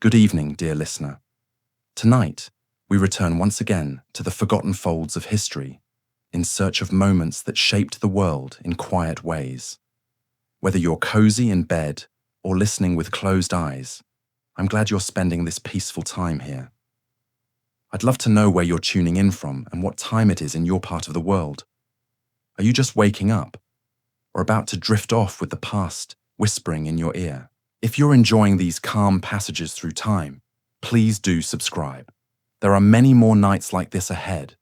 Good evening, dear listener. Tonight, we return once again to the forgotten folds of history in search of moments that shaped the world in quiet ways. Whether you're cozy in bed or listening with closed eyes, I'm glad you're spending this peaceful time here. I'd love to know where you're tuning in from and what time it is in your part of the world. Are you just waking up or about to drift off with the past whispering in your ear? If you're enjoying these calm passages through time, please do subscribe. There are many more nights like this ahead.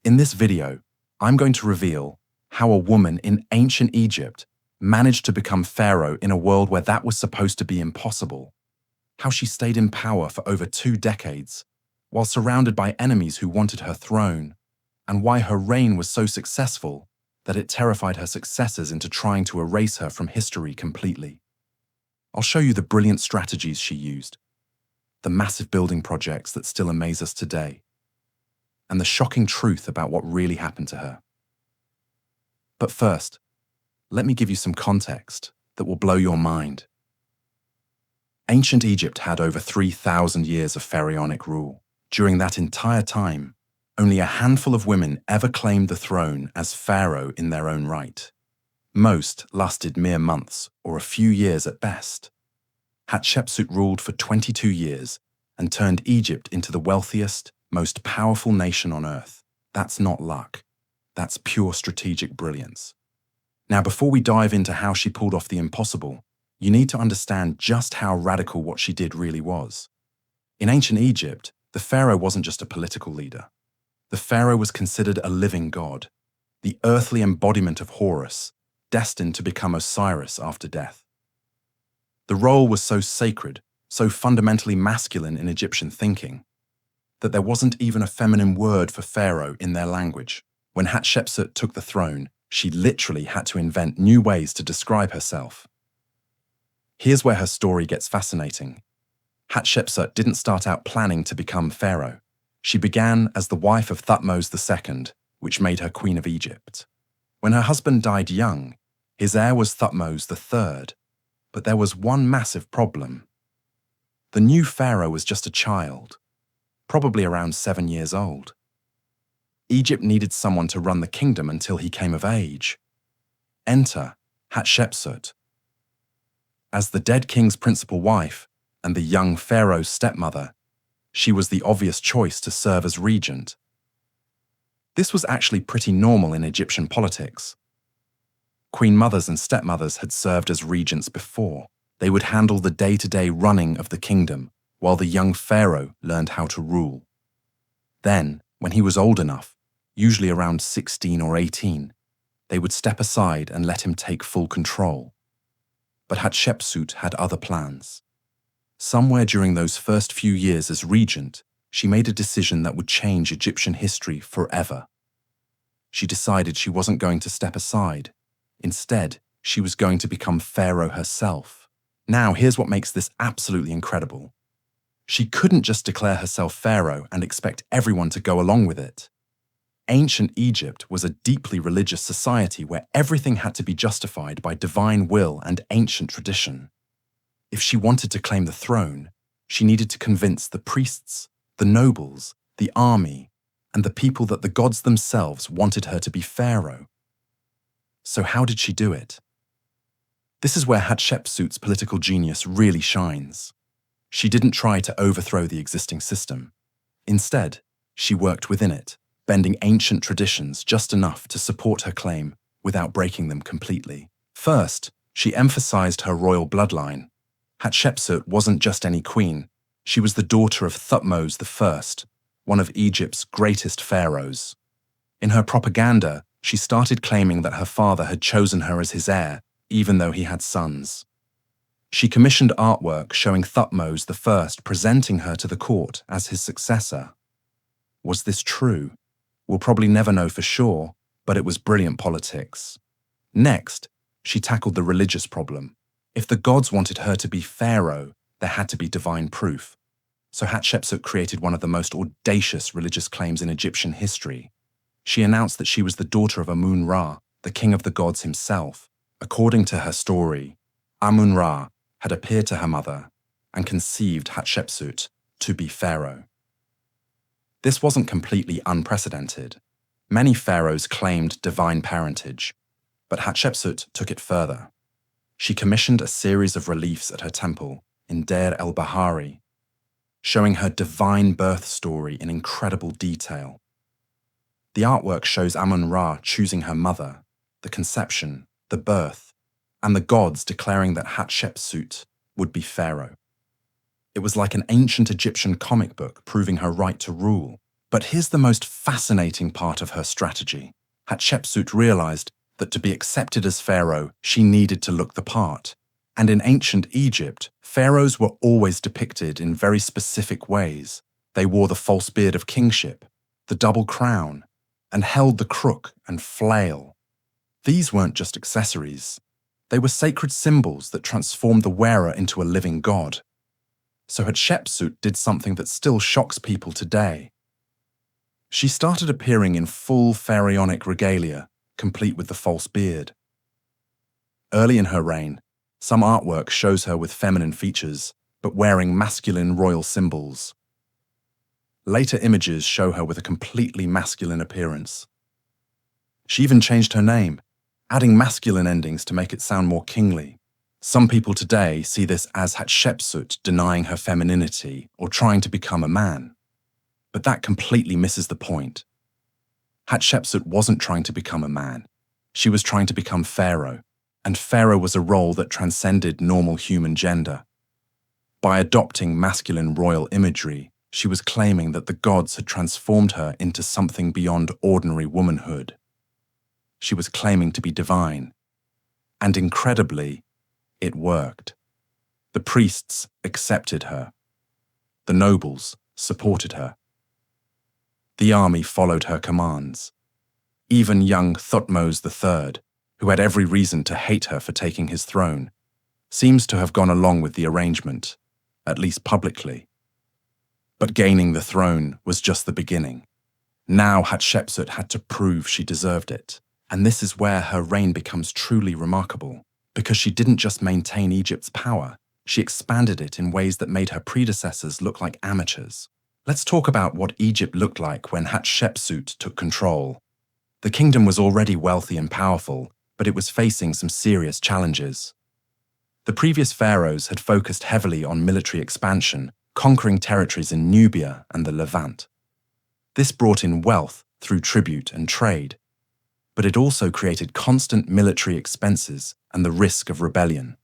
In this video, I'm going to reveal how a woman in ancient Egypt managed to become pharaoh in a world where that was supposed to be impossible, how she stayed in power for over 2 decades, while surrounded by enemies who wanted her throne, and why her reign was so successful that it terrified her successors into trying to erase her from history completely. I'll show you the brilliant strategies she used, the massive building projects that still amaze us today, and the shocking truth about what really happened to her. But first, let me give you some context that will blow your mind. Ancient Egypt had over 3,000 years of pharaonic rule. During that entire time, only a handful of women ever claimed the throne as pharaoh in their own right. Most lasted mere months or a few years at best. Hatshepsut ruled for 22 years and turned Egypt into the wealthiest, most powerful nation on earth. That's not luck. That's pure strategic brilliance. Now, before we dive into how she pulled off the impossible, you need to understand just how radical what she did really was. In ancient Egypt, the pharaoh wasn't just a political leader. The pharaoh was considered a living god, the earthly embodiment of Horus, destined to become Osiris after death. The role was so sacred, so fundamentally masculine in Egyptian thinking, that there wasn't even a feminine word for pharaoh in their language. When Hatshepsut took the throne, she literally had to invent new ways to describe herself. Here's where her story gets fascinating. Hatshepsut didn't start out planning to become pharaoh. She began as the wife of Thutmose II, which made her queen of Egypt. When her husband died young, his heir was Thutmose III, but there was one massive problem. The new pharaoh was just a child, probably around 7 years old. Egypt needed someone to run the kingdom until he came of age. Enter Hatshepsut. As the dead king's principal wife and the young pharaoh's stepmother, she was the obvious choice to serve as regent. This was actually pretty normal in Egyptian politics. Queen mothers and stepmothers had served as regents before. They would handle the day-to-day running of the kingdom, while the young pharaoh learned how to rule. Then, when he was old enough, usually around 16 or 18, they would step aside and let him take full control. But Hatshepsut had other plans. Somewhere during those first few years as regent, she made a decision that would change Egyptian history forever. She decided she wasn't going to step aside. Instead, she was going to become pharaoh herself. Now, here's what makes this absolutely incredible. She couldn't just declare herself pharaoh and expect everyone to go along with it. Ancient Egypt was a deeply religious society where everything had to be justified by divine will and ancient tradition. If she wanted to claim the throne, she needed to convince the priests, the nobles, the army, and the people that the gods themselves wanted her to be pharaoh. So how did she do it? This is where Hatshepsut's political genius really shines. She didn't try to overthrow the existing system. Instead, she worked within it, bending ancient traditions just enough to support her claim without breaking them completely. First, she emphasized her royal bloodline. Hatshepsut wasn't just any queen. She was the daughter of Thutmose I, one of Egypt's greatest pharaohs. In her propaganda, she started claiming that her father had chosen her as his heir, even though he had sons. She commissioned artwork showing Thutmose I presenting her to the court as his successor. Was this true? We'll probably never know for sure, but it was brilliant politics. Next, she tackled the religious problem. If the gods wanted her to be pharaoh, there had to be divine proof. So Hatshepsut created one of the most audacious religious claims in Egyptian history. She announced that she was the daughter of Amun-Ra, the king of the gods himself. According to her story, Amun-Ra had appeared to her mother and conceived Hatshepsut to be Pharaoh. This wasn't completely unprecedented. Many pharaohs claimed divine parentage, but Hatshepsut took it further. She commissioned a series of reliefs at her temple in Deir el-Bahari, showing her divine birth story in incredible detail. The artwork shows Amun-Ra choosing her mother, the conception, the birth, and the gods declaring that Hatshepsut would be Pharaoh. It was like an ancient Egyptian comic book proving her right to rule. But here's the most fascinating part of her strategy. Hatshepsut realized that to be accepted as Pharaoh, she needed to look the part. And in ancient Egypt, pharaohs were always depicted in very specific ways. They wore the false beard of kingship, the double crown, and held the crook and flail. These weren't just accessories. They were sacred symbols that transformed the wearer into a living god. So Hatshepsut did something that still shocks people today. She started appearing in full pharaonic regalia, complete with the false beard. Early in her reign, some artwork shows her with feminine features, but wearing masculine royal symbols. Later images show her with a completely masculine appearance. She even changed her name, adding masculine endings to make it sound more kingly. Some people today see this as Hatshepsut denying her femininity or trying to become a man. But that completely misses the point. Hatshepsut wasn't trying to become a man. She was trying to become Pharaoh, and Pharaoh was a role that transcended normal human gender. By adopting masculine royal imagery, she was claiming that the gods had transformed her into something beyond ordinary womanhood. She was claiming to be divine. And incredibly, it worked. The priests accepted her. The nobles supported her. The army followed her commands. Even young Thutmose III, who had every reason to hate her for taking his throne, seems to have gone along with the arrangement, at least publicly. But gaining the throne was just the beginning. Now Hatshepsut had to prove she deserved it, and this is where her reign becomes truly remarkable, because she didn't just maintain Egypt's power, she expanded it in ways that made her predecessors look like amateurs. Let's talk about what Egypt looked like when Hatshepsut took control. The kingdom was already wealthy and powerful, but it was facing some serious challenges. The previous pharaohs had focused heavily on military expansion, conquering territories in Nubia and the Levant. This brought in wealth through tribute and trade, but it also created constant military expenses and the risk of rebellion.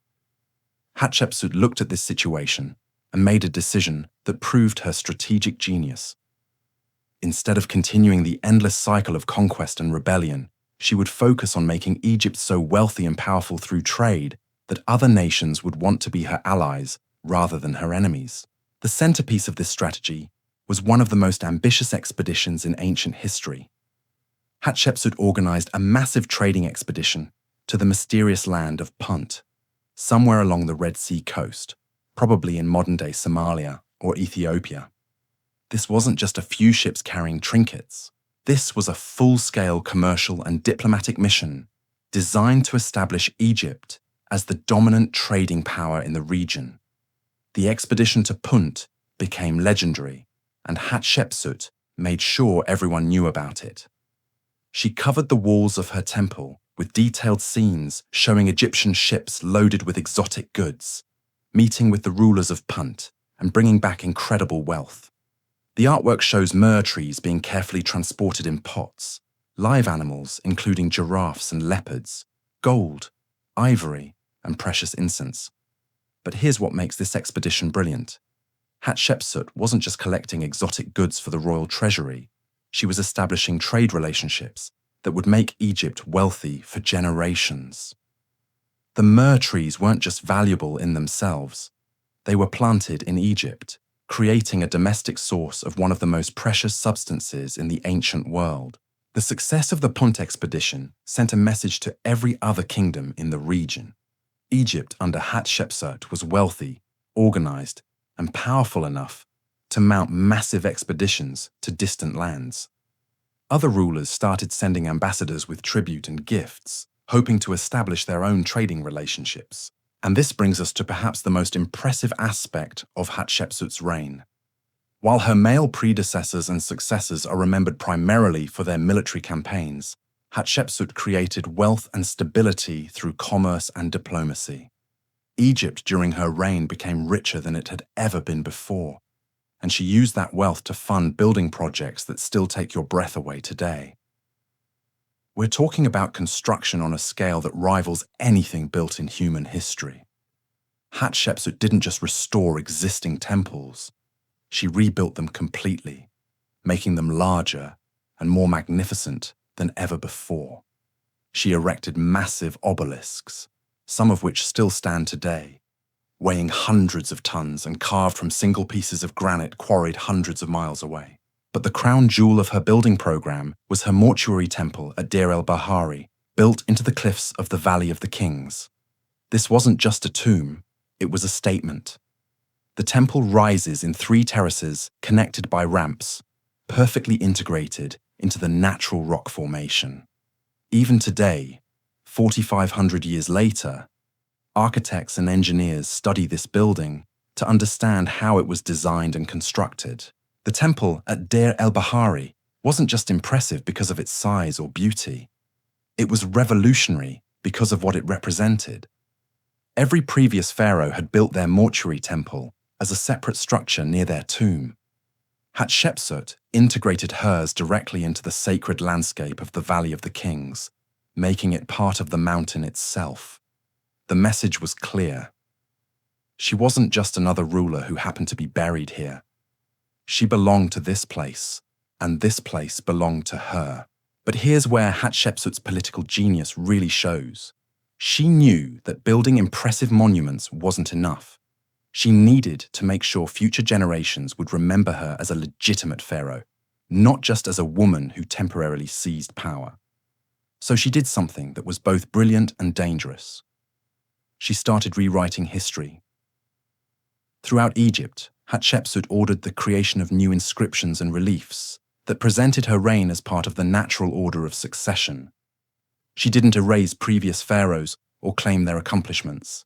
Hatshepsut looked at this situation and made a decision that proved her strategic genius. Instead of continuing the endless cycle of conquest and rebellion, she would focus on making Egypt so wealthy and powerful through trade that other nations would want to be her allies rather than her enemies. The centerpiece of this strategy was one of the most ambitious expeditions in ancient history. Hatshepsut organized a massive trading expedition to the mysterious land of Punt, somewhere along the Red Sea coast, probably in modern-day Somalia or Ethiopia. This wasn't just a few ships carrying trinkets. This was a full-scale commercial and diplomatic mission designed to establish Egypt as the dominant trading power in the region. The expedition to Punt became legendary, and Hatshepsut made sure everyone knew about it. She covered the walls of her temple with detailed scenes showing Egyptian ships loaded with exotic goods, meeting with the rulers of Punt and bringing back incredible wealth. The artwork shows myrrh trees being carefully transported in pots, live animals including giraffes and leopards, gold, ivory, and precious incense. But here's what makes this expedition brilliant. Hatshepsut wasn't just collecting exotic goods for the royal treasury, she was establishing trade relationships that would make Egypt wealthy for generations. The myrrh trees weren't just valuable in themselves. They were planted in Egypt, creating a domestic source of one of the most precious substances in the ancient world. The success of the Punt expedition sent a message to every other kingdom in the region. Egypt under Hatshepsut was wealthy, organized, and powerful enough to mount massive expeditions to distant lands. Other rulers started sending ambassadors with tribute and gifts, hoping to establish their own trading relationships. And this brings us to perhaps the most impressive aspect of Hatshepsut's reign. While her male predecessors and successors are remembered primarily for their military campaigns, Hatshepsut created wealth and stability through commerce and diplomacy. Egypt during her reign became richer than it had ever been before, and she used that wealth to fund building projects that still take your breath away today. We're talking about construction on a scale that rivals anything built in human history. Hatshepsut didn't just restore existing temples, she rebuilt them completely, making them larger and more magnificent than ever before. She erected massive obelisks, some of which still stand today, weighing hundreds of tons and carved from single pieces of granite quarried hundreds of miles away. But the crown jewel of her building program was her mortuary temple at Deir el-Bahari, built into the cliffs of the Valley of the Kings. This wasn't just a tomb, it was a statement. The temple rises in 3 terraces connected by ramps, perfectly integrated into the natural rock formation. Even today, 4,500 years later, architects and engineers study this building to understand how it was designed and constructed. The temple at Deir el-Bahari wasn't just impressive because of its size or beauty. It was revolutionary because of what it represented. Every previous pharaoh had built their mortuary temple as a separate structure near their tomb. Hatshepsut integrated hers directly into the sacred landscape of the Valley of the Kings, making it part of the mountain itself. The message was clear. She wasn't just another ruler who happened to be buried here. She belonged to this place, and this place belonged to her. But here's where Hatshepsut's political genius really shows. She knew that building impressive monuments wasn't enough. She needed to make sure future generations would remember her as a legitimate pharaoh, not just as a woman who temporarily seized power. So she did something that was both brilliant and dangerous. She started rewriting history. Throughout Egypt, Hatshepsut ordered the creation of new inscriptions and reliefs that presented her reign as part of the natural order of succession. She didn't erase previous pharaohs or claim their accomplishments.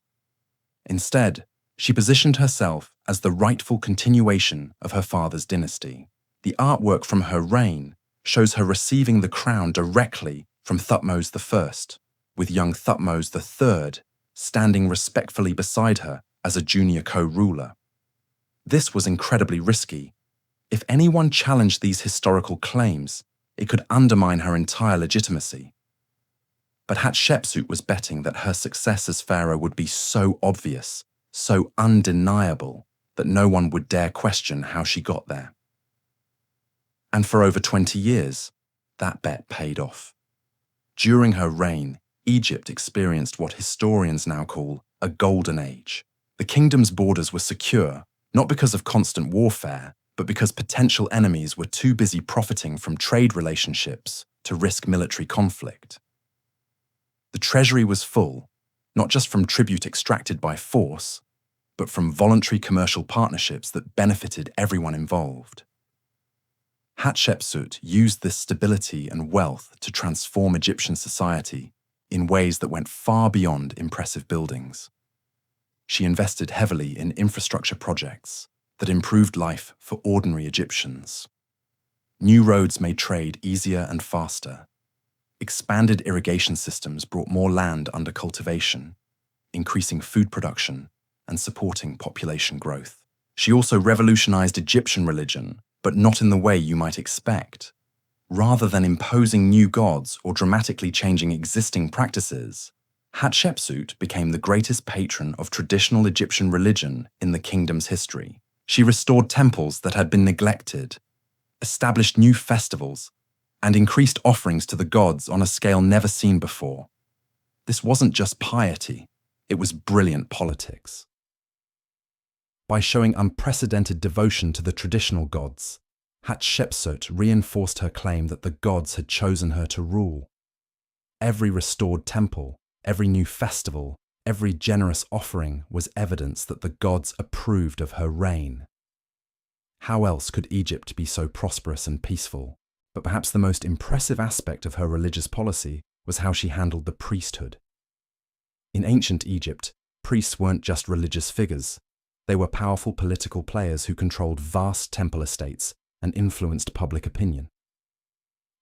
Instead, she positioned herself as the rightful continuation of her father's dynasty. The artwork from her reign shows her receiving the crown directly from Thutmose I, with young Thutmose III standing respectfully beside her as a junior co-ruler. This was incredibly risky. If anyone challenged these historical claims, it could undermine her entire legitimacy. But Hatshepsut was betting that her success as pharaoh would be so obvious, so undeniable, that no one would dare question how she got there. And for over 20 years, that bet paid off. During her reign, Egypt experienced what historians now call a golden age. The kingdom's borders were secure, not because of constant warfare, but because potential enemies were too busy profiting from trade relationships to risk military conflict. The treasury was full, not just from tribute extracted by force, but from voluntary commercial partnerships that benefited everyone involved. Hatshepsut used this stability and wealth to transform Egyptian society in ways that went far beyond impressive buildings. She invested heavily in infrastructure projects that improved life for ordinary Egyptians. New roads made trade easier and faster. Expanded irrigation systems brought more land under cultivation, increasing food production and supporting population growth. She also revolutionized Egyptian religion, but not in the way you might expect. Rather than imposing new gods or dramatically changing existing practices, Hatshepsut became the greatest patron of traditional Egyptian religion in the kingdom's history. She restored temples that had been neglected, established new festivals, and increased offerings to the gods on a scale never seen before. This wasn't just piety, it was brilliant politics. By showing unprecedented devotion to the traditional gods, Hatshepsut reinforced her claim that the gods had chosen her to rule. Every restored temple, every new festival, every generous offering was evidence that the gods approved of her reign. How else could Egypt be so prosperous and peaceful? But perhaps the most impressive aspect of her religious policy was how she handled the priesthood. In ancient Egypt, Priests weren't just religious figures. They were powerful political players who controlled vast temple estates and influenced public opinion.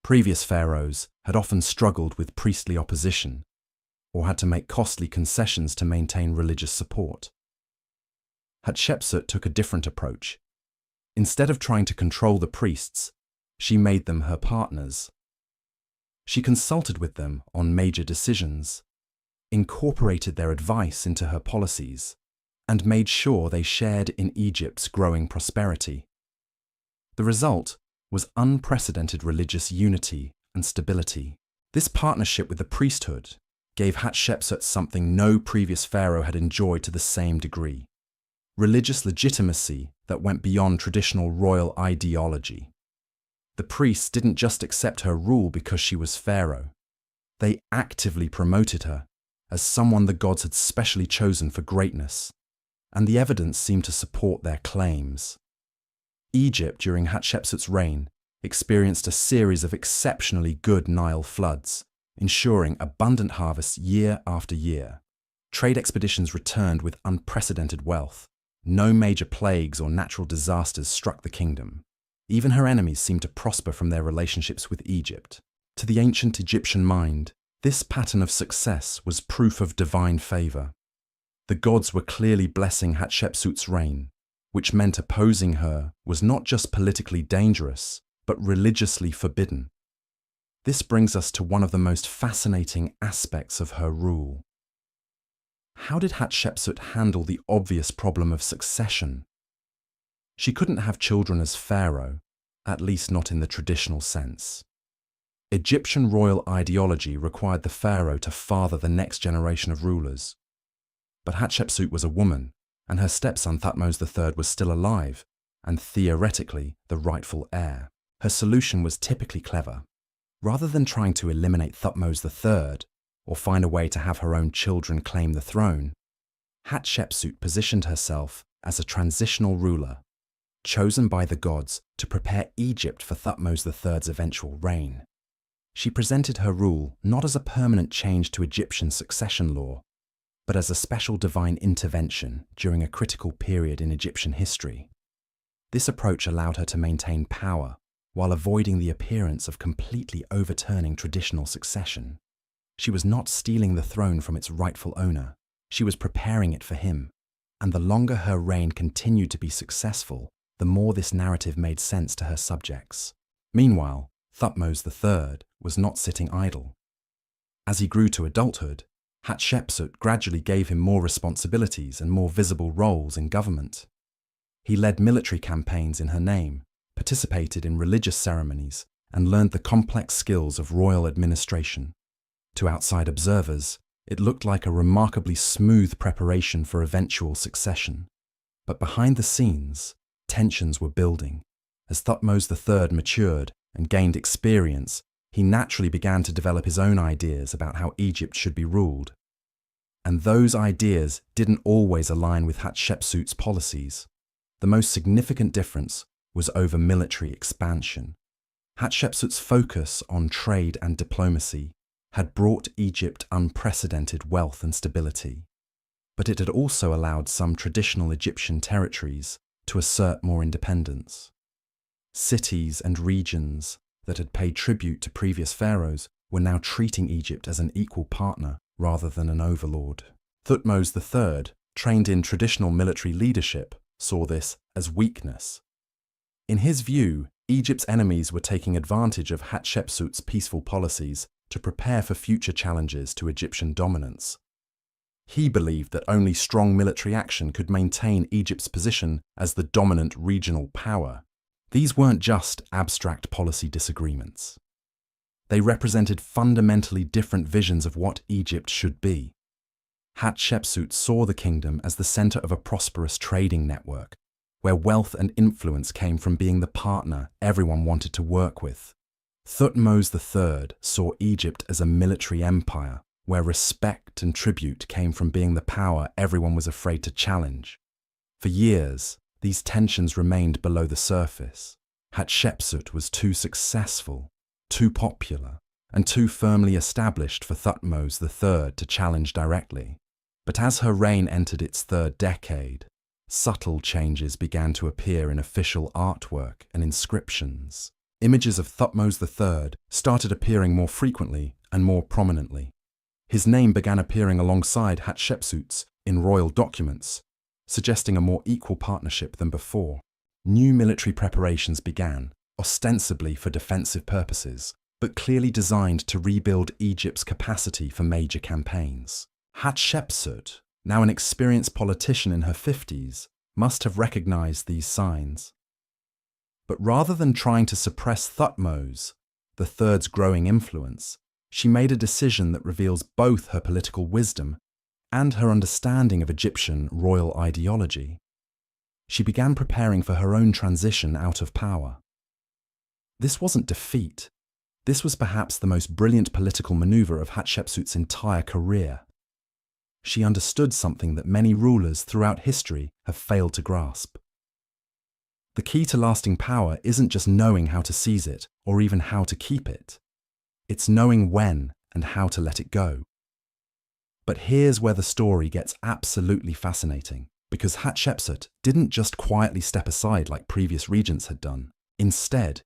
Previous pharaohs had often struggled with priestly opposition or had to make costly concessions to maintain religious support. Hatshepsut took a different approach. Instead of trying to control the priests, she made them her partners. She consulted with them on major decisions, incorporated their advice into her policies, and made sure they shared in Egypt's growing prosperity. The result was unprecedented religious unity and stability. This partnership with the priesthood gave Hatshepsut something no previous pharaoh had enjoyed to the same degree: religious legitimacy that went beyond traditional royal ideology. The priests didn't just accept her rule because she was pharaoh. They actively promoted her as someone the gods had specially chosen for greatness, and the evidence seemed to support their claims. Egypt, during Hatshepsut's reign, experienced a series of exceptionally good Nile floods, ensuring abundant harvests year after year. Trade expeditions returned with unprecedented wealth. No major plagues or natural disasters struck the kingdom. Even her enemies seemed to prosper from their relationships with Egypt. To the ancient Egyptian mind, this pattern of success was proof of divine favor. The gods were clearly blessing Hatshepsut's reign, which meant opposing her was not just politically dangerous, but religiously forbidden. This brings us to one of the most fascinating aspects of her rule. How did Hatshepsut handle the obvious problem of succession? She couldn't have children as pharaoh, at least not in the traditional sense. Egyptian royal ideology required the pharaoh to father the next generation of rulers. But Hatshepsut was a woman, and her stepson Thutmose III was still alive, and theoretically the rightful heir. Her solution was typically clever. Rather than trying to eliminate Thutmose III, or find a way to have her own children claim the throne, Hatshepsut positioned herself as a transitional ruler, chosen by the gods to prepare Egypt for Thutmose III's eventual reign. She presented her rule not as a permanent change to Egyptian succession law, but as a special divine intervention during a critical period in Egyptian history. This approach allowed her to maintain power while avoiding the appearance of completely overturning traditional succession. She was not stealing the throne from its rightful owner. She was preparing it for him. And the longer her reign continued to be successful, the more this narrative made sense to her subjects. Meanwhile, Thutmose III was not sitting idle. As he grew to adulthood, Hatshepsut gradually gave him more responsibilities and more visible roles in government. He led military campaigns in her name, participated in religious ceremonies, and learned the complex skills of royal administration. To outside observers, it looked like a remarkably smooth preparation for eventual succession. But behind the scenes, tensions were building. As Thutmose III matured and gained experience, he naturally began to develop his own ideas about how Egypt should be ruled. And those ideas didn't always align with Hatshepsut's policies. The most significant difference was over military expansion. Hatshepsut's focus on trade and diplomacy had brought Egypt unprecedented wealth and stability, but it had also allowed some traditional Egyptian territories to assert more independence. Cities and regions that had paid tribute to previous pharaohs were now treating Egypt as an equal partner rather than an overlord. Thutmose III, trained in traditional military leadership, saw this as weakness. In his view, Egypt's enemies were taking advantage of Hatshepsut's peaceful policies to prepare for future challenges to Egyptian dominance. He believed that only strong military action could maintain Egypt's position as the dominant regional power. These weren't just abstract policy disagreements. They represented fundamentally different visions of what Egypt should be. Hatshepsut saw the kingdom as the center of a prosperous trading network, where wealth and influence came from being the partner everyone wanted to work with. Thutmose III saw Egypt as a military empire, where respect and tribute came from being the power everyone was afraid to challenge. For years, these tensions remained below the surface. Hatshepsut was too successful, too popular, and too firmly established for Thutmose III to challenge directly. But as her reign entered its third decade, subtle changes began to appear in official artwork and inscriptions. Images of Thutmose III started appearing more frequently and more prominently. His name began appearing alongside Hatshepsut's in royal documents, suggesting a more equal partnership than before. New military preparations began, ostensibly for defensive purposes, but clearly designed to rebuild Egypt's capacity for major campaigns. Hatshepsut, now an experienced politician in her 50s, must have recognized these signs. But rather than trying to suppress Thutmose, the third's growing influence, she made a decision that reveals both her political wisdom and her understanding of Egyptian royal ideology. She began preparing for her own transition out of power. This wasn't defeat. This was perhaps the most brilliant political maneuver of Hatshepsut's entire career. She understood something that many rulers throughout history have failed to grasp. The key to lasting power isn't just knowing how to seize it or even how to keep it. It's knowing when and how to let it go. But here's where the story gets absolutely fascinating, because Hatshepsut didn't just quietly step aside like previous regents had done. Instead,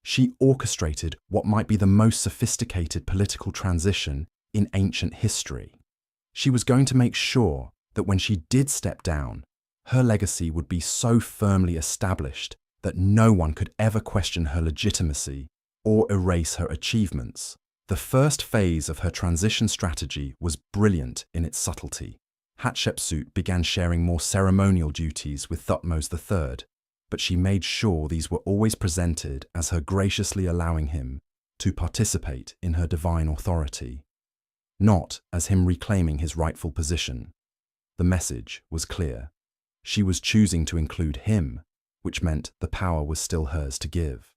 she orchestrated what might be the most sophisticated political transition in ancient history. She was going to make sure that when she did step down, her legacy would be so firmly established that no one could ever question her legitimacy or erase her achievements. The first phase of her transition strategy was brilliant in its subtlety. Hatshepsut began sharing more ceremonial duties with Thutmose III, but she made sure these were always presented as her graciously allowing him to participate in her divine authority, not as him reclaiming his rightful position. The message was clear. She was choosing to include him, which meant the power was still hers to give.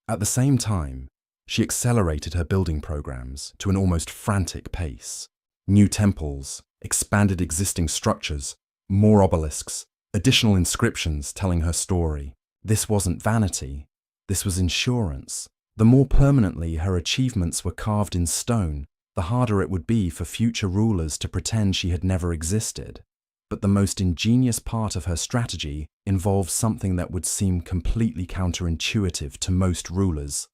At the same time, she accelerated her building programs to an almost frantic pace. New temples, expanded existing structures, more obelisks, additional inscriptions telling her story. This wasn't vanity, this was insurance. The more permanently her achievements were carved in stone, the harder it would be for future rulers to pretend she had never existed. But the most ingenious part of her strategy involved something that would seem completely counterintuitive to most rulers.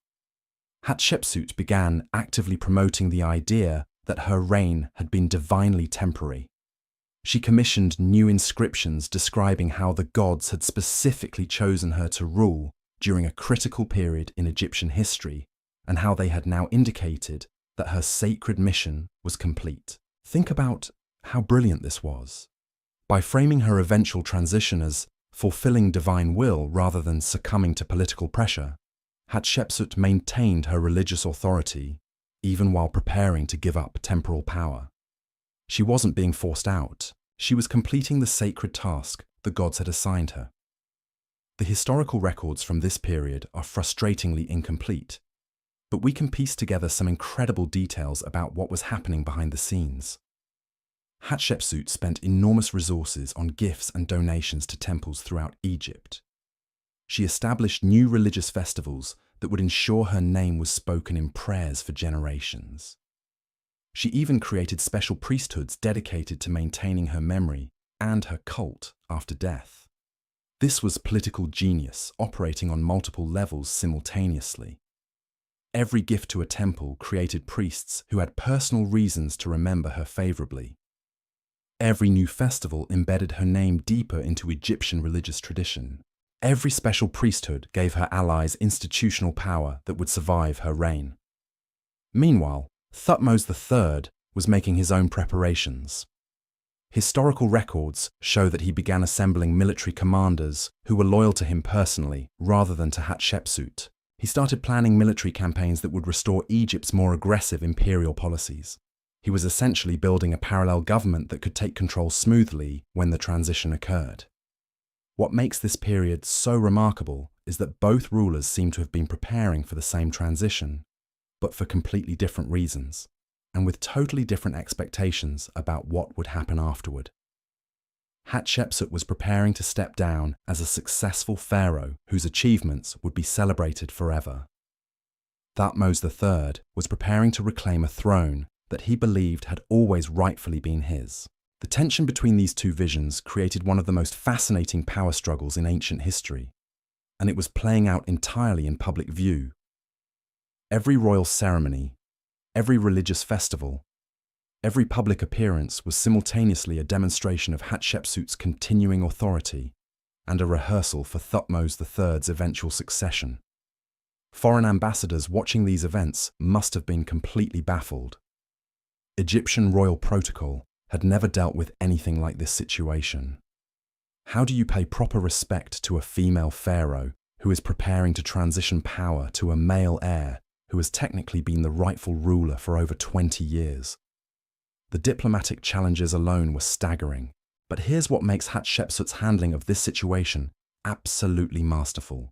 Hatshepsut began actively promoting the idea that her reign had been divinely temporary. She commissioned new inscriptions describing how the gods had specifically chosen her to rule during a critical period in Egyptian history, and how they had now indicated that her sacred mission was complete. Think about how brilliant this was. By framing her eventual transition as fulfilling divine will rather than succumbing to political pressure, Hatshepsut maintained her religious authority even while preparing to give up temporal power. She wasn't being forced out. She was completing the sacred task the gods had assigned her. The historical records from this period are frustratingly incomplete, but we can piece together some incredible details about what was happening behind the scenes. Hatshepsut spent enormous resources on gifts and donations to temples throughout Egypt. She established new religious festivals that would ensure her name was spoken in prayers for generations. She even created special priesthoods dedicated to maintaining her memory and her cult after death. This was political genius operating on multiple levels simultaneously. Every gift to a temple created priests who had personal reasons to remember her favorably. Every new festival embedded her name deeper into Egyptian religious tradition. Every special priesthood gave her allies institutional power that would survive her reign. Meanwhile, Thutmose III was making his own preparations. Historical records show that he began assembling military commanders who were loyal to him personally rather than to Hatshepsut. He started planning military campaigns that would restore Egypt's more aggressive imperial policies. He was essentially building a parallel government that could take control smoothly when the transition occurred. What makes this period so remarkable is that both rulers seem to have been preparing for the same transition, but for completely different reasons, and with totally different expectations about what would happen afterward. Hatshepsut was preparing to step down as a successful pharaoh whose achievements would be celebrated forever. Thutmose III was preparing to reclaim a throne that he believed had always rightfully been his. The tension between these two visions created one of the most fascinating power struggles in ancient history, and it was playing out entirely in public view. Every royal ceremony, every religious festival, every public appearance was simultaneously a demonstration of Hatshepsut's continuing authority and a rehearsal for Thutmose III's eventual succession. Foreign ambassadors watching these events must have been completely baffled. Egyptian royal protocol had never dealt with anything like this situation. How do you pay proper respect to a female pharaoh who is preparing to transition power to a male heir who has technically been the rightful ruler for over 20 years? The diplomatic challenges alone were staggering, but here's what makes Hatshepsut's handling of this situation absolutely masterful.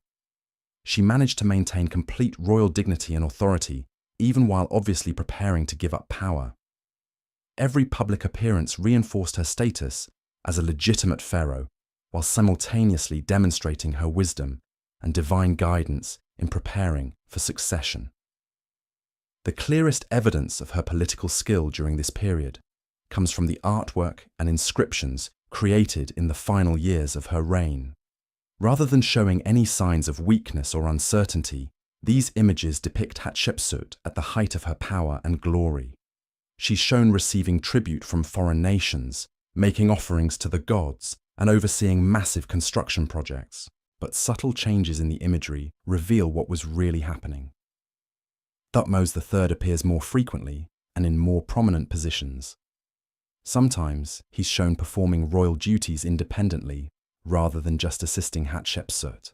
She managed to maintain complete royal dignity and authority, even while obviously preparing to give up power. Every public appearance reinforced her status as a legitimate pharaoh, while simultaneously demonstrating her wisdom and divine guidance in preparing for succession. The clearest evidence of her political skill during this period comes from the artwork and inscriptions created in the final years of her reign. Rather than showing any signs of weakness or uncertainty, these images depict Hatshepsut at the height of her power and glory. She's shown receiving tribute from foreign nations, making offerings to the gods, and overseeing massive construction projects. But subtle changes in the imagery reveal what was really happening. Thutmose III appears more frequently and in more prominent positions. Sometimes he's shown performing royal duties independently rather than just assisting Hatshepsut.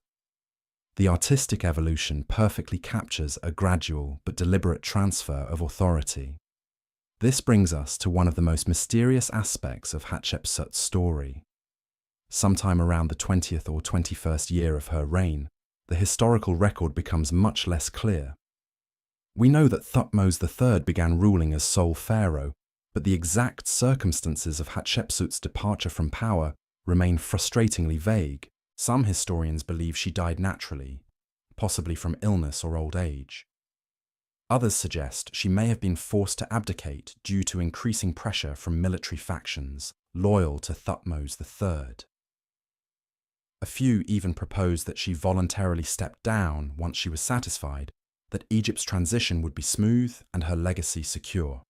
The artistic evolution perfectly captures a gradual but deliberate transfer of authority. This brings us to one of the most mysterious aspects of Hatshepsut's story. Sometime around the 20th or 21st year of her reign, the historical record becomes much less clear. We know that Thutmose III began ruling as sole pharaoh, but the exact circumstances of Hatshepsut's departure from power remain frustratingly vague. Some historians believe she died naturally, possibly from illness or old age. Others suggest she may have been forced to abdicate due to increasing pressure from military factions loyal to Thutmose III. A few even propose that she voluntarily stepped down once she was satisfied that Egypt's transition would be smooth and her legacy secure.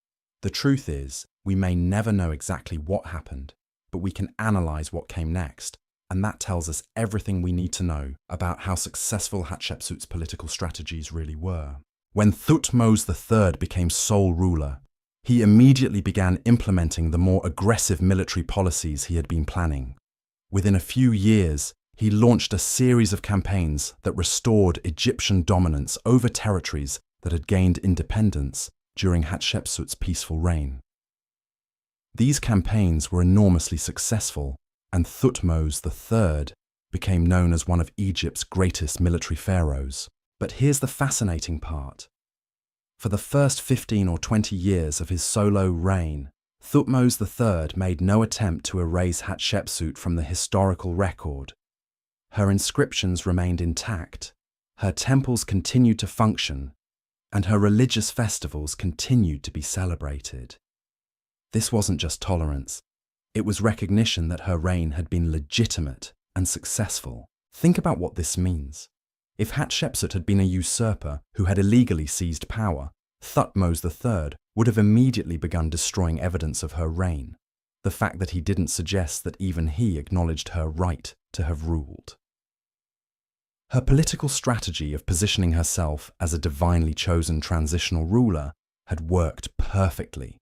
The truth is, we may never know exactly what happened, but we can analyze what came next, and that tells us everything we need to know about how successful Hatshepsut's political strategies really were. When Thutmose III became sole ruler, he immediately began implementing the more aggressive military policies he had been planning. Within a few years, he launched a series of campaigns that restored Egyptian dominance over territories that had gained independence during Hatshepsut's peaceful reign. These campaigns were enormously successful, and Thutmose III became known as one of Egypt's greatest military pharaohs. But here's the fascinating part. For the first 15 or 20 years of his solo reign, Thutmose III made no attempt to erase Hatshepsut from the historical record. Her inscriptions remained intact, her temples continued to function, and her religious festivals continued to be celebrated. This wasn't just tolerance, it was recognition that her reign had been legitimate and successful. Think about what this means. If Hatshepsut had been a usurper who had illegally seized power, Thutmose III would have immediately begun destroying evidence of her reign, the fact that he didn't suggest that even he acknowledged her right to have ruled. Her political strategy of positioning herself as a divinely chosen transitional ruler had worked perfectly.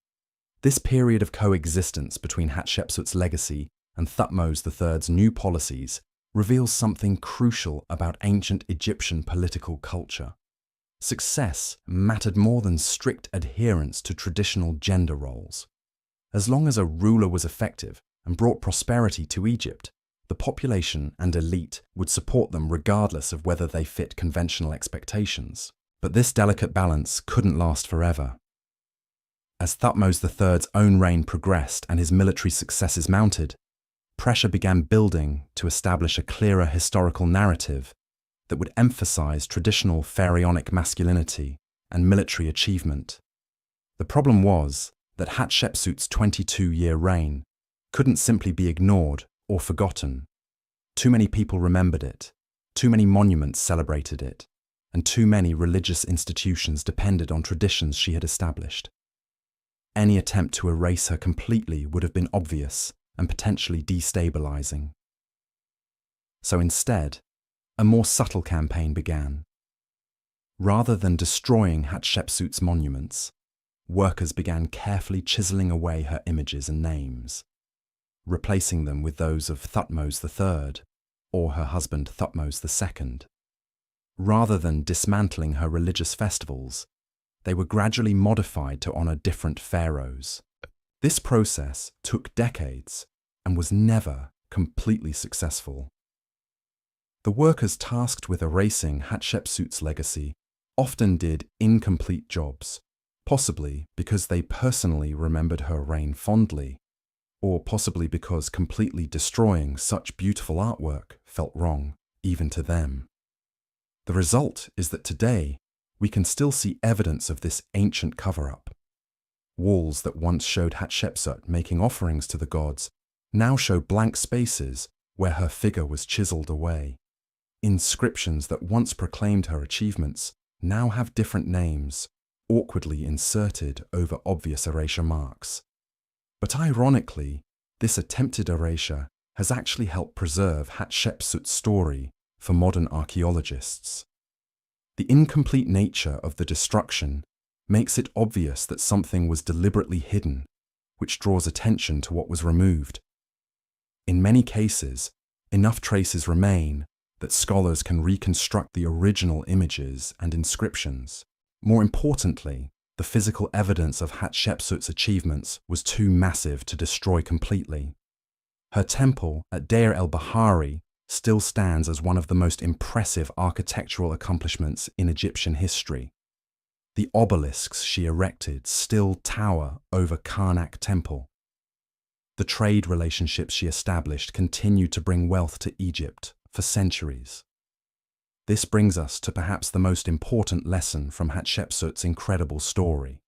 This period of coexistence between Hatshepsut's legacy and Thutmose III's new policies reveals something crucial about ancient Egyptian political culture. Success mattered more than strict adherence to traditional gender roles. As long as a ruler was effective and brought prosperity to Egypt, the population and elite would support them regardless of whether they fit conventional expectations. But this delicate balance couldn't last forever. As Thutmose III's own reign progressed and his military successes mounted, pressure began building to establish a clearer historical narrative that would emphasize traditional pharaonic masculinity and military achievement. The problem was that Hatshepsut's 22-year reign couldn't simply be ignored or forgotten. Too many people remembered it, too many monuments celebrated it, and too many religious institutions depended on traditions she had established. Any attempt to erase her completely would have been obvious and potentially destabilizing. So instead, a more subtle campaign began. Rather than destroying Hatshepsut's monuments, workers began carefully chiseling away her images and names, replacing them with those of Thutmose III or her husband Thutmose II. Rather than dismantling her religious festivals, they were gradually modified to honor different pharaohs. This process took decades and was never completely successful. The workers tasked with erasing Hatshepsut's legacy often did incomplete jobs, possibly because they personally remembered her reign fondly, or possibly because completely destroying such beautiful artwork felt wrong, even to them. The result is that today, we can still see evidence of this ancient cover-up. Walls that once showed Hatshepsut making offerings to the gods now show blank spaces where her figure was chiseled away. Inscriptions that once proclaimed her achievements now have different names, awkwardly inserted over obvious erasure marks. But ironically, this attempted erasure has actually helped preserve Hatshepsut's story for modern archaeologists. The incomplete nature of the destruction makes it obvious that something was deliberately hidden, which draws attention to what was removed. In many cases, enough traces remain that scholars can reconstruct the original images and inscriptions. More importantly, the physical evidence of Hatshepsut's achievements was too massive to destroy completely. Her temple at Deir el-Bahari still stands as one of the most impressive architectural accomplishments in Egyptian history. The obelisks she erected still tower over Karnak Temple. The trade relationships she established continue to bring wealth to Egypt for centuries. This brings us to perhaps the most important lesson from Hatshepsut's incredible story.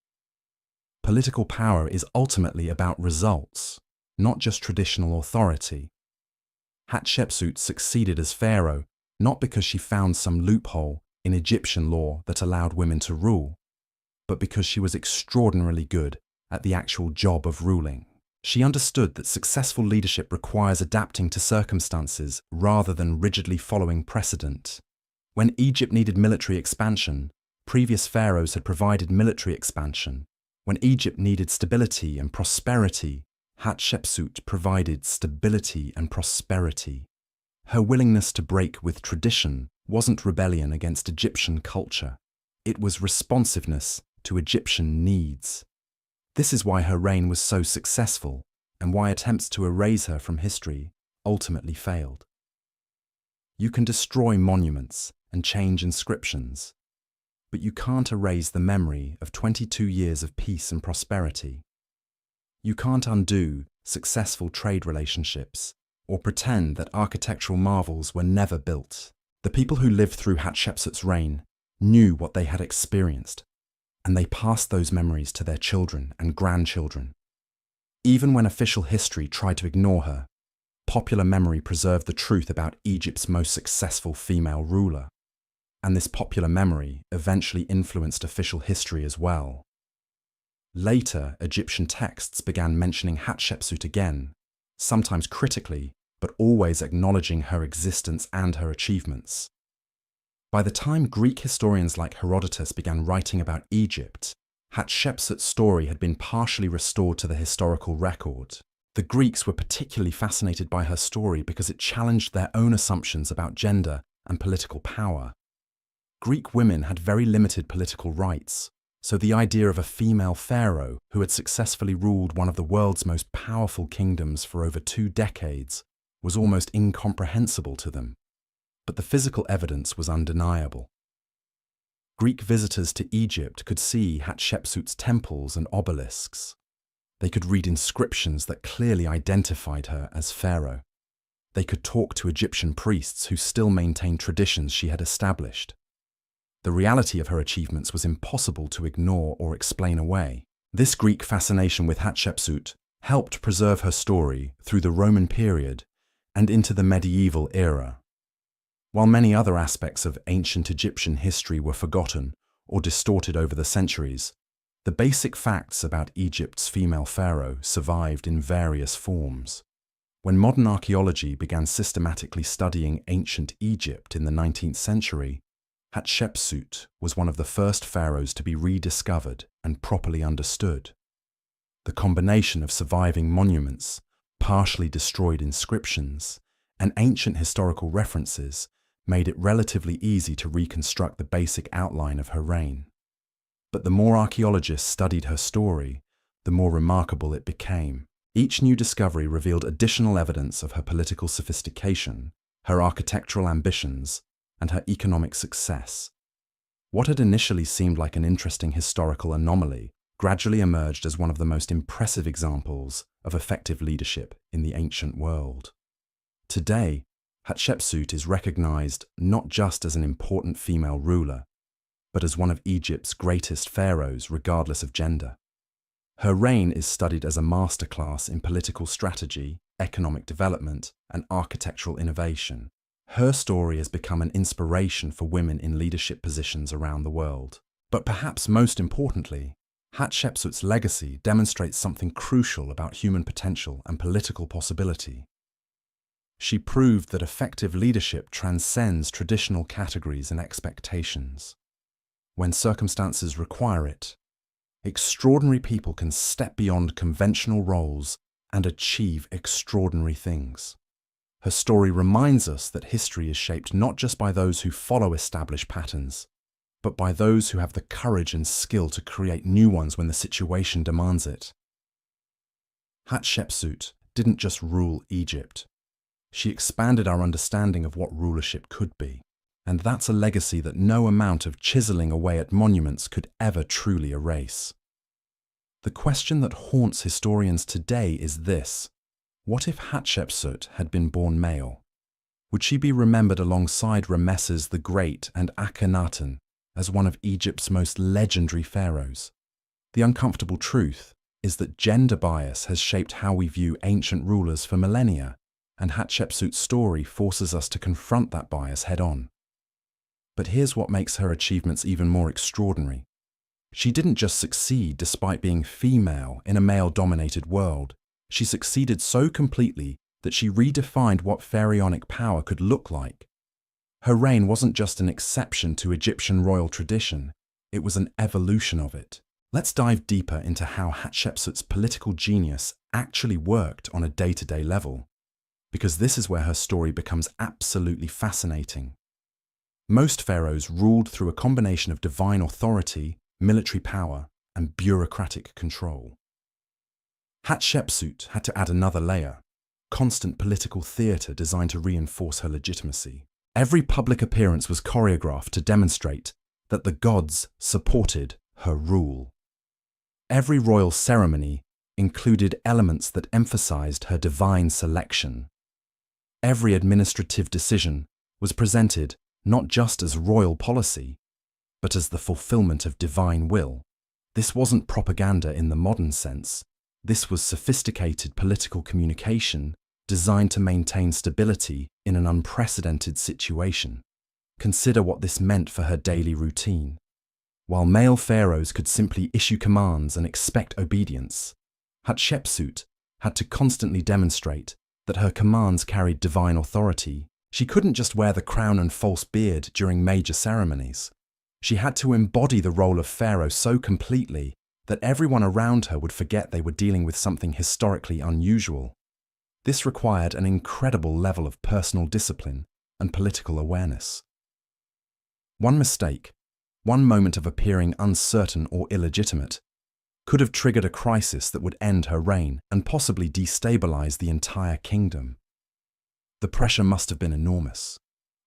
Political power is ultimately about results, not just traditional authority. Hatshepsut succeeded as pharaoh not because she found some loophole in Egyptian law that allowed women to rule, but because she was extraordinarily good at the actual job of ruling. She understood that successful leadership requires adapting to circumstances rather than rigidly following precedent. When Egypt needed military expansion, previous pharaohs had provided military expansion. When Egypt needed stability and prosperity, Hatshepsut provided stability and prosperity. Her willingness to break with tradition wasn't rebellion against Egyptian culture. It was responsiveness to Egyptian needs. This is why her reign was so successful and why attempts to erase her from history ultimately failed. You can destroy monuments and change inscriptions, but you can't erase the memory of 22 years of peace and prosperity. You can't undo successful trade relationships or pretend that architectural marvels were never built. The people who lived through Hatshepsut's reign knew what they had experienced, and they passed those memories to their children and grandchildren. Even when official history tried to ignore her, popular memory preserved the truth about Egypt's most successful female ruler. And this popular memory eventually influenced official history as well. Later, Egyptian texts began mentioning Hatshepsut again, sometimes critically, but always acknowledging her existence and her achievements. By the time Greek historians like Herodotus began writing about Egypt, Hatshepsut's story had been partially restored to the historical record. The Greeks were particularly fascinated by her story because it challenged their own assumptions about gender and political power. Greek women had very limited political rights, so the idea of a female pharaoh who had successfully ruled one of the world's most powerful kingdoms for over 2 decades was almost incomprehensible to them. But the physical evidence was undeniable. Greek visitors to Egypt could see Hatshepsut's temples and obelisks. They could read inscriptions that clearly identified her as pharaoh. They could talk to Egyptian priests who still maintained traditions she had established. The reality of her achievements was impossible to ignore or explain away. This Greek fascination with Hatshepsut helped preserve her story through the Roman period and into the medieval era. While many other aspects of ancient Egyptian history were forgotten or distorted over the centuries, the basic facts about Egypt's female pharaoh survived in various forms. When modern archaeology began systematically studying ancient Egypt in the 19th century, Hatshepsut was one of the first pharaohs to be rediscovered and properly understood. The combination of surviving monuments, partially destroyed inscriptions, and ancient historical references made it relatively easy to reconstruct the basic outline of her reign. But the more archaeologists studied her story, the more remarkable it became. Each new discovery revealed additional evidence of her political sophistication, her architectural ambitions, and her economic success. What had initially seemed like an interesting historical anomaly gradually emerged as one of the most impressive examples of effective leadership in the ancient world. Today, Hatshepsut is recognized not just as an important female ruler, but as one of Egypt's greatest pharaohs regardless of gender. Her reign is studied as a masterclass in political strategy, economic development, and architectural innovation. Her story has become an inspiration for women in leadership positions around the world. But perhaps most importantly, Hatshepsut's legacy demonstrates something crucial about human potential and political possibility. She proved that effective leadership transcends traditional categories and expectations. When circumstances require it, extraordinary people can step beyond conventional roles and achieve extraordinary things. Her story reminds us that history is shaped not just by those who follow established patterns, but by those who have the courage and skill to create new ones when the situation demands it. Hatshepsut didn't just rule Egypt. She expanded our understanding of what rulership could be. And that's a legacy that no amount of chiseling away at monuments could ever truly erase. The question that haunts historians today is this: what if Hatshepsut had been born male? Would she be remembered alongside Ramesses the Great and Akhenaten as one of Egypt's most legendary pharaohs? The uncomfortable truth is that gender bias has shaped how we view ancient rulers for millennia, and Hatshepsut's story forces us to confront that bias head-on. But here's what makes her achievements even more extraordinary. She didn't just succeed despite being female in a male-dominated world. She succeeded so completely that she redefined what pharaonic power could look like. Her reign wasn't just an exception to Egyptian royal tradition, it was an evolution of it. Let's dive deeper into how Hatshepsut's political genius actually worked on a day-to-day level, because this is where her story becomes absolutely fascinating. Most pharaohs ruled through a combination of divine authority, military power, and bureaucratic control. Hatshepsut had to add another layer: constant political theatre designed to reinforce her legitimacy. Every public appearance was choreographed to demonstrate that the gods supported her rule. Every royal ceremony included elements that emphasized her divine selection. Every administrative decision was presented not just as royal policy, but as the fulfillment of divine will. This wasn't propaganda in the modern sense. This was sophisticated political communication designed to maintain stability in an unprecedented situation. Consider what this meant for her daily routine. While male pharaohs could simply issue commands and expect obedience, Hatshepsut had to constantly demonstrate that her commands carried divine authority. She couldn't just wear the crown and false beard during major ceremonies. She had to embody the role of pharaoh so completely that everyone around her would forget they were dealing with something historically unusual. This required an incredible level of personal discipline and political awareness. One mistake, one moment of appearing uncertain or illegitimate, could have triggered a crisis that would end her reign and possibly destabilize the entire kingdom. The pressure must have been enormous,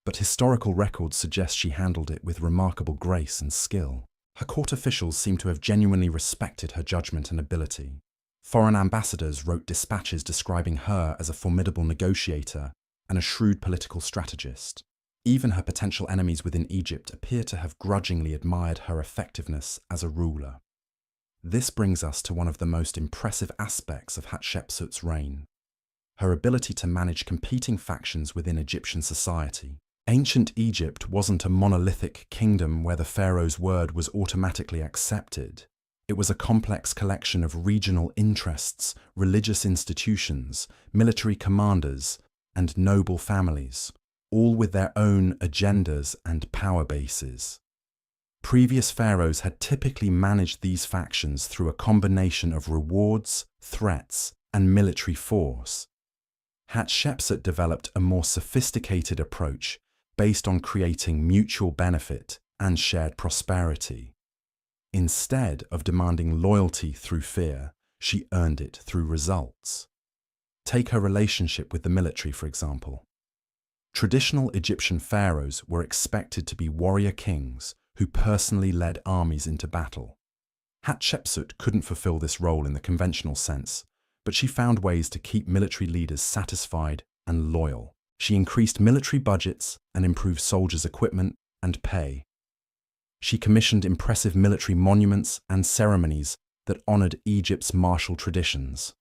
but historical records suggest she handled it with remarkable grace and skill. Her court officials seem to have genuinely respected her judgment and ability. Foreign ambassadors wrote dispatches describing her as a formidable negotiator and a shrewd political strategist. Even her potential enemies within Egypt appear to have grudgingly admired her effectiveness as a ruler. This brings us to one of the most impressive aspects of Hatshepsut's reign: her ability to manage competing factions within Egyptian society. Ancient Egypt wasn't a monolithic kingdom where the pharaoh's word was automatically accepted. It was a complex collection of regional interests, religious institutions, military commanders, and noble families, all with their own agendas and power bases. Previous pharaohs had typically managed these factions through a combination of rewards, threats, and military force. Hatshepsut developed a more sophisticated approach based on creating mutual benefit and shared prosperity. Instead of demanding loyalty through fear, she earned it through results. Take her relationship with the military, for example. Traditional Egyptian pharaohs were expected to be warrior kings who personally led armies into battle. Hatshepsut couldn't fulfill this role in the conventional sense, but she found ways to keep military leaders satisfied and loyal. She increased military budgets and improved soldiers' equipment and pay. She commissioned impressive military monuments and ceremonies that honored Egypt's martial traditions.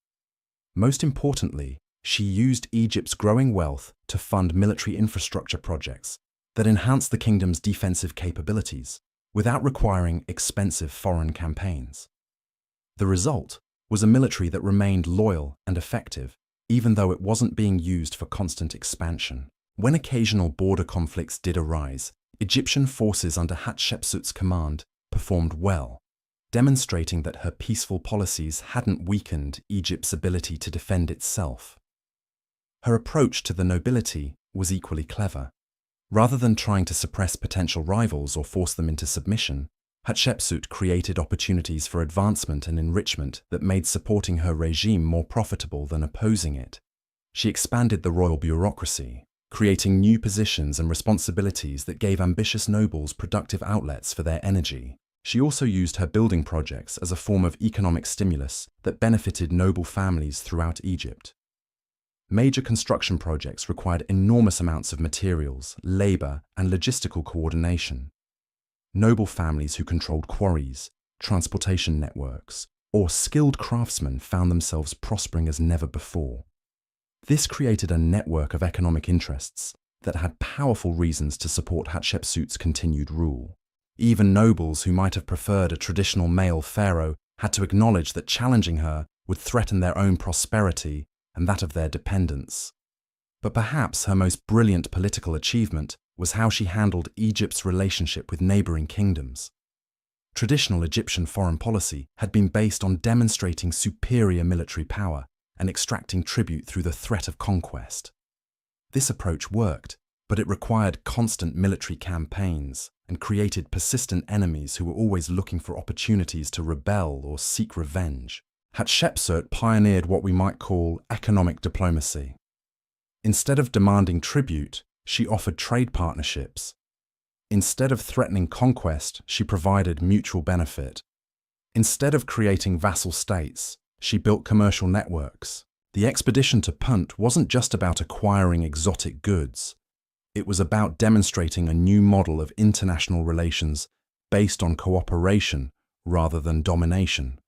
Most importantly, she used Egypt's growing wealth to fund military infrastructure projects that enhanced the kingdom's defensive capabilities without requiring expensive foreign campaigns. The result was a military that remained loyal and effective, even though it wasn't being used for constant expansion. When occasional border conflicts did arise, Egyptian forces under Hatshepsut's command performed well, demonstrating that her peaceful policies hadn't weakened Egypt's ability to defend itself. Her approach to the nobility was equally clever. Rather than trying to suppress potential rivals or force them into submission, Hatshepsut created opportunities for advancement and enrichment that made supporting her regime more profitable than opposing it. She expanded the royal bureaucracy, creating new positions and responsibilities that gave ambitious nobles productive outlets for their energy. She also used her building projects as a form of economic stimulus that benefited noble families throughout Egypt. Major construction projects required enormous amounts of materials, labor, and logistical coordination. Noble families who controlled quarries, transportation networks, or skilled craftsmen found themselves prospering as never before. This created a network of economic interests that had powerful reasons to support Hatshepsut's continued rule. Even nobles who might have preferred a traditional male pharaoh had to acknowledge that challenging her would threaten their own prosperity and that of their dependents. But perhaps her most brilliant political achievement was how she handled Egypt's relationship with neighboring kingdoms. Traditional Egyptian foreign policy had been based on demonstrating superior military power and extracting tribute through the threat of conquest. This approach worked, but it required constant military campaigns and created persistent enemies who were always looking for opportunities to rebel or seek revenge. Hatshepsut pioneered what we might call economic diplomacy. Instead of demanding tribute, she offered trade partnerships. Instead of threatening conquest, she provided mutual benefit. Instead of creating vassal states, she built commercial networks. The expedition to Punt wasn't just about acquiring exotic goods. It was about demonstrating a new model of international relations based on cooperation rather than domination.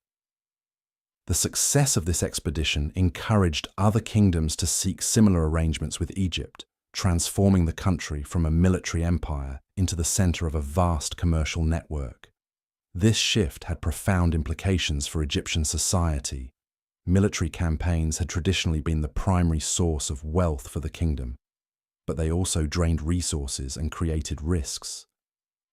The success of this expedition encouraged other kingdoms to seek similar arrangements with Egypt, transforming the country from a military empire into the center of a vast commercial network. This shift had profound implications for Egyptian society. Military campaigns had traditionally been the primary source of wealth for the kingdom, but they also drained resources and created risks.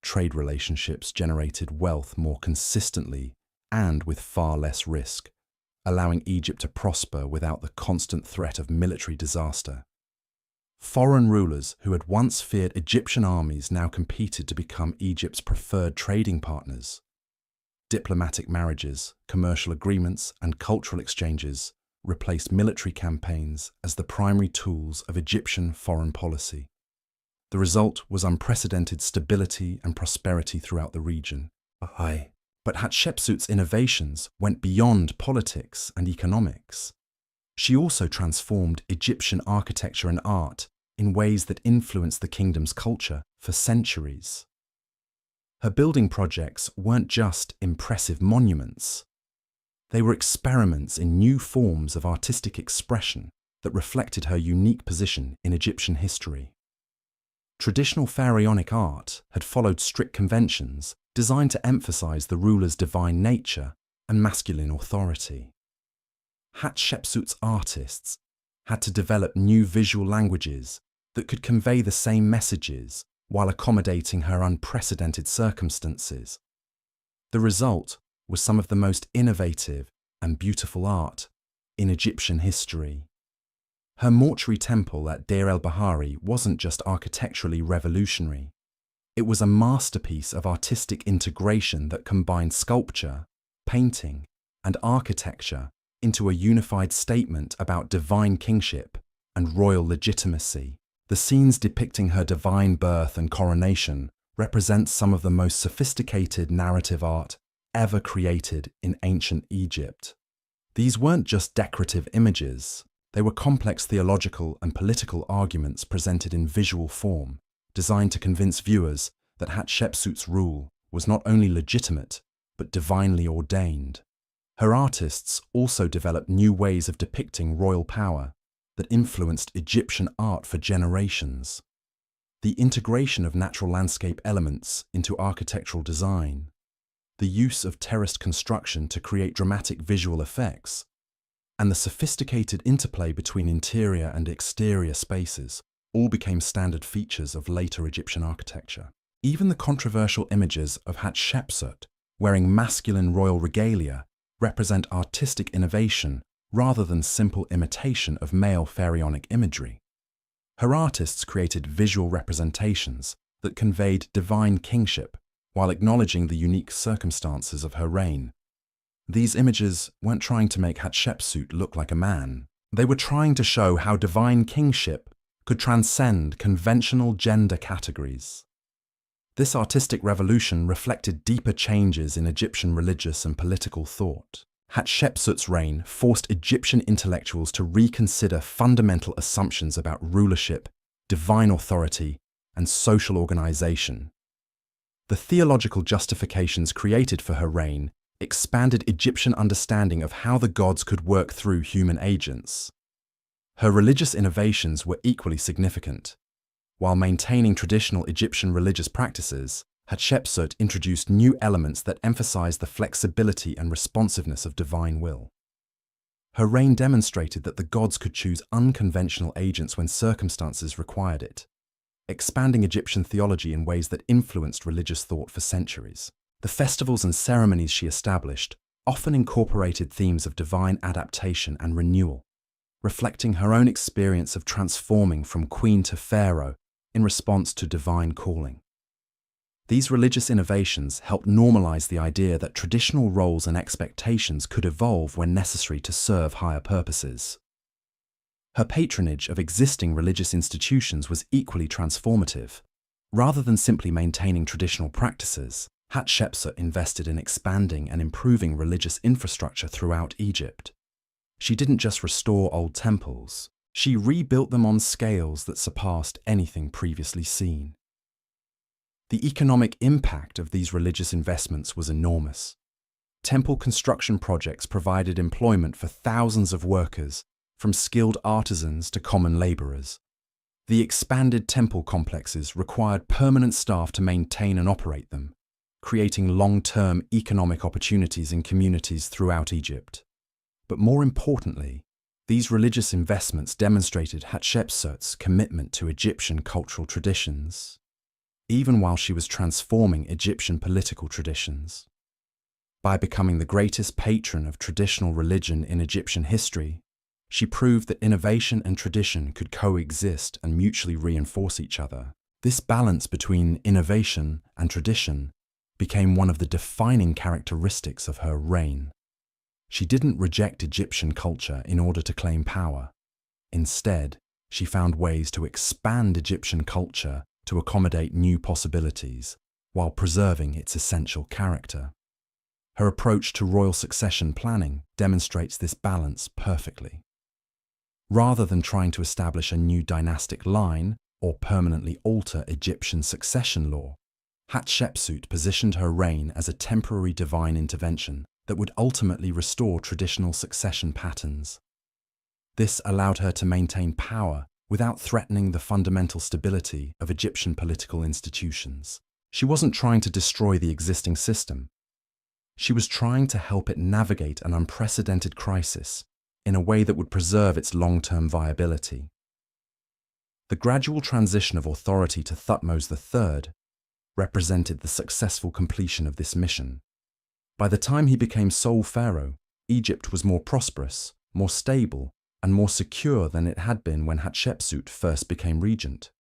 Trade relationships generated wealth more consistently and with far less risk, allowing Egypt to prosper without the constant threat of military disaster. Foreign rulers who had once feared Egyptian armies now competed to become Egypt's preferred trading partners. Diplomatic marriages, commercial agreements, and cultural exchanges replaced military campaigns as the primary tools of Egyptian foreign policy. The result was unprecedented stability and prosperity throughout the region. But Hatshepsut's innovations went beyond politics and economics. She also transformed Egyptian architecture and art in ways that influenced the kingdom's culture for centuries. Her building projects weren't just impressive monuments. They were experiments in new forms of artistic expression that reflected her unique position in Egyptian history. Traditional pharaonic art had followed strict conventions designed to emphasize the ruler's divine nature and masculine authority. Hatshepsut's artists had to develop new visual languages that could convey the same messages while accommodating her unprecedented circumstances. The result was some of the most innovative and beautiful art in Egyptian history. Her mortuary temple at Deir el-Bahari wasn't just architecturally revolutionary. It was a masterpiece of artistic integration that combined sculpture, painting, and architecture into a unified statement about divine kingship and royal legitimacy. The scenes depicting her divine birth and coronation represent some of the most sophisticated narrative art ever created in ancient Egypt. These weren't just decorative images, they were complex theological and political arguments presented in visual form, designed to convince viewers that Hatshepsut's rule was not only legitimate, but divinely ordained. Her artists also developed new ways of depicting royal power that influenced Egyptian art for generations. The integration of natural landscape elements into architectural design, the use of terraced construction to create dramatic visual effects, and the sophisticated interplay between interior and exterior spaces all became standard features of later Egyptian architecture. Even the controversial images of Hatshepsut wearing masculine royal regalia represent artistic innovation rather than simple imitation of male pharaonic imagery. Her artists created visual representations that conveyed divine kingship while acknowledging the unique circumstances of her reign. These images weren't trying to make Hatshepsut look like a man. They were trying to show how divine kingship could transcend conventional gender categories. This artistic revolution reflected deeper changes in Egyptian religious and political thought. Hatshepsut's reign forced Egyptian intellectuals to reconsider fundamental assumptions about rulership, divine authority, and social organization. The theological justifications created for her reign expanded Egyptian understanding of how the gods could work through human agents. Her religious innovations were equally significant. While maintaining traditional Egyptian religious practices, Hatshepsut introduced new elements that emphasized the flexibility and responsiveness of divine will. Her reign demonstrated that the gods could choose unconventional agents when circumstances required it, expanding Egyptian theology in ways that influenced religious thought for centuries. The festivals and ceremonies she established often incorporated themes of divine adaptation and renewal, reflecting her own experience of transforming from queen to pharaoh in response to divine calling. These religious innovations helped normalize the idea that traditional roles and expectations could evolve when necessary to serve higher purposes. Her patronage of existing religious institutions was equally transformative. Rather than simply maintaining traditional practices, Hatshepsut invested in expanding and improving religious infrastructure throughout Egypt. She didn't just restore old temples, she rebuilt them on scales that surpassed anything previously seen. The economic impact of these religious investments was enormous. Temple construction projects provided employment for thousands of workers, from skilled artisans to common laborers. The expanded temple complexes required permanent staff to maintain and operate them, creating long-term economic opportunities in communities throughout Egypt. But more importantly, these religious investments demonstrated Hatshepsut's commitment to Egyptian cultural traditions, even while she was transforming Egyptian political traditions. By becoming the greatest patron of traditional religion in Egyptian history, she proved that innovation and tradition could coexist and mutually reinforce each other. This balance between innovation and tradition became one of the defining characteristics of her reign. She didn't reject Egyptian culture in order to claim power. Instead, she found ways to expand Egyptian culture to accommodate new possibilities, while preserving its essential character. Her approach to royal succession planning demonstrates this balance perfectly. Rather than trying to establish a new dynastic line or permanently alter Egyptian succession law, Hatshepsut positioned her reign as a temporary divine intervention that would ultimately restore traditional succession patterns. This allowed her to maintain power without threatening the fundamental stability of Egyptian political institutions. She wasn't trying to destroy the existing system. She was trying to help it navigate an unprecedented crisis in a way that would preserve its long-term viability. The gradual transition of authority to Thutmose III represented the successful completion of this mission. By the time he became sole pharaoh, Egypt was more prosperous, more stable, and more secure than it had been when Hatshepsut first became regent.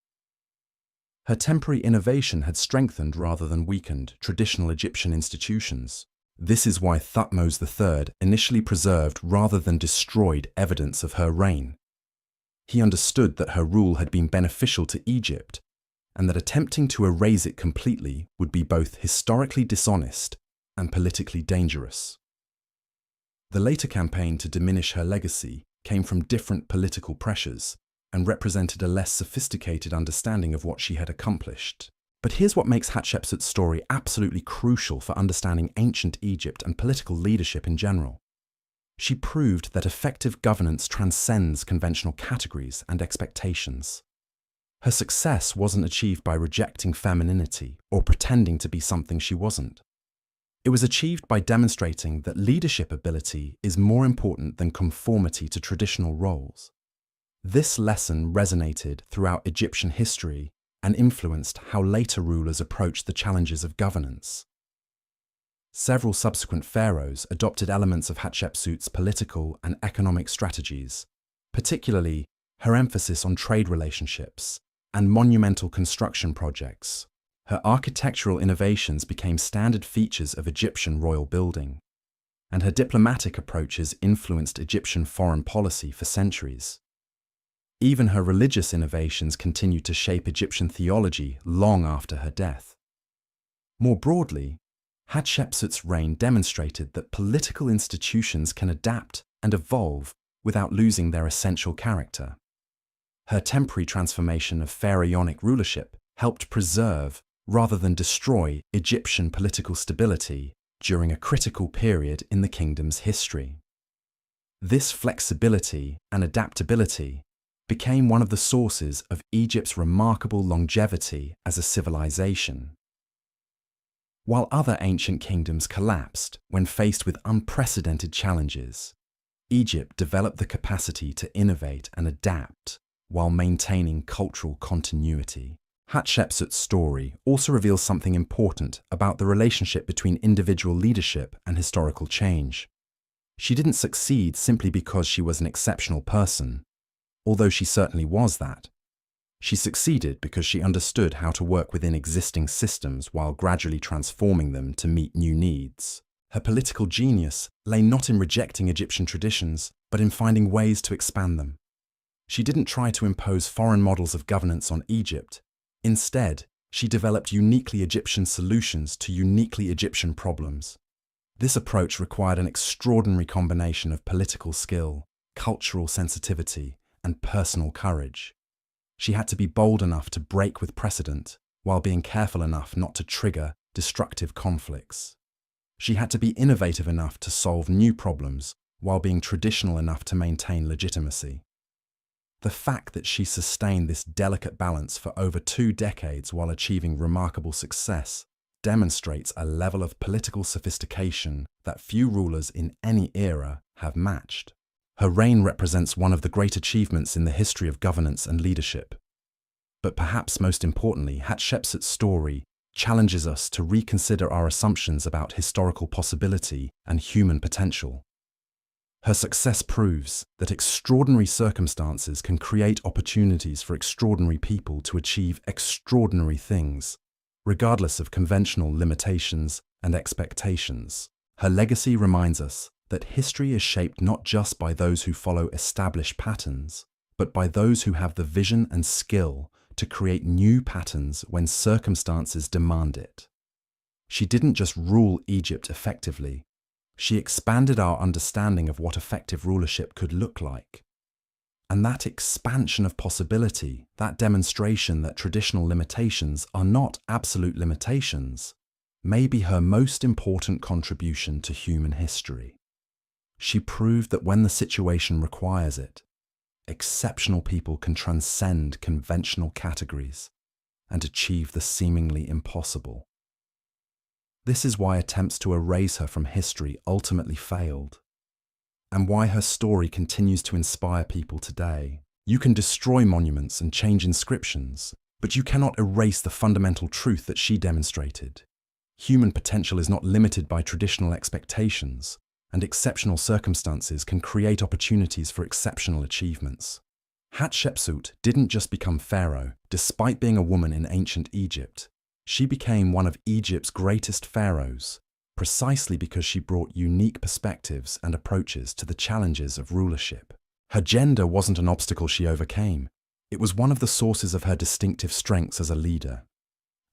Her temporary innovation had strengthened rather than weakened traditional Egyptian institutions. This is why Thutmose III initially preserved rather than destroyed evidence of her reign. He understood that her rule had been beneficial to Egypt, and that attempting to erase it completely would be both historically dishonest and politically dangerous. The later campaign to diminish her legacy came from different political pressures and represented a less sophisticated understanding of what she had accomplished. But here's what makes Hatshepsut's story absolutely crucial for understanding ancient Egypt and political leadership in general. She proved that effective governance transcends conventional categories and expectations. Her success wasn't achieved by rejecting femininity or pretending to be something she wasn't. It was achieved by demonstrating that leadership ability is more important than conformity to traditional roles. This lesson resonated throughout Egyptian history and influenced how later rulers approached the challenges of governance. Several subsequent pharaohs adopted elements of Hatshepsut's political and economic strategies, particularly her emphasis on trade relationships and monumental construction projects. Her architectural innovations became standard features of Egyptian royal building, and her diplomatic approaches influenced Egyptian foreign policy for centuries. Even her religious innovations continued to shape Egyptian theology long after her death. More broadly, Hatshepsut's reign demonstrated that political institutions can adapt and evolve without losing their essential character. Her temporary transformation of pharaonic rulership helped preserve, rather than destroy, Egyptian political stability during a critical period in the kingdom's history. This flexibility and adaptability became one of the sources of Egypt's remarkable longevity as a civilization. While other ancient kingdoms collapsed when faced with unprecedented challenges, Egypt developed the capacity to innovate and adapt while maintaining cultural continuity. Hatshepsut's story also reveals something important about the relationship between individual leadership and historical change. She didn't succeed simply because she was an exceptional person, although she certainly was that. She succeeded because she understood how to work within existing systems while gradually transforming them to meet new needs. Her political genius lay not in rejecting Egyptian traditions, but in finding ways to expand them. She didn't try to impose foreign models of governance on Egypt. Instead, she developed uniquely Egyptian solutions to uniquely Egyptian problems. This approach required an extraordinary combination of political skill, cultural sensitivity, and personal courage. She had to be bold enough to break with precedent, while being careful enough not to trigger destructive conflicts. She had to be innovative enough to solve new problems, while being traditional enough to maintain legitimacy. The fact that she sustained this delicate balance for over 2 decades while achieving remarkable success demonstrates a level of political sophistication that few rulers in any era have matched. Her reign represents one of the great achievements in the history of governance and leadership. But perhaps most importantly, Hatshepsut's story challenges us to reconsider our assumptions about historical possibility and human potential. Her success proves that extraordinary circumstances can create opportunities for extraordinary people to achieve extraordinary things, regardless of conventional limitations and expectations. Her legacy reminds us that history is shaped not just by those who follow established patterns, but by those who have the vision and skill to create new patterns when circumstances demand it. She didn't just rule Egypt effectively, she expanded our understanding of what effective rulership could look like. And that expansion of possibility, that demonstration that traditional limitations are not absolute limitations, may be her most important contribution to human history. She proved that when the situation requires it, exceptional people can transcend conventional categories and achieve the seemingly impossible. This is why attempts to erase her from history ultimately failed, and why her story continues to inspire people today. You can destroy monuments and change inscriptions, but you cannot erase the fundamental truth that she demonstrated. Human potential is not limited by traditional expectations, and exceptional circumstances can create opportunities for exceptional achievements. Hatshepsut didn't just become pharaoh. Despite being a woman in ancient Egypt, she became one of Egypt's greatest pharaohs, precisely because she brought unique perspectives and approaches to the challenges of rulership. Her gender wasn't an obstacle she overcame. It was one of the sources of her distinctive strengths as a leader.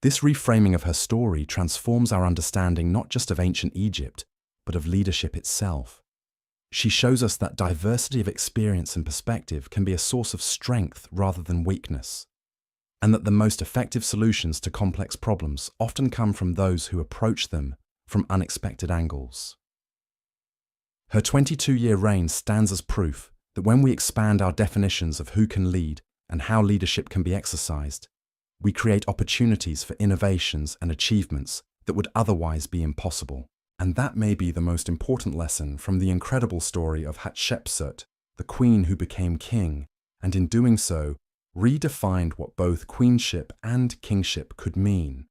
This reframing of her story transforms our understanding not just of ancient Egypt, but of leadership itself. She shows us that diversity of experience and perspective can be a source of strength rather than weakness, and that the most effective solutions to complex problems often come from those who approach them from unexpected angles. Her 22-year reign stands as proof that when we expand our definitions of who can lead and how leadership can be exercised, we create opportunities for innovations and achievements that would otherwise be impossible. And that may be the most important lesson from the incredible story of Hatshepsut, the queen who became king, and in doing so, redefined what both queenship and kingship could mean.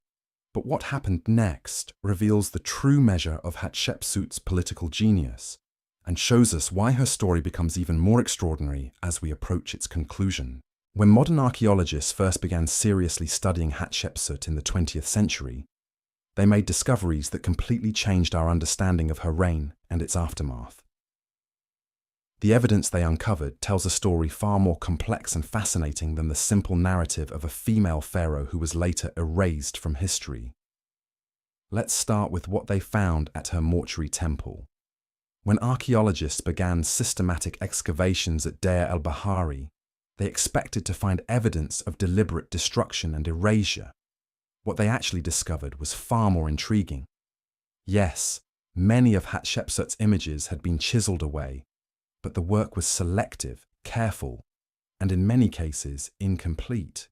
But what happened next reveals the true measure of Hatshepsut's political genius, and shows us why her story becomes even more extraordinary as we approach its conclusion. When modern archaeologists first began seriously studying Hatshepsut in the 20th century, they made discoveries that completely changed our understanding of her reign and its aftermath. The evidence they uncovered tells a story far more complex and fascinating than the simple narrative of a female pharaoh who was later erased from history. Let's start with what they found at her mortuary temple. When archaeologists began systematic excavations at Deir el-Bahari, they expected to find evidence of deliberate destruction and erasure. What they actually discovered was far more intriguing. Yes, many of Hatshepsut's images had been chiseled away, but the work was selective, careful, and in many cases incomplete.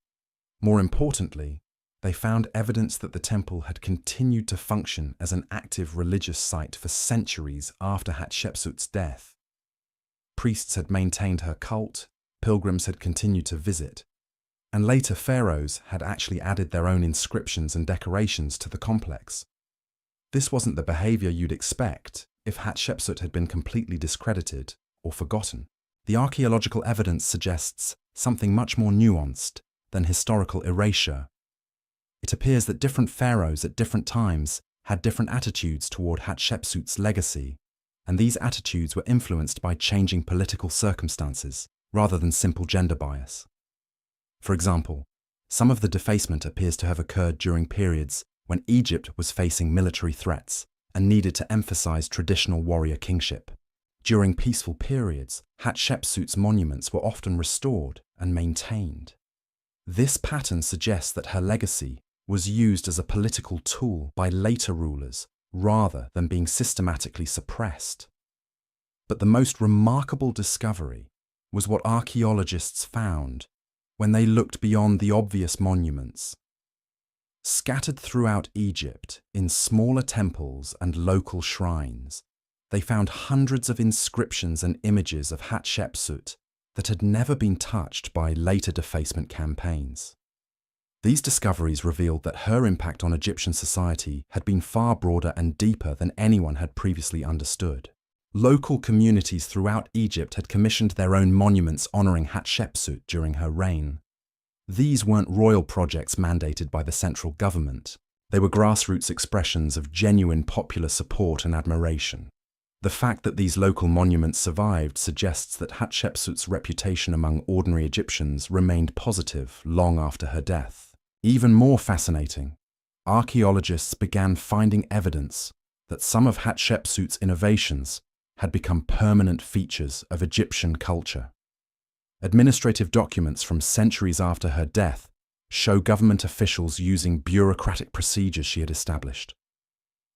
More importantly, they found evidence that the temple had continued to function as an active religious site for centuries after Hatshepsut's death. Priests had maintained her cult, pilgrims had continued to visit, and later pharaohs had actually added their own inscriptions and decorations to the complex. This wasn't the behavior you'd expect if Hatshepsut had been completely discredited or forgotten. The archaeological evidence suggests something much more nuanced than historical erasure. It appears that different pharaohs at different times had different attitudes toward Hatshepsut's legacy, and these attitudes were influenced by changing political circumstances rather than simple gender bias. For example, some of the defacement appears to have occurred during periods when Egypt was facing military threats and needed to emphasize traditional warrior kingship. During peaceful periods, Hatshepsut's monuments were often restored and maintained. This pattern suggests that her legacy was used as a political tool by later rulers rather than being systematically suppressed. But the most remarkable discovery was what archaeologists found when they looked beyond the obvious monuments. Scattered throughout Egypt in smaller temples and local shrines, they found hundreds of inscriptions and images of Hatshepsut that had never been touched by later defacement campaigns. These discoveries revealed that her impact on Egyptian society had been far broader and deeper than anyone had previously understood. Local communities throughout Egypt had commissioned their own monuments honoring Hatshepsut during her reign. These weren't royal projects mandated by the central government. They were grassroots expressions of genuine popular support and admiration. The fact that these local monuments survived suggests that Hatshepsut's reputation among ordinary Egyptians remained positive long after her death. Even more fascinating, archaeologists began finding evidence that some of Hatshepsut's innovations had become permanent features of Egyptian culture. Administrative documents from centuries after her death show government officials using bureaucratic procedures she had established.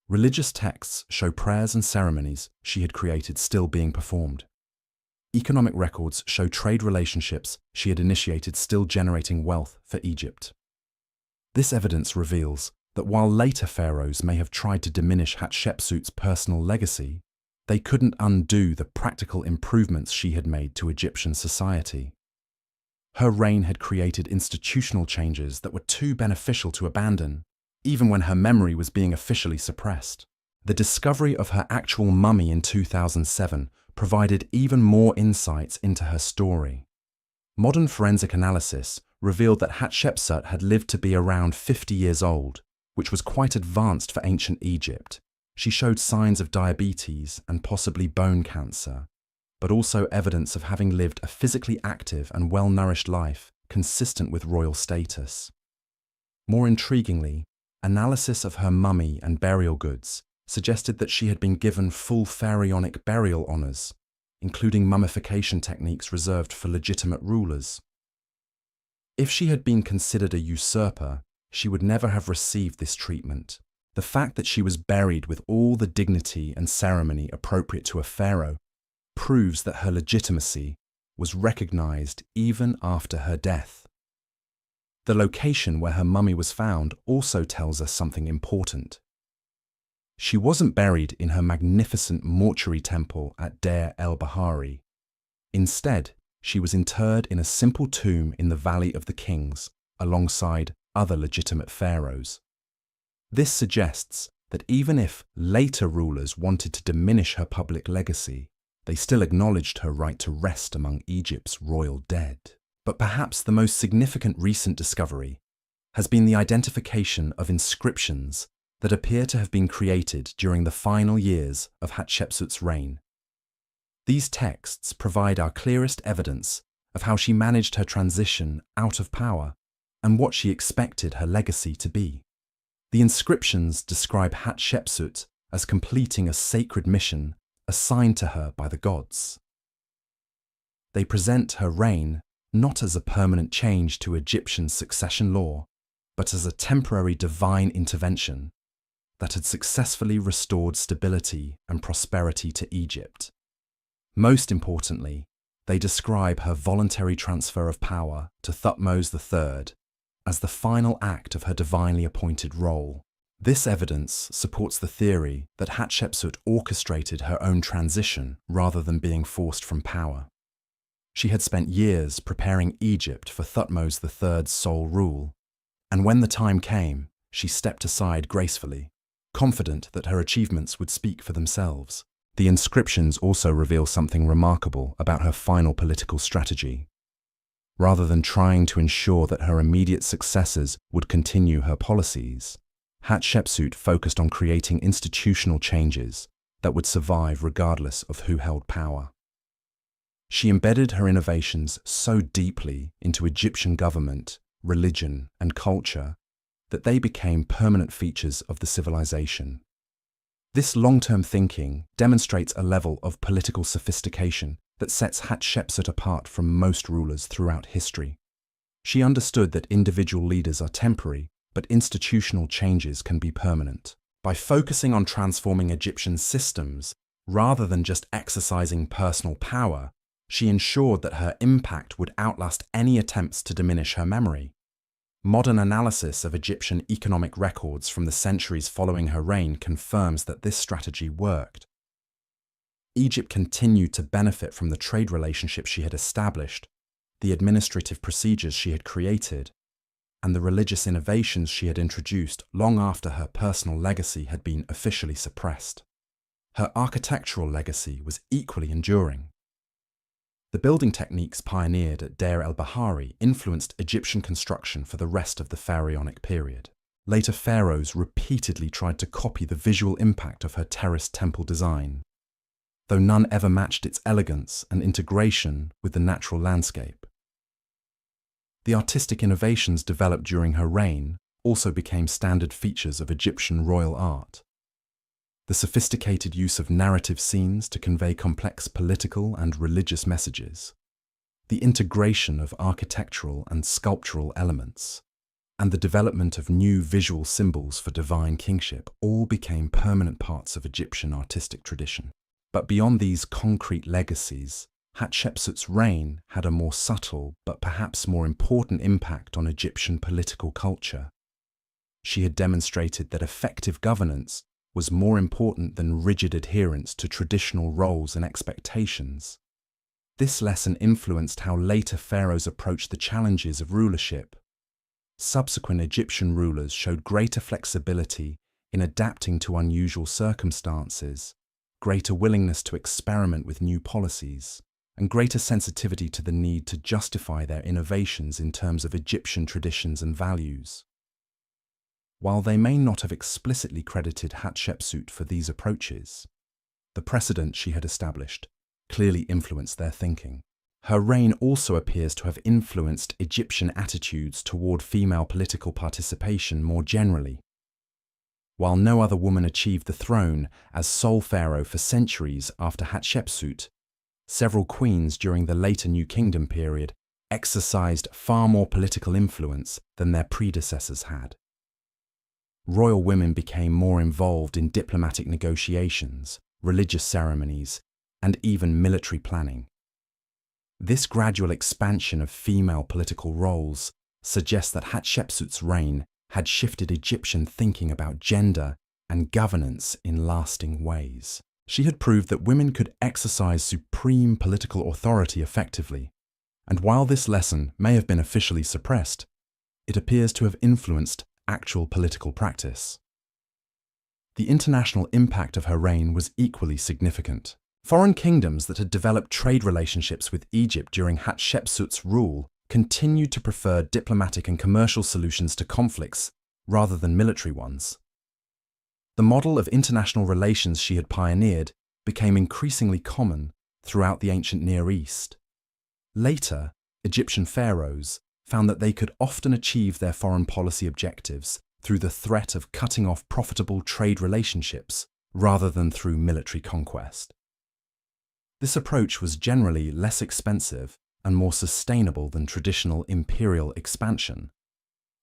Religious texts show prayers and ceremonies she had created still being performed. Economic records show trade relationships she had initiated still generating wealth for Egypt. This evidence reveals that while later pharaohs may have tried to diminish Hatshepsut's personal legacy, they couldn't undo the practical improvements she had made to Egyptian society. Her reign had created institutional changes that were too beneficial to abandon, even when her memory was being officially suppressed. The discovery of her actual mummy in 2007 provided even more insights into her story. Modern forensic analysis revealed that Hatshepsut had lived to be around 50 years old, which was quite advanced for ancient Egypt. She showed signs of diabetes and possibly bone cancer, but also evidence of having lived a physically active and well-nourished life consistent with royal status. More intriguingly, analysis of her mummy and burial goods suggested that she had been given full pharaonic burial honors, including mummification techniques reserved for legitimate rulers. If she had been considered a usurper, she would never have received this treatment. The fact that she was buried with all the dignity and ceremony appropriate to a pharaoh proves that her legitimacy was recognized even after her death. The location where her mummy was found also tells us something important. She wasn't buried in her magnificent mortuary temple at Deir el-Bahari. Instead, she was interred in a simple tomb in the Valley of the Kings, alongside other legitimate pharaohs. This suggests that even if later rulers wanted to diminish her public legacy, they still acknowledged her right to rest among Egypt's royal dead. But perhaps the most significant recent discovery has been the identification of inscriptions that appear to have been created during the final years of Hatshepsut's reign. These texts provide our clearest evidence of how she managed her transition out of power and what she expected her legacy to be. The inscriptions describe Hatshepsut as completing a sacred mission assigned to her by the gods. They present her reign not as a permanent change to Egyptian succession law, but as a temporary divine intervention that had successfully restored stability and prosperity to Egypt. Most importantly, they describe her voluntary transfer of power to Thutmose III as the final act of her divinely appointed role. This evidence supports the theory that Hatshepsut orchestrated her own transition rather than being forced from power. She had spent years preparing Egypt for Thutmose III's sole rule, and when the time came, she stepped aside gracefully, confident that her achievements would speak for themselves. The inscriptions also reveal something remarkable about her final political strategy. Rather than trying to ensure that her immediate successors would continue her policies, Hatshepsut focused on creating institutional changes that would survive regardless of who held power. She embedded her innovations so deeply into Egyptian government, religion, and culture that they became permanent features of the civilization. This long-term thinking demonstrates a level of political sophistication that sets Hatshepsut apart from most rulers throughout history. She understood that individual leaders are temporary, but institutional changes can be permanent. By focusing on transforming Egyptian systems, rather than just exercising personal power, she ensured that her impact would outlast any attempts to diminish her memory. Modern analysis of Egyptian economic records from the centuries following her reign confirms that this strategy worked. Egypt continued to benefit from the trade relationships she had established, the administrative procedures she had created, and the religious innovations she had introduced long after her personal legacy had been officially suppressed. Her architectural legacy was equally enduring. The building techniques pioneered at Deir el-Bahari influenced Egyptian construction for the rest of the pharaonic period. Later pharaohs repeatedly tried to copy the visual impact of her terraced temple design, though none ever matched its elegance and integration with the natural landscape. The artistic innovations developed during her reign also became standard features of Egyptian royal art. The sophisticated use of narrative scenes to convey complex political and religious messages, the integration of architectural and sculptural elements, and the development of new visual symbols for divine kingship all became permanent parts of Egyptian artistic tradition. But beyond these concrete legacies, Hatshepsut's reign had a more subtle but perhaps more important impact on Egyptian political culture. She had demonstrated that effective governance was more important than rigid adherence to traditional roles and expectations. This lesson influenced how later pharaohs approached the challenges of rulership. Subsequent Egyptian rulers showed greater flexibility in adapting to unusual circumstances, greater willingness to experiment with new policies, and greater sensitivity to the need to justify their innovations in terms of Egyptian traditions and values. While they may not have explicitly credited Hatshepsut for these approaches, the precedent she had established clearly influenced their thinking. Her reign also appears to have influenced Egyptian attitudes toward female political participation more generally. While no other woman achieved the throne as sole pharaoh for centuries after Hatshepsut, several queens during the later New Kingdom period exercised far more political influence than their predecessors had. Royal women became more involved in diplomatic negotiations, religious ceremonies, and even military planning. This gradual expansion of female political roles suggests that Hatshepsut's reign had shifted Egyptian thinking about gender and governance in lasting ways. She had proved that women could exercise supreme political authority effectively, and while this lesson may have been officially suppressed, it appears to have influenced actual political practice. The international impact of her reign was equally significant. Foreign kingdoms that had developed trade relationships with Egypt during Hatshepsut's rule continued to prefer diplomatic and commercial solutions to conflicts rather than military ones. The model of international relations she had pioneered became increasingly common throughout the ancient Near East. Later, Egyptian pharaohs found that they could often achieve their foreign policy objectives through the threat of cutting off profitable trade relationships rather than through military conquest. This approach was generally less expensive and more sustainable than traditional imperial expansion,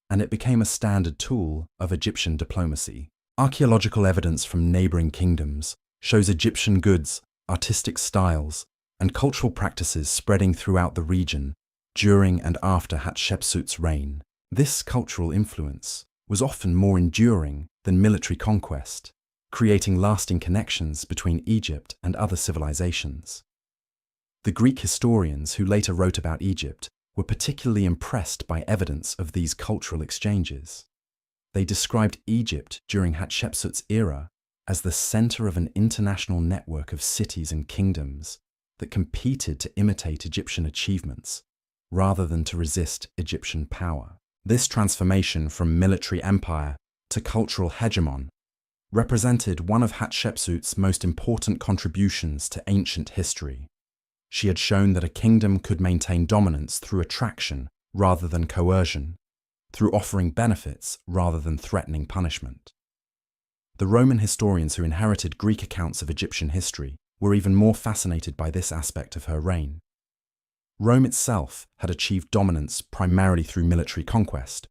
and it became a standard tool of Egyptian diplomacy. Archaeological evidence from neighboring kingdoms shows Egyptian goods, artistic styles, and cultural practices spreading throughout the region during and after Hatshepsut's reign. This cultural influence was often more enduring than military conquest, creating lasting connections between Egypt and other civilizations. The Greek historians who later wrote about Egypt were particularly impressed by evidence of these cultural exchanges. They described Egypt during Hatshepsut's era as the center of an international network of cities and kingdoms that competed to imitate Egyptian achievements rather than to resist Egyptian power. This transformation from military empire to cultural hegemon represented one of Hatshepsut's most important contributions to ancient history. She had shown that a kingdom could maintain dominance through attraction rather than coercion, through offering benefits rather than threatening punishment. The Roman historians who inherited Greek accounts of Egyptian history were even more fascinated by this aspect of her reign. Rome itself had achieved dominance primarily through military conquest,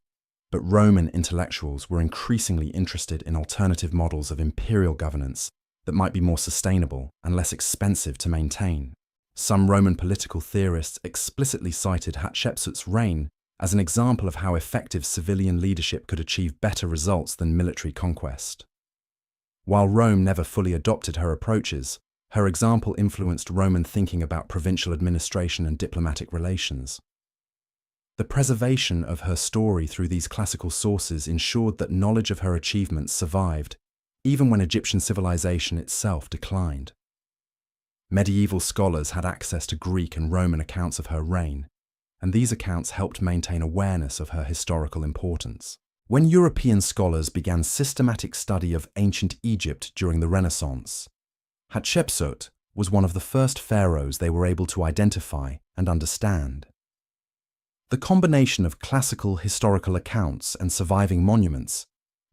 but Roman intellectuals were increasingly interested in alternative models of imperial governance that might be more sustainable and less expensive to maintain. Some Roman political theorists explicitly cited Hatshepsut's reign as an example of how effective civilian leadership could achieve better results than military conquest. While Rome never fully adopted her approaches, her example influenced Roman thinking about provincial administration and diplomatic relations. The preservation of her story through these classical sources ensured that knowledge of her achievements survived, even when Egyptian civilization itself declined. Medieval scholars had access to Greek and Roman accounts of her reign, and these accounts helped maintain awareness of her historical importance. When European scholars began systematic study of ancient Egypt during the Renaissance, Hatshepsut was one of the first pharaohs they were able to identify and understand. The combination of classical historical accounts and surviving monuments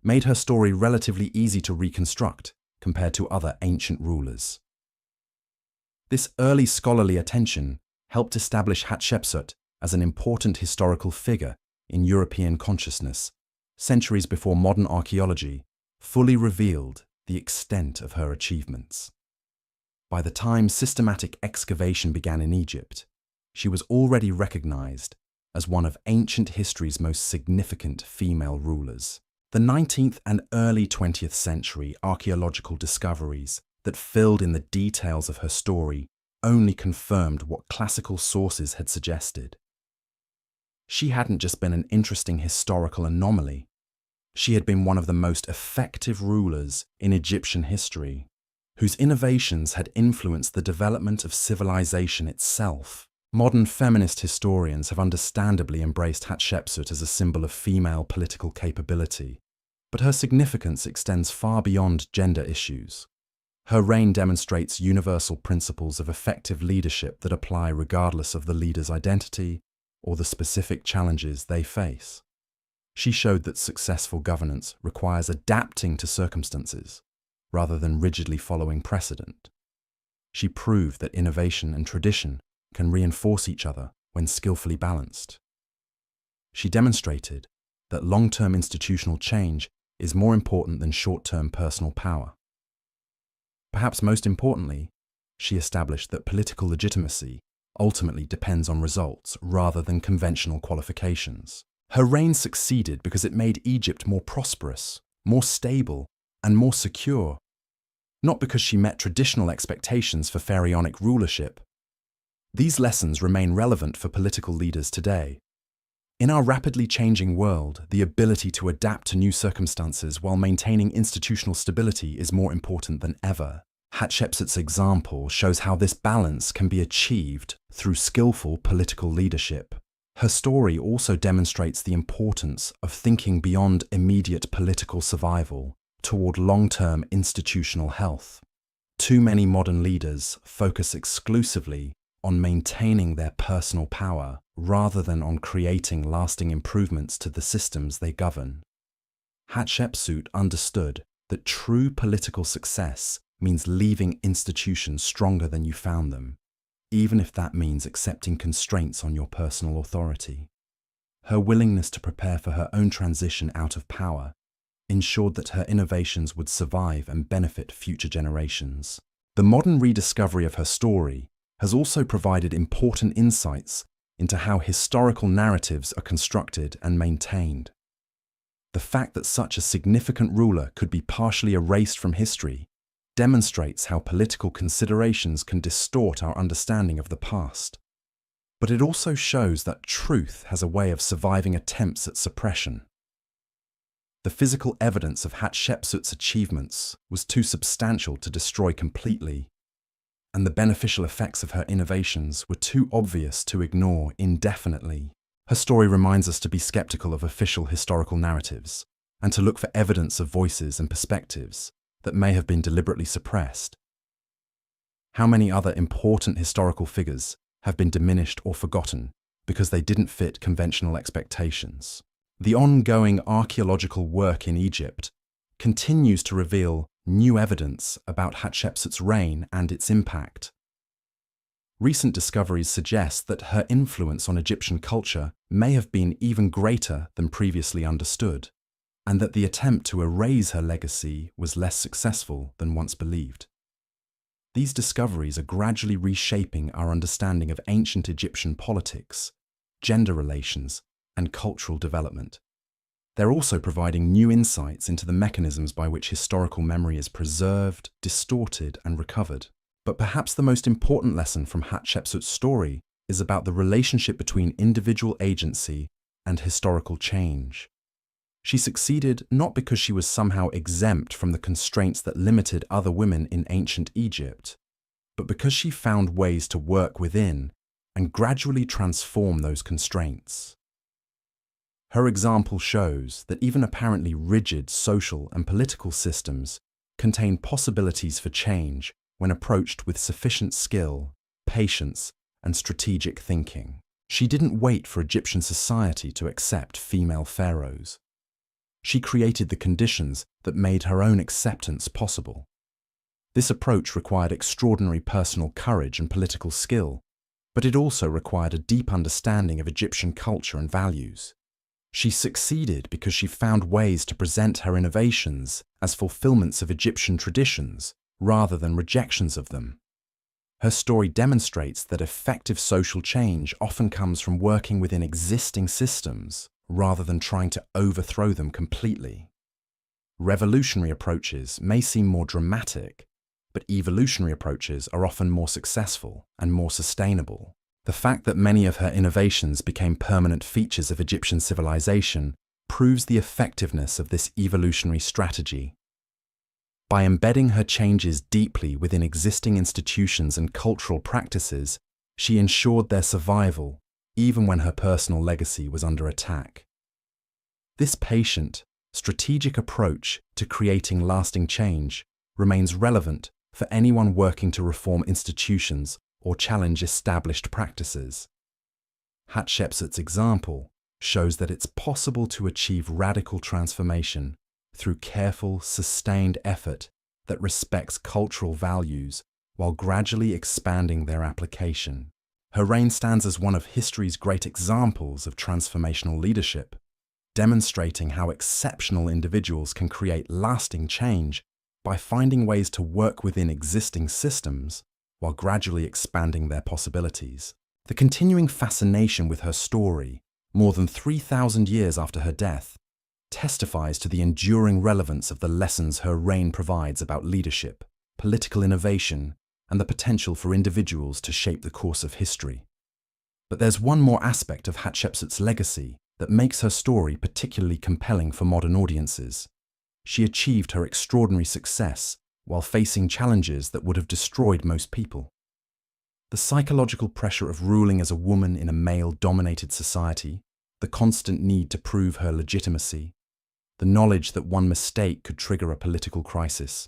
made her story relatively easy to reconstruct compared to other ancient rulers. This early scholarly attention helped establish Hatshepsut as an important historical figure in European consciousness, centuries before modern archaeology fully revealed the extent of her achievements. By the time systematic excavation began in Egypt, she was already recognized as one of ancient history's most significant female rulers. The 19th and early 20th century archaeological discoveries that filled in the details of her story only confirmed what classical sources had suggested. She hadn't just been an interesting historical anomaly. She had been one of the most effective rulers in Egyptian history, whose innovations had influenced the development of civilization itself. Modern feminist historians have understandably embraced Hatshepsut as a symbol of female political capability, but her significance extends far beyond gender issues. Her reign demonstrates universal principles of effective leadership that apply regardless of the leader's identity or the specific challenges they face. She showed that successful governance requires adapting to circumstances rather than rigidly following precedent. She proved that innovation and tradition can reinforce each other when skillfully balanced. She demonstrated that long-term institutional change is more important than short-term personal power. Perhaps most importantly, she established that political legitimacy ultimately depends on results rather than conventional qualifications. Her reign succeeded because it made Egypt more prosperous, more stable, and more secure, not because she met traditional expectations for pharaonic rulership. These lessons remain relevant for political leaders today. In our rapidly changing world, the ability to adapt to new circumstances while maintaining institutional stability is more important than ever. Hatshepsut's example shows how this balance can be achieved through skillful political leadership. Her story also demonstrates the importance of thinking beyond immediate political survival toward long-term institutional health. Too many modern leaders focus exclusively on maintaining their personal power rather than on creating lasting improvements to the systems they govern. Hatshepsut understood that true political success means leaving institutions stronger than you found them, even if that means accepting constraints on your personal authority. Her willingness to prepare for her own transition out of power ensured that her innovations would survive and benefit future generations. The modern rediscovery of her story has also provided important insights into how historical narratives are constructed and maintained. The fact that such a significant ruler could be partially erased from history demonstrates how political considerations can distort our understanding of the past. But it also shows that truth has a way of surviving attempts at suppression. The physical evidence of Hatshepsut's achievements was too substantial to destroy completely, and the beneficial effects of her innovations were too obvious to ignore indefinitely. Her story reminds us to be skeptical of official historical narratives and to look for evidence of voices and perspectives that may have been deliberately suppressed. How many other important historical figures have been diminished or forgotten because they didn't fit conventional expectations? The ongoing archaeological work in Egypt continues to reveal new evidence about Hatshepsut's reign and its impact. Recent discoveries suggest that her influence on Egyptian culture may have been even greater than previously understood, and that the attempt to erase her legacy was less successful than once believed. These discoveries are gradually reshaping our understanding of ancient Egyptian politics, gender relations, and cultural development. They're also providing new insights into the mechanisms by which historical memory is preserved, distorted, and recovered. But perhaps the most important lesson from Hatshepsut's story is about the relationship between individual agency and historical change. She succeeded not because she was somehow exempt from the constraints that limited other women in ancient Egypt, but because she found ways to work within and gradually transform those constraints. Her example shows that even apparently rigid social and political systems contain possibilities for change when approached with sufficient skill, patience, and strategic thinking. She didn't wait for Egyptian society to accept female pharaohs. She created the conditions that made her own acceptance possible. This approach required extraordinary personal courage and political skill, but it also required a deep understanding of Egyptian culture and values. She succeeded because she found ways to present her innovations as fulfillments of Egyptian traditions rather than rejections of them. Her story demonstrates that effective social change often comes from working within existing systems rather than trying to overthrow them completely. Revolutionary approaches may seem more dramatic, but evolutionary approaches are often more successful and more sustainable. The fact that many of her innovations became permanent features of Egyptian civilization proves the effectiveness of this evolutionary strategy. By embedding her changes deeply within existing institutions and cultural practices, she ensured their survival, even when her personal legacy was under attack. This patient, strategic approach to creating lasting change remains relevant for anyone working to reform institutions or challenge established practices. Hatshepsut's example shows that it's possible to achieve radical transformation through careful, sustained effort that respects cultural values while gradually expanding their application. Her reign stands as one of history's great examples of transformational leadership, demonstrating how exceptional individuals can create lasting change by finding ways to work within existing systems while gradually expanding their possibilities. The continuing fascination with her story, more than 3,000 years after her death, testifies to the enduring relevance of the lessons her reign provides about leadership, political innovation, and the potential for individuals to shape the course of history. But there's one more aspect of Hatshepsut's legacy that makes her story particularly compelling for modern audiences. She achieved her extraordinary success while facing challenges that would have destroyed most people. The psychological pressure of ruling as a woman in a male-dominated society, the constant need to prove her legitimacy, the knowledge that one mistake could trigger a political crisis.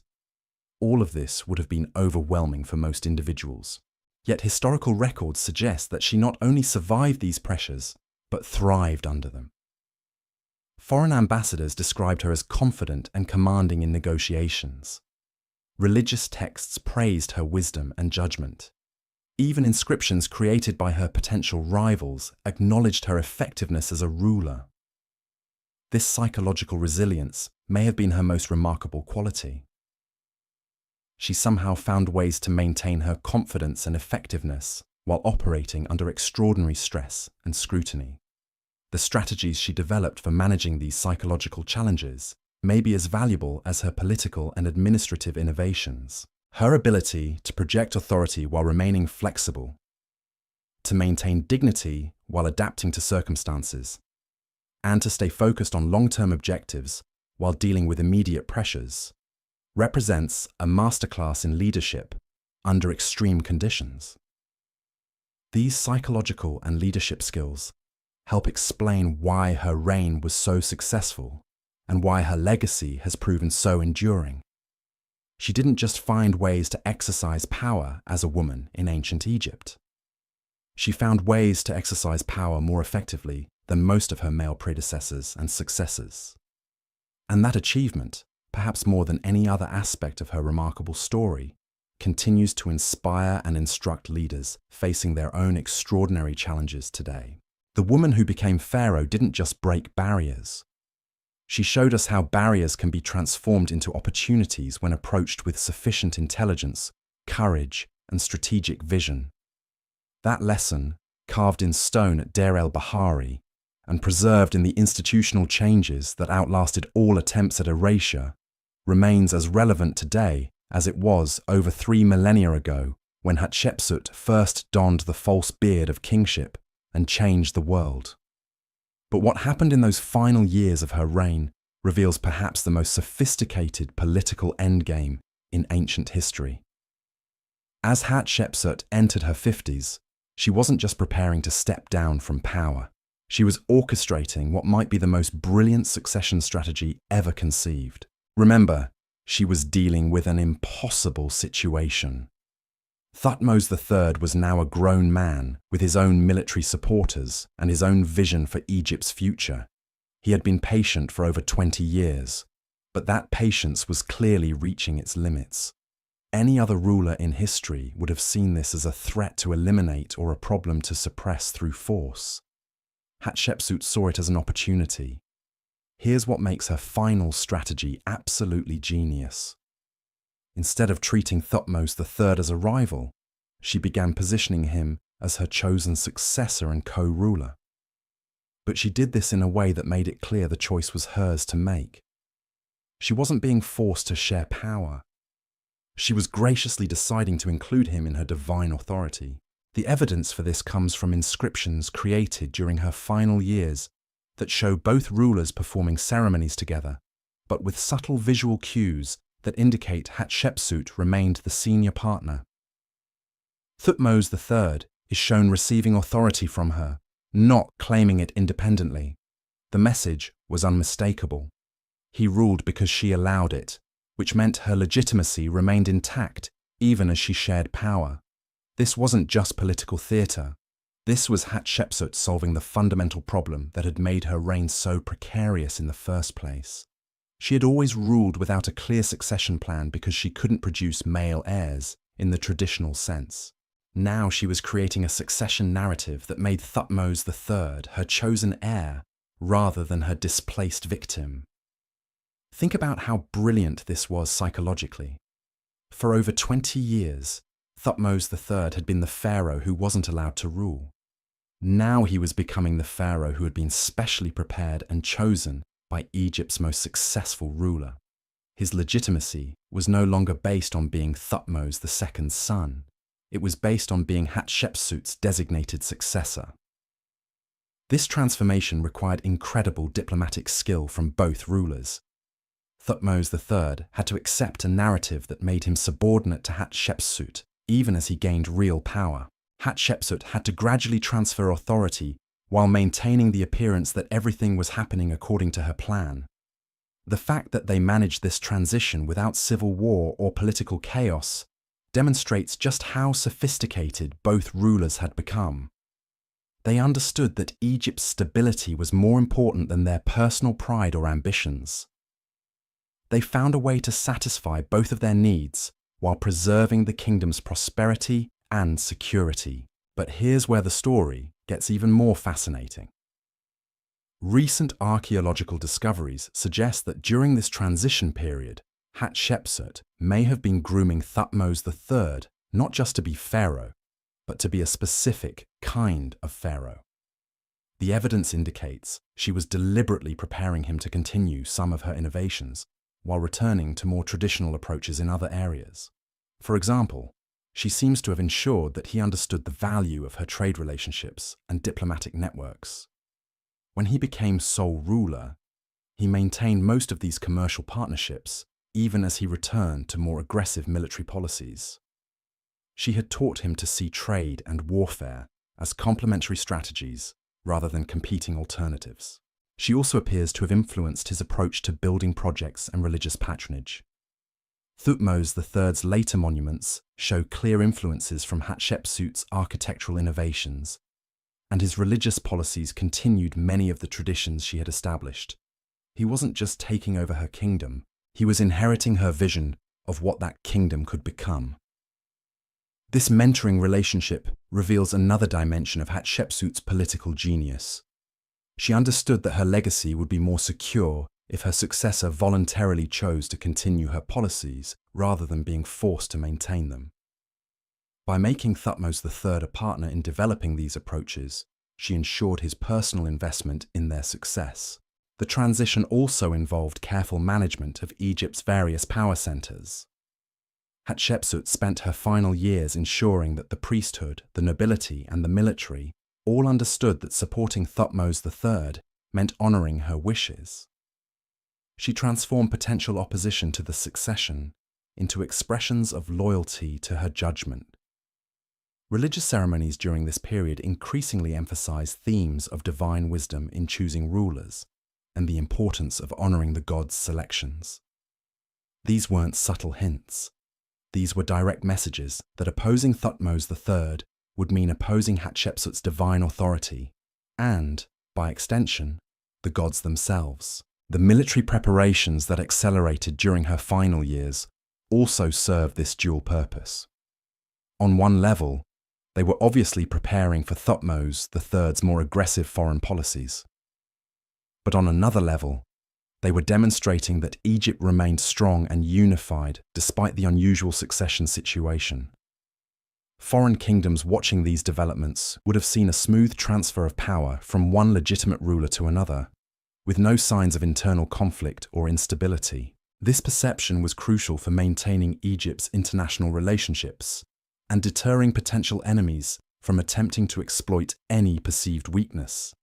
All of this would have been overwhelming for most individuals. Yet historical records suggest that she not only survived these pressures, but thrived under them. Foreign ambassadors described her as confident and commanding in negotiations. Religious texts praised her wisdom and judgment. Even inscriptions created by her potential rivals acknowledged her effectiveness as a ruler. This psychological resilience may have been her most remarkable quality. She somehow found ways to maintain her confidence and effectiveness while operating under extraordinary stress and scrutiny. The strategies she developed for managing these psychological challenges may be as valuable as her political and administrative innovations. Her ability to project authority while remaining flexible, to maintain dignity while adapting to circumstances, and to stay focused on long-term objectives while dealing with immediate pressures, represents a masterclass in leadership under extreme conditions. These psychological and leadership skills help explain why her reign was so successful and why her legacy has proven so enduring. She didn't just find ways to exercise power as a woman in ancient Egypt. She found ways to exercise power more effectively than most of her male predecessors and successors. And that achievement, perhaps more than any other aspect of her remarkable story, continues to inspire and instruct leaders facing their own extraordinary challenges today. The woman who became Pharaoh didn't just break barriers. She showed us how barriers can be transformed into opportunities when approached with sufficient intelligence, courage, and strategic vision. That lesson, carved in stone at Deir el-Bahari and preserved in the institutional changes that outlasted all attempts at erasure, remains as relevant today as it was over 3 millennia ago when Hatshepsut first donned the false beard of kingship and changed the world. But what happened in those final years of her reign reveals perhaps the most sophisticated political endgame in ancient history. As Hatshepsut entered her 50s, she wasn't just preparing to step down from power. She was orchestrating what might be the most brilliant succession strategy ever conceived. Remember, she was dealing with an impossible situation. Thutmose III was now a grown man with his own military supporters and his own vision for Egypt's future. He had been patient for over 20 years, but that patience was clearly reaching its limits. Any other ruler in history would have seen this as a threat to eliminate or a problem to suppress through force. Hatshepsut saw it as an opportunity. Here's what makes her final strategy absolutely genius. Instead of treating Thutmose III as a rival, she began positioning him as her chosen successor and co-ruler. But she did this in a way that made it clear the choice was hers to make. She wasn't being forced to share power. She was graciously deciding to include him in her divine authority. The evidence for this comes from inscriptions created during her final years that show both rulers performing ceremonies together, but with subtle visual cues that indicate Hatshepsut remained the senior partner. Thutmose III is shown receiving authority from her, not claiming it independently. The message was unmistakable. He ruled because she allowed it, which meant her legitimacy remained intact even as she shared power. This wasn't just political theatre. This was Hatshepsut solving the fundamental problem that had made her reign so precarious in the first place. She had always ruled without a clear succession plan because she couldn't produce male heirs in the traditional sense. Now she was creating a succession narrative that made Thutmose III her chosen heir rather than her displaced victim. Think about how brilliant this was psychologically. For over 20 years, Thutmose III had been the pharaoh who wasn't allowed to rule. Now he was becoming the pharaoh who had been specially prepared and chosen by Egypt's most successful ruler. His legitimacy was no longer based on being Thutmose II's son. It was based on being Hatshepsut's designated successor. This transformation required incredible diplomatic skill from both rulers. Thutmose III had to accept a narrative that made him subordinate to Hatshepsut, even as he gained real power. Hatshepsut had to gradually transfer authority while maintaining the appearance that everything was happening according to her plan. The fact that they managed this transition without civil war or political chaos demonstrates just how sophisticated both rulers had become. They understood that Egypt's stability was more important than their personal pride or ambitions. They found a way to satisfy both of their needs while preserving the kingdom's prosperity and security. But here's where the story gets even more fascinating. Recent archaeological discoveries suggest that during this transition period, Hatshepsut may have been grooming Thutmose III not just to be pharaoh, but to be a specific kind of pharaoh. The evidence indicates she was deliberately preparing him to continue some of her innovations while returning to more traditional approaches in other areas. For example, she seems to have ensured that he understood the value of her trade relationships and diplomatic networks. When he became sole ruler, he maintained most of these commercial partnerships, even as he returned to more aggressive military policies. She had taught him to see trade and warfare as complementary strategies rather than competing alternatives. She also appears to have influenced his approach to building projects and religious patronage. Thutmose III's later monuments show clear influences from Hatshepsut's architectural innovations, and his religious policies continued many of the traditions she had established. He wasn't just taking over her kingdom, he was inheriting her vision of what that kingdom could become. This mentoring relationship reveals another dimension of Hatshepsut's political genius. She understood that her legacy would be more secure if her successor voluntarily chose to continue her policies rather than being forced to maintain them. By making Thutmose III a partner in developing these approaches, she ensured his personal investment in their success. The transition also involved careful management of Egypt's various power centers. Hatshepsut spent her final years ensuring that the priesthood, the nobility, and the military all understood that supporting Thutmose III meant honoring her wishes. She transformed potential opposition to the succession into expressions of loyalty to her judgment. Religious ceremonies during this period increasingly emphasized themes of divine wisdom in choosing rulers and the importance of honoring the gods' selections. These weren't subtle hints. These were direct messages that opposing Thutmose III would mean opposing Hatshepsut's divine authority and, by extension, the gods themselves. The military preparations that accelerated during her final years also served this dual purpose. On one level, They were obviously preparing for Thutmose III's more aggressive foreign policies. But on another level, they were demonstrating that Egypt remained strong and unified despite the unusual succession situation. Foreign kingdoms watching these developments would have seen a smooth transfer of power from one legitimate ruler to another, with no signs of internal conflict or instability. This perception was crucial for maintaining Egypt's international relationships and deterring potential enemies from attempting to exploit any perceived weakness.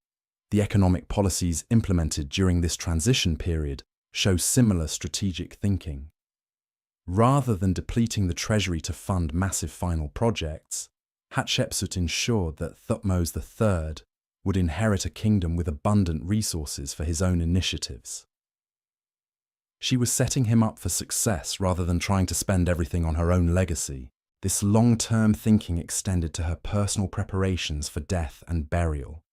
The economic policies implemented during this transition period show similar strategic thinking. Rather than depleting the treasury to fund massive final projects, Hatshepsut ensured that Thutmose III would inherit a kingdom with abundant resources for his own initiatives. She was setting him up for success rather than trying to spend everything on her own legacy. This long-term thinking extended to her personal preparations for death and burial.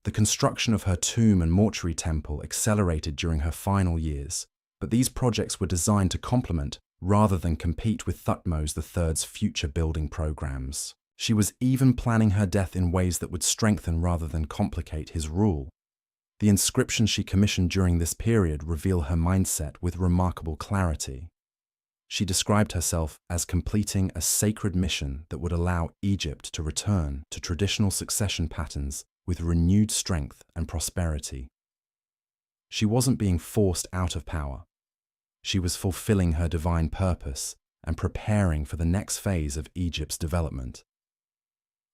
The construction of her tomb and mortuary temple accelerated during her final years, but these projects were designed to complement rather than compete with Thutmose III's future building programs. She was even planning her death in ways that would strengthen rather than complicate his rule. The inscriptions she commissioned during this period reveal her mindset with remarkable clarity. She described herself as completing a sacred mission that would allow Egypt to return to traditional succession patterns with renewed strength and prosperity. She wasn't being forced out of power. She was fulfilling her divine purpose and preparing for the next phase of Egypt's development.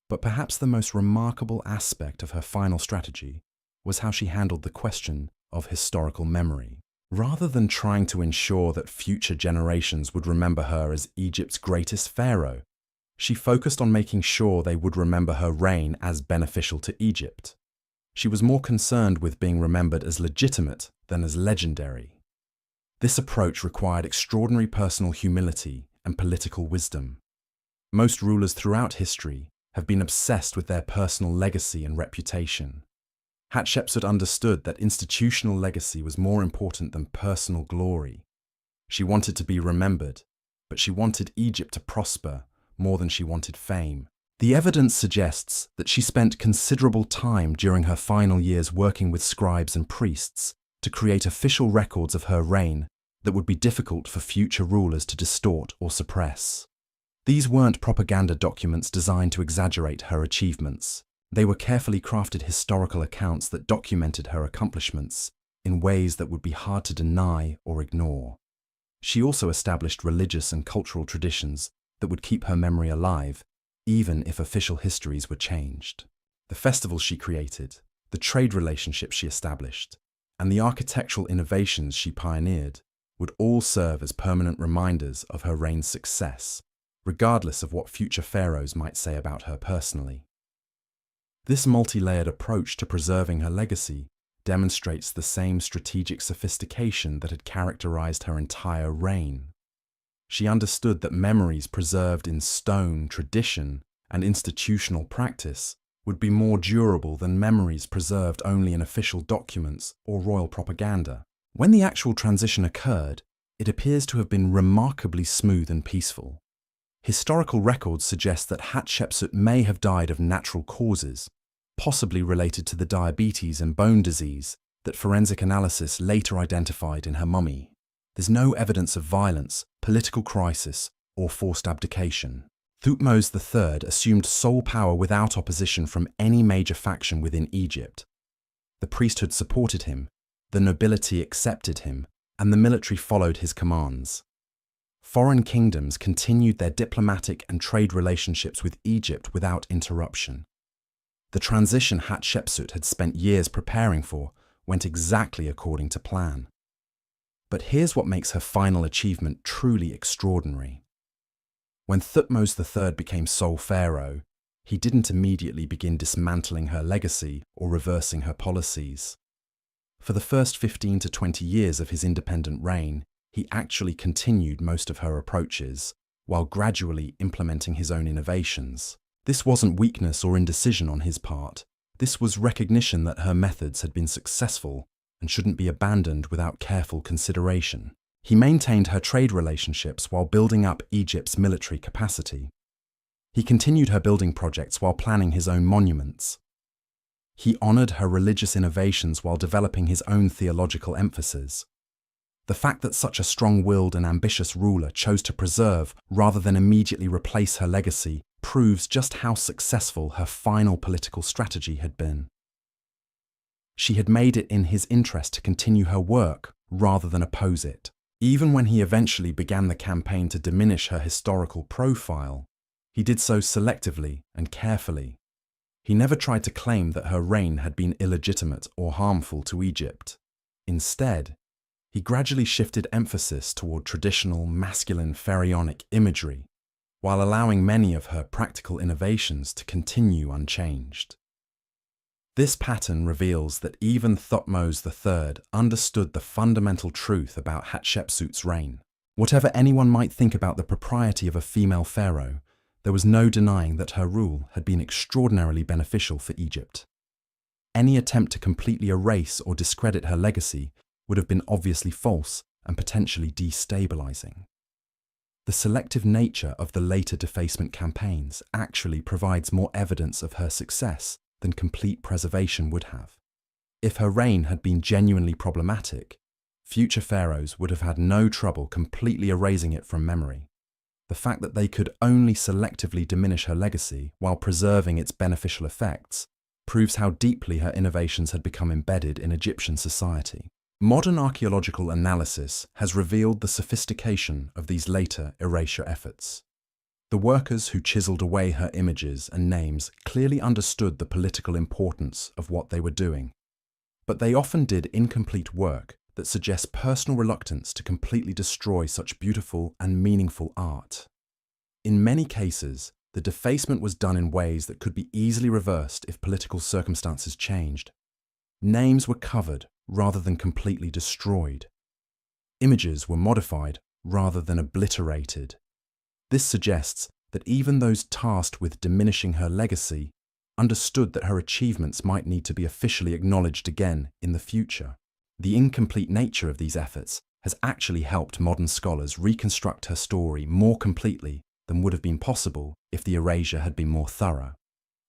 But perhaps the most remarkable aspect of her final strategy was how she handled the question of historical memory. Rather than trying to ensure that future generations would remember her as Egypt's greatest pharaoh, she focused on making sure they would remember her reign as beneficial to Egypt. She was more concerned with being remembered as legitimate than as legendary. This approach required extraordinary personal humility and political wisdom. Most rulers throughout history have been obsessed with their personal legacy and reputation. Hatshepsut understood that institutional legacy was more important than personal glory. She wanted to be remembered, but she wanted Egypt to prosper more than she wanted fame. The evidence suggests that she spent considerable time during her final years working with scribes and priests to create official records of her reign that would be difficult for future rulers to distort or suppress. These weren't propaganda documents designed to exaggerate her achievements. They were carefully crafted historical accounts that documented her accomplishments in ways that would be hard to deny or ignore. She also established religious and cultural traditions that would keep her memory alive, even if official histories were changed. The festivals she created, the trade relationships she established, and the architectural innovations she pioneered would all serve as permanent reminders of her reign's success, regardless of what future pharaohs might say about her personally. This multi-layered approach to preserving her legacy demonstrates the same strategic sophistication that had characterized her entire reign. She understood that memories preserved in stone, tradition, and institutional practice would be more durable than memories preserved only in official documents or royal propaganda. When the actual transition occurred, it appears to have been remarkably smooth and peaceful. Historical records suggest that Hatshepsut may have died of natural causes, possibly related to the diabetes and bone disease that forensic analysis later identified in her mummy. There's no evidence of violence, political crisis, or forced abdication. Thutmose III assumed sole power without opposition from any major faction within Egypt. The priesthood supported him, the nobility accepted him, and the military followed his commands. Foreign kingdoms continued their diplomatic and trade relationships with Egypt without interruption. The transition Hatshepsut had spent years preparing for went exactly according to plan. But here's what makes her final achievement truly extraordinary. When Thutmose III became sole pharaoh, he didn't immediately begin dismantling her legacy or reversing her policies. For the first 15 to 20 years of his independent reign, he actually continued most of her approaches, while gradually implementing his own innovations. This wasn't weakness or indecision on his part. This was recognition that her methods had been successful and shouldn't be abandoned without careful consideration. He maintained her trade relationships while building up Egypt's military capacity. He continued her building projects while planning his own monuments. He honored her religious innovations while developing his own theological emphasis. The fact that such a strong-willed and ambitious ruler chose to preserve rather than immediately replace her legacy proves just how successful her final political strategy had been. She had made it in his interest to continue her work rather than oppose it. Even when he eventually began the campaign to diminish her historical profile, he did so selectively and carefully. He never tried to claim that her reign had been illegitimate or harmful to Egypt. Instead, he gradually shifted emphasis toward traditional masculine pharaonic imagery, while allowing many of her practical innovations to continue unchanged. This pattern reveals that even Thutmose III understood the fundamental truth about Hatshepsut's reign. Whatever anyone might think about the propriety of a female pharaoh, there was no denying that her rule had been extraordinarily beneficial for Egypt. Any attempt to completely erase or discredit her legacy would have been obviously false and potentially destabilizing. The selective nature of the later defacement campaigns actually provides more evidence of her success than complete preservation would have. If her reign had been genuinely problematic, future pharaohs would have had no trouble completely erasing it from memory. The fact that they could only selectively diminish her legacy while preserving its beneficial effects proves how deeply her innovations had become embedded in Egyptian society. Modern archaeological analysis has revealed the sophistication of these later erasure efforts. The workers who chiseled away her images and names clearly understood the political importance of what they were doing, but they often did incomplete work that suggests personal reluctance to completely destroy such beautiful and meaningful art. In many cases, the defacement was done in ways that could be easily reversed if political circumstances changed. Names were covered rather than completely destroyed. Images were modified rather than obliterated. This suggests that even those tasked with diminishing her legacy understood that her achievements might need to be officially acknowledged again in the future. The incomplete nature of these efforts has actually helped modern scholars reconstruct her story more completely than would have been possible if the erasure had been more thorough.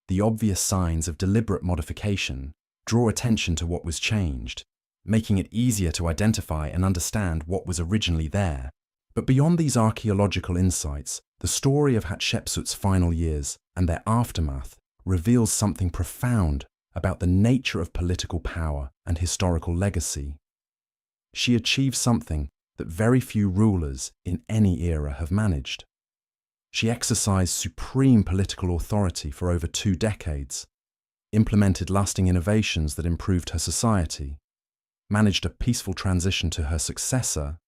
The obvious signs of deliberate modification draw attention to what was changed, making it easier to identify and understand what was originally there. But beyond these archaeological insights, the story of Hatshepsut's final years and their aftermath reveals something profound about the nature of political power and historical legacy. She achieved something that very few rulers in any era have managed. She exercised supreme political authority for over 2 decades, implemented lasting innovations that improved her society, managed a peaceful transition to her successor,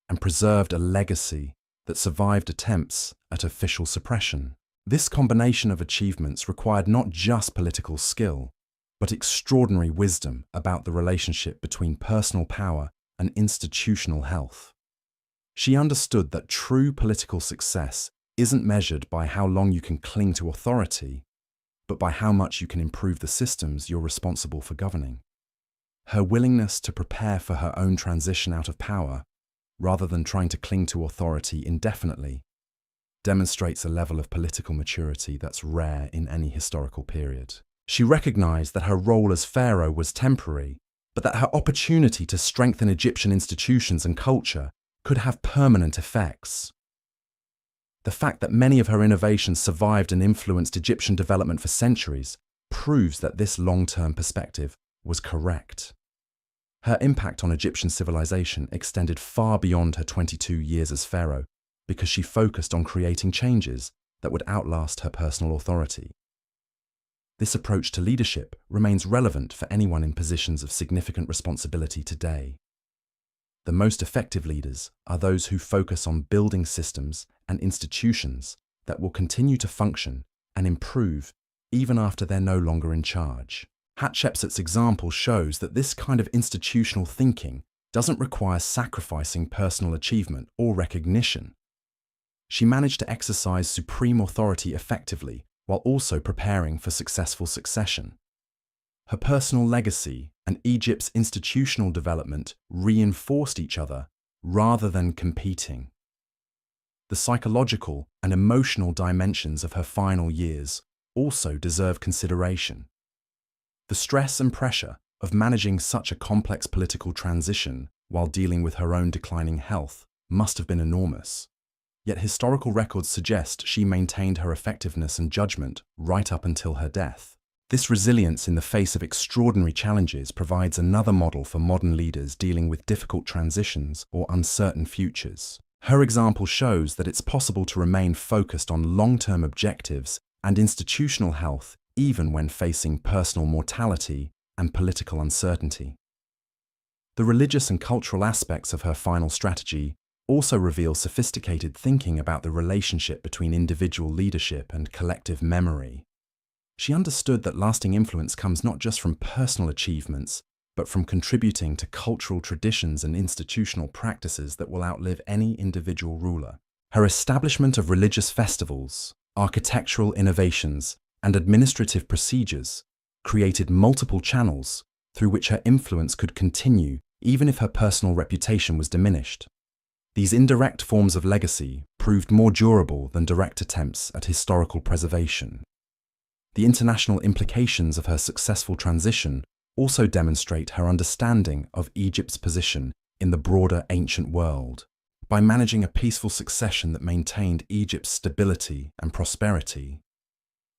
and preserved a legacy that survived attempts at official suppression. This combination of achievements required not just political skill, but extraordinary wisdom about the relationship between personal power and institutional health. She understood that true political success isn't measured by how long you can cling to authority, but by how much you can improve the systems you're responsible for governing. Her willingness to prepare for her own transition out of power, rather than trying to cling to authority indefinitely, demonstrates a level of political maturity that's rare in any historical period. She recognized that her role as pharaoh was temporary, but that her opportunity to strengthen Egyptian institutions and culture could have permanent effects. The fact that many of her innovations survived and influenced Egyptian development for centuries proves that this long-term perspective was correct. Her impact on Egyptian civilization extended far beyond her 22 years as pharaoh because she focused on creating changes that would outlast her personal authority. This approach to leadership remains relevant for anyone in positions of significant responsibility today. The most effective leaders are those who focus on building systems and institutions that will continue to function and improve even after they're no longer in charge. Hatshepsut's example shows that this kind of institutional thinking doesn't require sacrificing personal achievement or recognition. She managed to exercise supreme authority effectively while also preparing for successful succession. Her personal legacy and Egypt's institutional development reinforced each other rather than competing. The psychological and emotional dimensions of her final years also deserve consideration. The stress and pressure of managing such a complex political transition while dealing with her own declining health must have been enormous. Yet historical records suggest she maintained her effectiveness and judgment right up until her death. This resilience in the face of extraordinary challenges provides another model for modern leaders dealing with difficult transitions or uncertain futures. Her example shows that it's possible to remain focused on long-term objectives and institutional health even when facing personal mortality and political uncertainty. The religious and cultural aspects of her final strategy also reveal sophisticated thinking about the relationship between individual leadership and collective memory. She understood that lasting influence comes not just from personal achievements, but from contributing to cultural traditions and institutional practices that will outlive any individual ruler. Her establishment of religious festivals, architectural innovations, and administrative procedures created multiple channels through which her influence could continue even if her personal reputation was diminished. These indirect forms of legacy proved more durable than direct attempts at historical preservation. The international implications of her successful transition also demonstrate her understanding of Egypt's position in the broader ancient world. By managing a peaceful succession that maintained Egypt's stability and prosperity,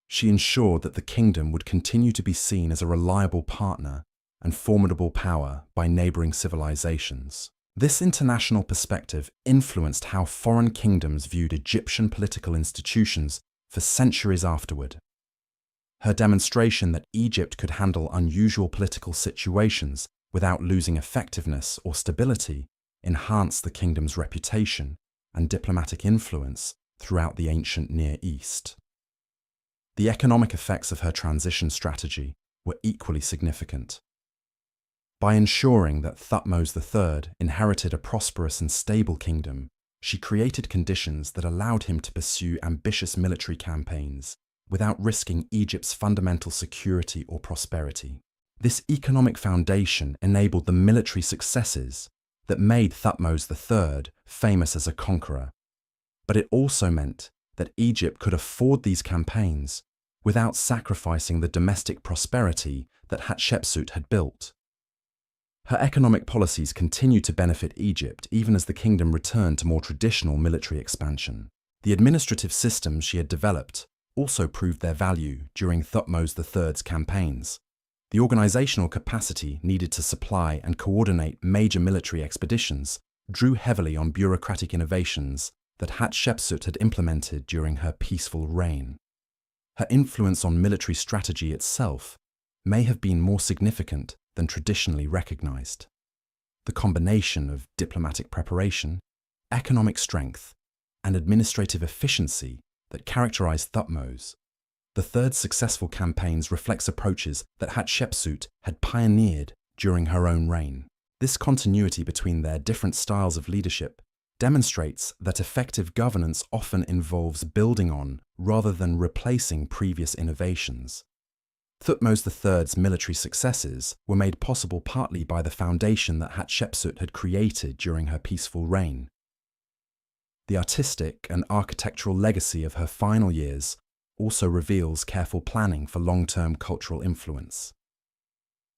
she ensured that the kingdom would continue to be seen as a reliable partner and formidable power by neighboring civilizations. This international perspective influenced how foreign kingdoms viewed Egyptian political institutions for centuries afterward. Her demonstration that Egypt could handle unusual political situations without losing effectiveness or stability enhanced the kingdom's reputation and diplomatic influence throughout the ancient Near East. The economic effects of her transition strategy were equally significant. By ensuring that Thutmose III inherited a prosperous and stable kingdom, she created conditions that allowed him to pursue ambitious military campaigns without risking Egypt's fundamental security or prosperity. This economic foundation enabled the military successes that made Thutmose III famous as a conqueror, but it also meant that Egypt could afford these campaigns without sacrificing the domestic prosperity that Hatshepsut had built. Her economic policies continued to benefit Egypt even as the kingdom returned to more traditional military expansion. The administrative systems she had developed also proved their value during Thutmose III's campaigns. The organizational capacity needed to supply and coordinate major military expeditions drew heavily on bureaucratic innovations that Hatshepsut had implemented during her peaceful reign. Her influence on military strategy itself may have been more significant than traditionally recognized. The combination of diplomatic preparation, economic strength, and administrative efficiency that characterized Thutmose III's successful campaigns reflects approaches that Hatshepsut had pioneered during her own reign. This continuity between their different styles of leadership demonstrates that effective governance often involves building on rather than replacing previous innovations. Thutmose III's military successes were made possible partly by the foundation that Hatshepsut had created during her peaceful reign. The artistic and architectural legacy of her final years also reveals careful planning for long-term cultural influence.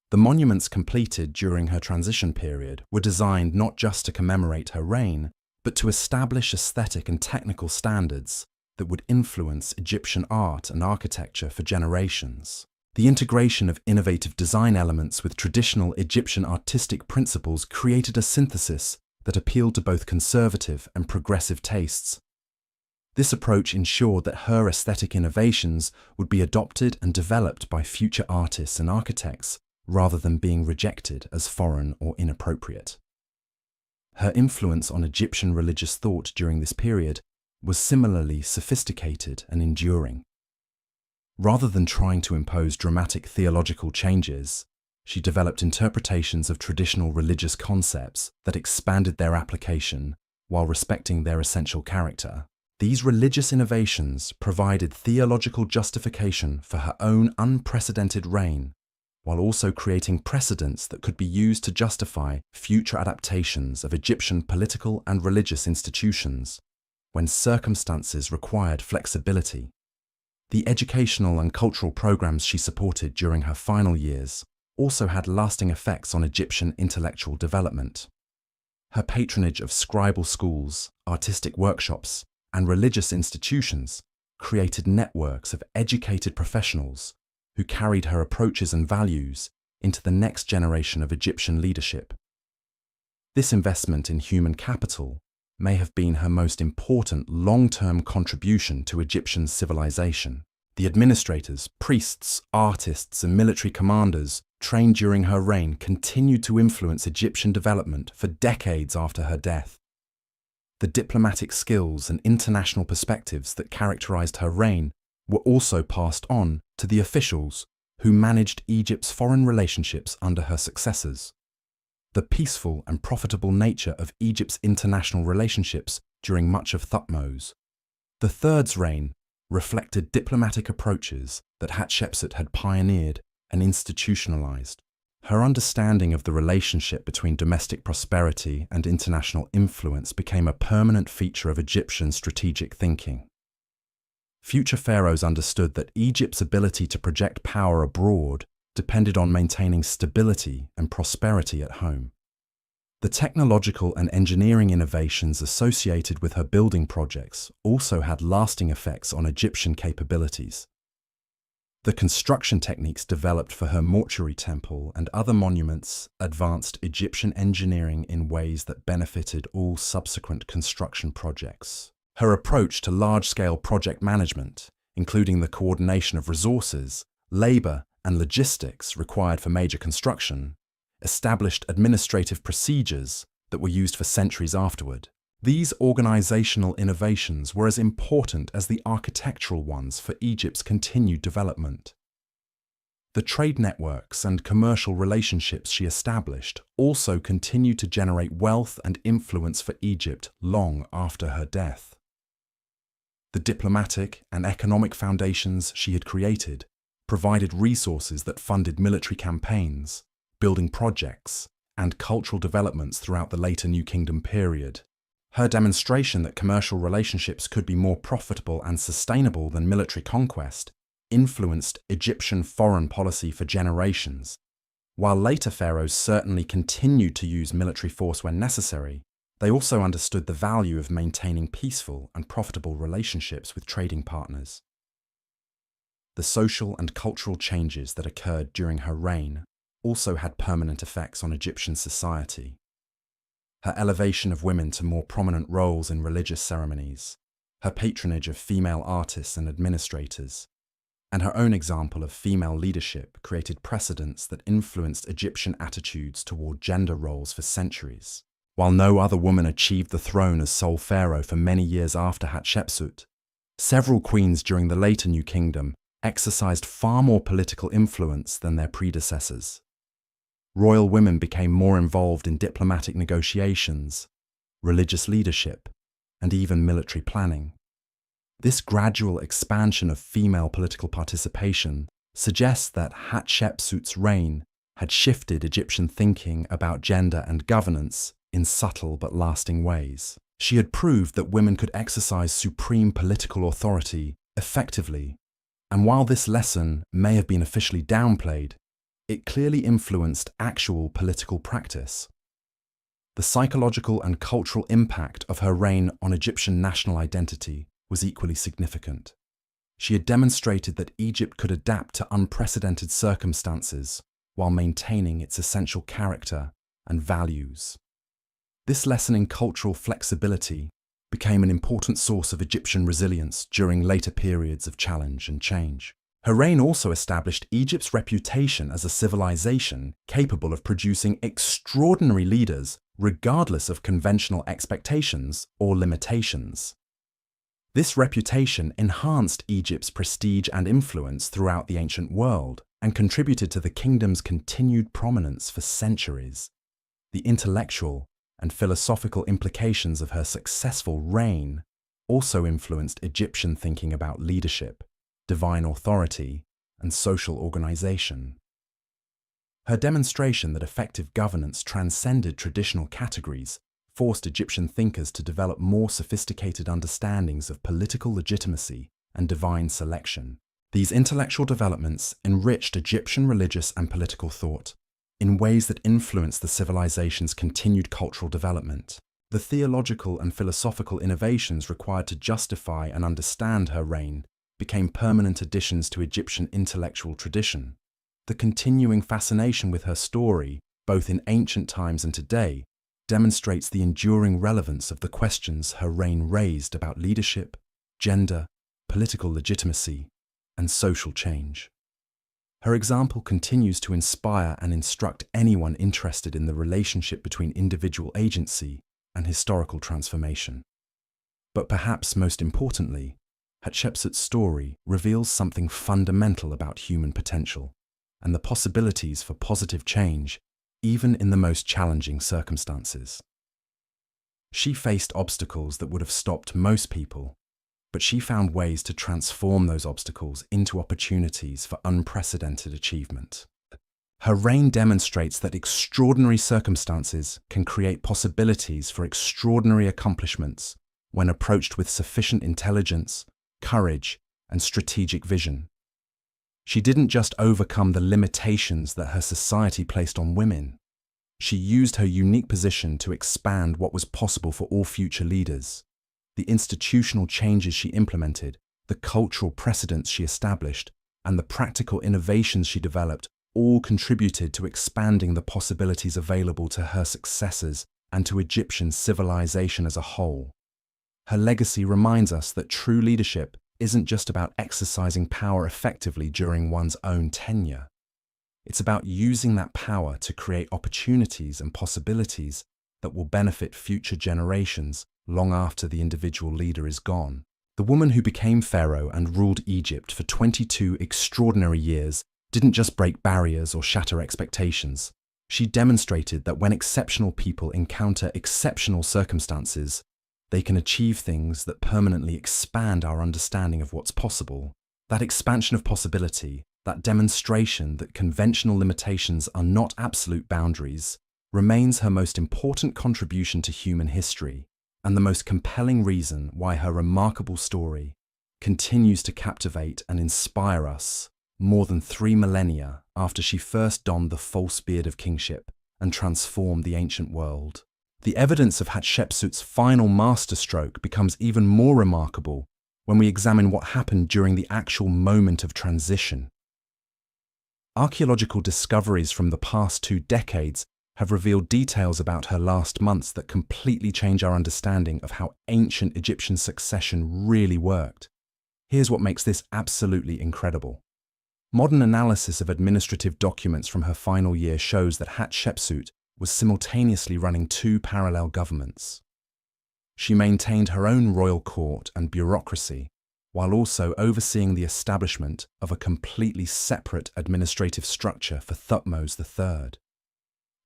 The monuments completed during her transition period were designed not just to commemorate her reign, but to establish aesthetic and technical standards that would influence Egyptian art and architecture for generations. The integration of innovative design elements with traditional Egyptian artistic principles created a synthesis that appealed to both conservative and progressive tastes. This approach ensured that her aesthetic innovations would be adopted and developed by future artists and architects rather than being rejected as foreign or inappropriate. Her influence on Egyptian religious thought during this period was similarly sophisticated and enduring. Rather than trying to impose dramatic theological changes, she developed interpretations of traditional religious concepts that expanded their application while respecting their essential character. These religious innovations provided theological justification for her own unprecedented reign, while also creating precedents that could be used to justify future adaptations of Egyptian political and religious institutions. when circumstances required flexibility. The educational and cultural programs she supported during her final years also had lasting effects on Egyptian intellectual development. Her patronage of scribal schools, artistic workshops, and religious institutions created networks of educated professionals who carried her approaches and values into the next generation of Egyptian leadership. This investment in human capital may have been her most important long-term contribution to Egyptian civilization. The administrators, priests, artists, and military commanders trained during her reign continued to influence Egyptian development for decades after her death. The diplomatic skills and international perspectives that characterized her reign were also passed on to the officials who managed Egypt's foreign relationships under her successors. The peaceful and profitable nature of Egypt's international relationships during much of Thutmose III's reign reflected diplomatic approaches that Hatshepsut had pioneered and institutionalized. Her understanding of the relationship between domestic prosperity and international influence became a permanent feature of Egyptian strategic thinking. Future pharaohs understood that Egypt's ability to project power abroad depended on maintaining stability and prosperity at home. The technological and engineering innovations associated with her building projects also had lasting effects on Egyptian capabilities. The construction techniques developed for her mortuary temple and other monuments advanced Egyptian engineering in ways that benefited all subsequent construction projects. Her approach to large-scale project management, including the coordination of resources, labor, and logistics required for major construction, established administrative procedures that were used for centuries afterward. These organizational innovations were as important as the architectural ones for Egypt's continued development. The trade networks and commercial relationships she established also continued to generate wealth and influence for Egypt long after her death. The diplomatic and economic foundations she had created provided resources that funded military campaigns, building projects, and cultural developments throughout the later New Kingdom period. Her demonstration that commercial relationships could be more profitable and sustainable than military conquest influenced Egyptian foreign policy for generations. While later pharaohs certainly continued to use military force when necessary, they also understood the value of maintaining peaceful and profitable relationships with trading partners. The social and cultural changes that occurred during her reign also had permanent effects on Egyptian society. Her elevation of women to more prominent roles in religious ceremonies, her patronage of female artists and administrators, and her own example of female leadership created precedents that influenced Egyptian attitudes toward gender roles for centuries. While no other woman achieved the throne as sole pharaoh for many years after Hatshepsut, several queens during the later New Kingdom exercised far more political influence than their predecessors. Royal women became more involved in diplomatic negotiations, religious leadership, and even military planning. This gradual expansion of female political participation suggests that Hatshepsut's reign had shifted Egyptian thinking about gender and governance in subtle but lasting ways. She had proved that women could exercise supreme political authority effectively, and while this lesson may have been officially downplayed, it clearly influenced actual political practice. The psychological and cultural impact of her reign on Egyptian national identity was equally significant. She had demonstrated that Egypt could adapt to unprecedented circumstances while maintaining its essential character and values. This lesson in cultural flexibility became an important source of Egyptian resilience during later periods of challenge and change. Her reign also established Egypt's reputation as a civilization capable of producing extraordinary leaders regardless of conventional expectations or limitations. This reputation enhanced Egypt's prestige and influence throughout the ancient world and contributed to the kingdom's continued prominence for centuries. The intellectual and philosophical implications of her successful reign also influenced Egyptian thinking about leadership, divine authority, and social organization. Her demonstration that effective governance transcended traditional categories forced Egyptian thinkers to develop more sophisticated understandings of political legitimacy and divine selection. These intellectual developments enriched Egyptian religious and political thought in ways that influenced the civilization's continued cultural development. The theological and philosophical innovations required to justify and understand her reign became permanent additions to Egyptian intellectual tradition. The continuing fascination with her story, both in ancient times and today, demonstrates the enduring relevance of the questions her reign raised about leadership, gender, political legitimacy, and social change. Her example continues to inspire and instruct anyone interested in the relationship between individual agency and historical transformation. But perhaps most importantly, Hatshepsut's story reveals something fundamental about human potential and the possibilities for positive change even in the most challenging circumstances. She faced obstacles that would have stopped most people, but she found ways to transform those obstacles into opportunities for unprecedented achievement. Her reign demonstrates that extraordinary circumstances can create possibilities for extraordinary accomplishments when approached with sufficient intelligence, courage, and strategic vision. She didn't just overcome the limitations that her society placed on women. She used her unique position to expand what was possible for all future leaders. The institutional changes she implemented, the cultural precedents she established, and the practical innovations she developed all contributed to expanding the possibilities available to her successors and to Egyptian civilization as a whole. Her legacy reminds us that true leadership isn't just about exercising power effectively during one's own tenure. It's about using that power to create opportunities and possibilities that will benefit future generations long after the individual leader is gone. The woman who became Pharaoh and ruled Egypt for 22 extraordinary years didn't just break barriers or shatter expectations. She demonstrated that when exceptional people encounter exceptional circumstances, they can achieve things that permanently expand our understanding of what's possible. That expansion of possibility, that demonstration that conventional limitations are not absolute boundaries, remains her most important contribution to human history, and the most compelling reason why her remarkable story continues to captivate and inspire us more than 3 millennia after she first donned the false beard of kingship and transformed the ancient world. The evidence of Hatshepsut's final masterstroke becomes even more remarkable when we examine what happened during the actual moment of transition. Archaeological discoveries from the past 2 decades have revealed details about her last months that completely change our understanding of how ancient Egyptian succession really worked. Here's what makes this absolutely incredible. Modern analysis of administrative documents from her final year shows that Hatshepsut was simultaneously running 2 parallel governments. She maintained her own royal court and bureaucracy, while also overseeing the establishment of a completely separate administrative structure for Thutmose III.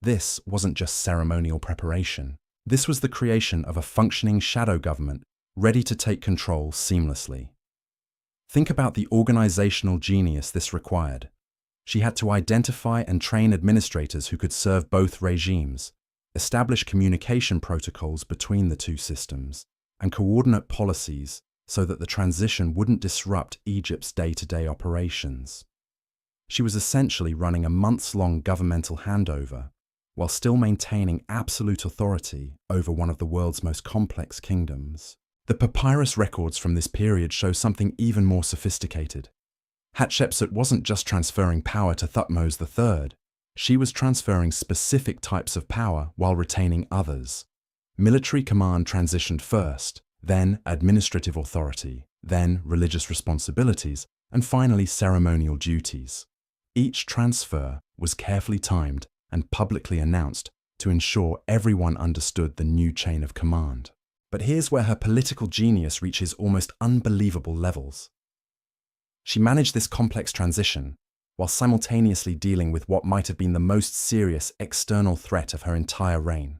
This wasn't just ceremonial preparation. This was the creation of a functioning shadow government ready to take control seamlessly. Think about the organizational genius this required. She had to identify and train administrators who could serve both regimes, establish communication protocols between the 2 systems, and coordinate policies so that the transition wouldn't disrupt Egypt's day-to-day operations. She was essentially running a months-long governmental handover while still maintaining absolute authority over one of the world's most complex kingdoms. The papyrus records from this period show something even more sophisticated. Hatshepsut wasn't just transferring power to Thutmose III, she was transferring specific types of power while retaining others. Military command transitioned first, then administrative authority, then religious responsibilities, and finally ceremonial duties. Each transfer was carefully timed and publicly announced to ensure everyone understood the new chain of command. But here's where her political genius reaches almost unbelievable levels. She managed this complex transition while simultaneously dealing with what might have been the most serious external threat of her entire reign.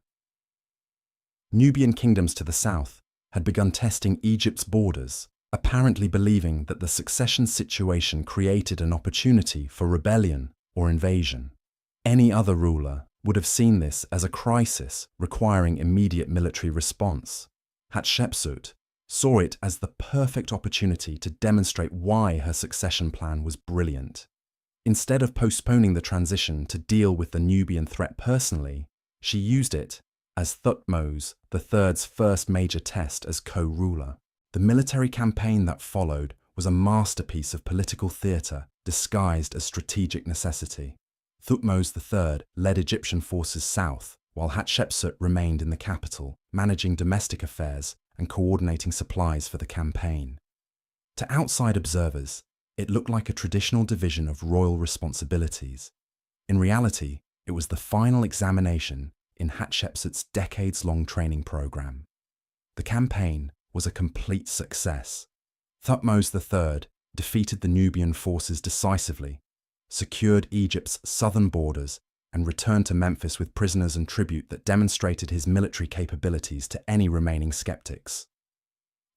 Nubian kingdoms to the south had begun testing Egypt's borders, apparently believing that the succession situation created an opportunity for rebellion or invasion. Any other ruler, would have seen this as a crisis requiring immediate military response. Hatshepsut saw it as the perfect opportunity to demonstrate why her succession plan was brilliant. Instead of postponing the transition to deal with the Nubian threat personally, she used it as Thutmose III's first major test as co-ruler. The military campaign that followed was a masterpiece of political theatre disguised as strategic necessity. Thutmose III led Egyptian forces south, while Hatshepsut remained in the capital, managing domestic affairs and coordinating supplies for the campaign. To outside observers, it looked like a traditional division of royal responsibilities. In reality, it was the final examination in Hatshepsut's decades-long training program. The campaign was a complete success. Thutmose III defeated the Nubian forces decisively, secured Egypt's southern borders, and returned to Memphis with prisoners and tribute that demonstrated his military capabilities to any remaining skeptics.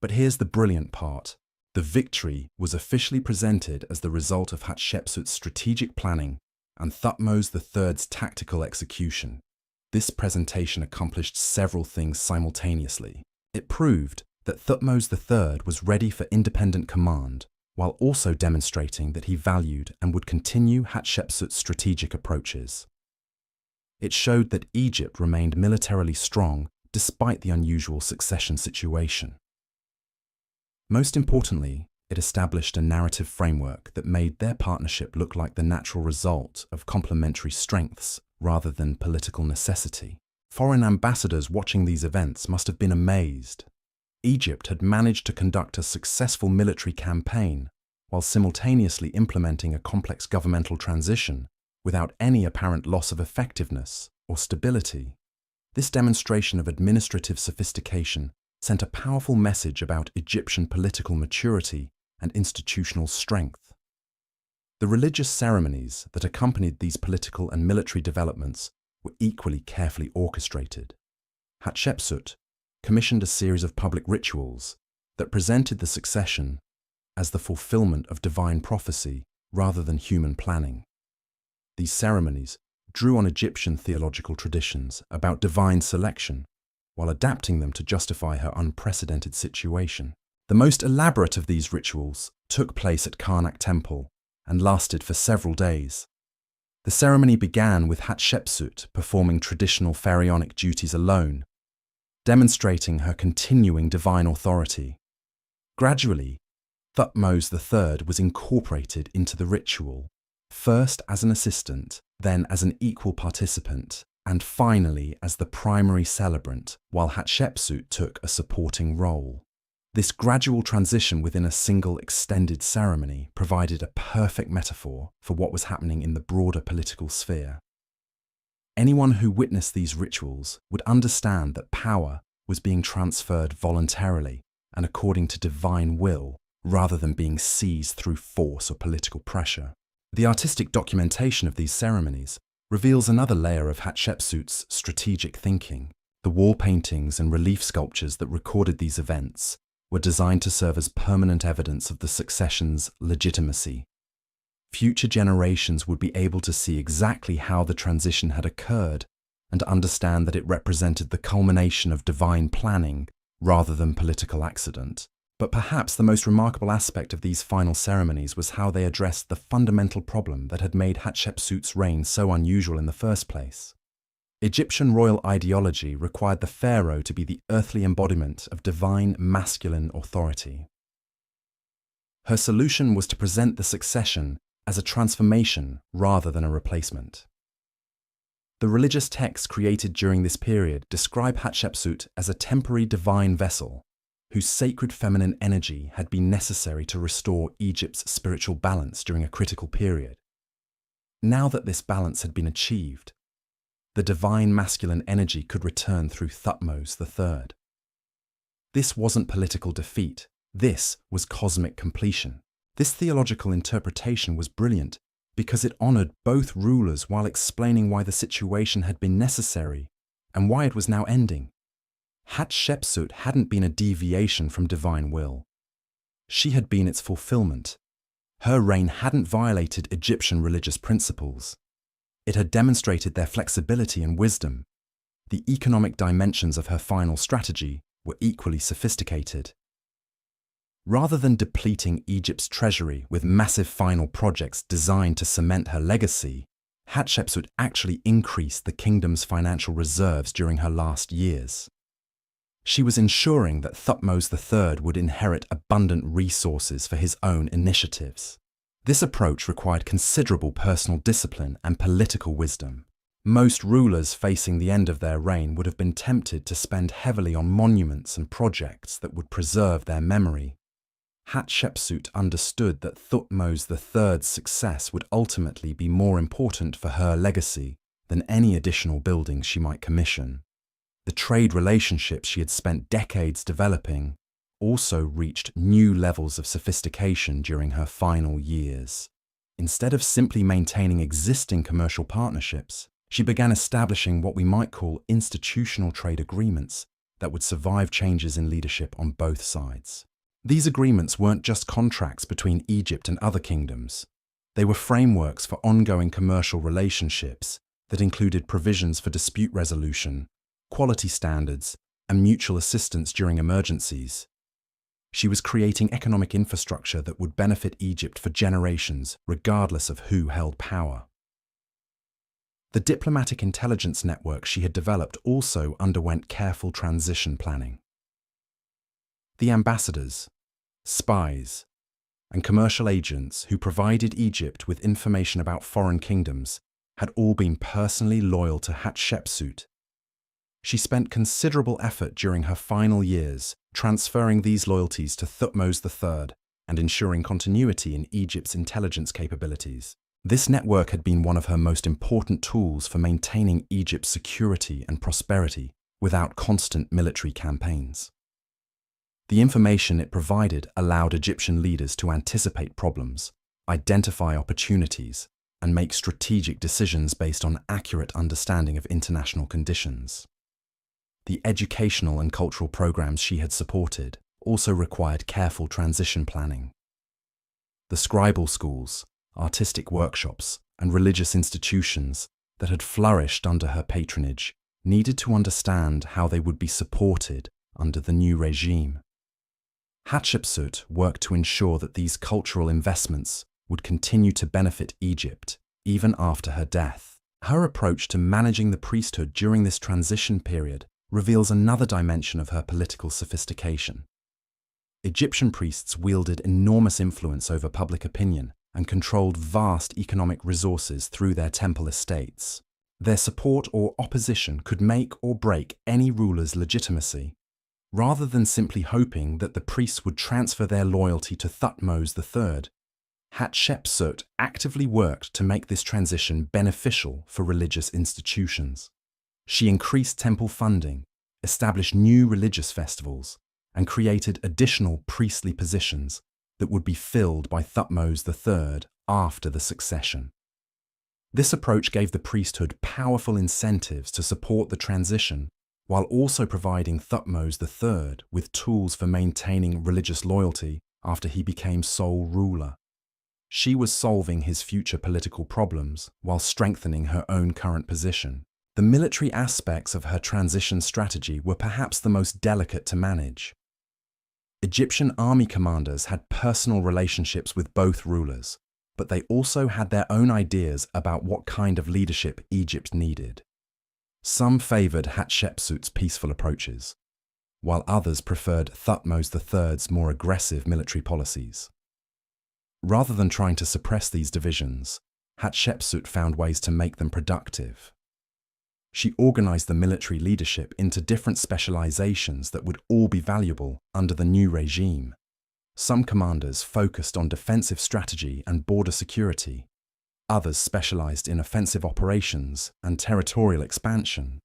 But here's the brilliant part. The victory was officially presented as the result of Hatshepsut's strategic planning and Thutmose III's tactical execution. This presentation accomplished several things simultaneously. It proved that Thutmose III was ready for independent command, while also demonstrating that he valued and would continue Hatshepsut's strategic approaches. It showed that Egypt remained militarily strong despite the unusual succession situation. Most importantly, it established a narrative framework that made their partnership look like the natural result of complementary strengths rather than political necessity. Foreign ambassadors watching these events must have been amazed. Egypt had managed to conduct a successful military campaign while simultaneously implementing a complex governmental transition without any apparent loss of effectiveness or stability. This demonstration of administrative sophistication sent a powerful message about Egyptian political maturity and institutional strength. The religious ceremonies that accompanied these political and military developments were equally carefully orchestrated. Hatshepsut commissioned a series of public rituals that presented the succession as the fulfillment of divine prophecy rather than human planning. These ceremonies drew on Egyptian theological traditions about divine selection, while adapting them to justify her unprecedented situation. The most elaborate of these rituals took place at Karnak Temple and lasted for several days. The ceremony began with Hatshepsut performing traditional pharaonic duties alone, demonstrating her continuing divine authority. Gradually, Thutmose III was incorporated into the ritual, first as an assistant, then as an equal participant, and finally as the primary celebrant, while Hatshepsut took a supporting role. This gradual transition within a single extended ceremony provided a perfect metaphor for what was happening in the broader political sphere. Anyone who witnessed these rituals would understand that power was being transferred voluntarily and according to divine will, rather than being seized through force or political pressure. The artistic documentation of these ceremonies reveals another layer of Hatshepsut's strategic thinking. The wall paintings and relief sculptures that recorded these events were designed to serve as permanent evidence of the succession's legitimacy. Future generations would be able to see exactly how the transition had occurred and understand that it represented the culmination of divine planning rather than political accident. But perhaps the most remarkable aspect of these final ceremonies was how they addressed the fundamental problem that had made Hatshepsut's reign so unusual in the first place. Egyptian royal ideology required the pharaoh to be the earthly embodiment of divine masculine authority. Her solution was to present the succession as a transformation rather than a replacement. The religious texts created during this period describe Hatshepsut as a temporary divine vessel whose sacred feminine energy had been necessary to restore Egypt's spiritual balance during a critical period. Now that this balance had been achieved, the divine masculine energy could return through Thutmose III. This wasn't political defeat, this was cosmic completion. This theological interpretation was brilliant because it honored both rulers while explaining why the situation had been necessary and why it was now ending. Hatshepsut hadn't been a deviation from divine will. She had been its fulfillment. Her reign hadn't violated Egyptian religious principles. It had demonstrated their flexibility and wisdom. The economic dimensions of her final strategy were equally sophisticated. Rather than depleting Egypt's treasury with massive final projects designed to cement her legacy, Hatshepsut actually increased the kingdom's financial reserves during her last years. She was ensuring that Thutmose III would inherit abundant resources for his own initiatives. This approach required considerable personal discipline and political wisdom. Most rulers facing the end of their reign would have been tempted to spend heavily on monuments and projects that would preserve their memory. Hatshepsut understood that Thutmose III's success would ultimately be more important for her legacy than any additional buildings she might commission. The trade relationships she had spent decades developing also reached new levels of sophistication during her final years. Instead of simply maintaining existing commercial partnerships, she began establishing what we might call institutional trade agreements that would survive changes in leadership on both sides. These agreements weren't just contracts between Egypt and other kingdoms. They were frameworks for ongoing commercial relationships that included provisions for dispute resolution, quality standards, and mutual assistance during emergencies. She was creating economic infrastructure that would benefit Egypt for generations, regardless of who held power. The diplomatic intelligence network she had developed also underwent careful transition planning. The ambassadors, spies, and commercial agents who provided Egypt with information about foreign kingdoms had all been personally loyal to Hatshepsut. She spent considerable effort during her final years transferring these loyalties to Thutmose III and ensuring continuity in Egypt's intelligence capabilities. This network had been one of her most important tools for maintaining Egypt's security and prosperity without constant military campaigns. The information it provided allowed Egyptian leaders to anticipate problems, identify opportunities, and make strategic decisions based on accurate understanding of international conditions. The educational and cultural programs she had supported also required careful transition planning. The scribal schools, artistic workshops, and religious institutions that had flourished under her patronage needed to understand how they would be supported under the new regime. Hatshepsut worked to ensure that these cultural investments would continue to benefit Egypt even after her death. Her approach to managing the priesthood during this transition period reveals another dimension of her political sophistication. Egyptian priests wielded enormous influence over public opinion and controlled vast economic resources through their temple estates. Their support or opposition could make or break any ruler's legitimacy. Rather than simply hoping that the priests would transfer their loyalty to Thutmose III, Hatshepsut actively worked to make this transition beneficial for religious institutions. She increased temple funding, established new religious festivals, and created additional priestly positions that would be filled by Thutmose III after the succession. This approach gave the priesthood powerful incentives to support the transition, while also providing Thutmose III with tools for maintaining religious loyalty after he became sole ruler. She was solving his future political problems while strengthening her own current position. The military aspects of her transition strategy were perhaps the most delicate to manage. Egyptian army commanders had personal relationships with both rulers, but they also had their own ideas about what kind of leadership Egypt needed. Some favored Hatshepsut's peaceful approaches, while others preferred Thutmose III's more aggressive military policies. Rather than trying to suppress these divisions, Hatshepsut found ways to make them productive. She organized the military leadership into different specializations that would all be valuable under the new regime. Some commanders focused on defensive strategy and border security. Others specialized in offensive operations and territorial expansion.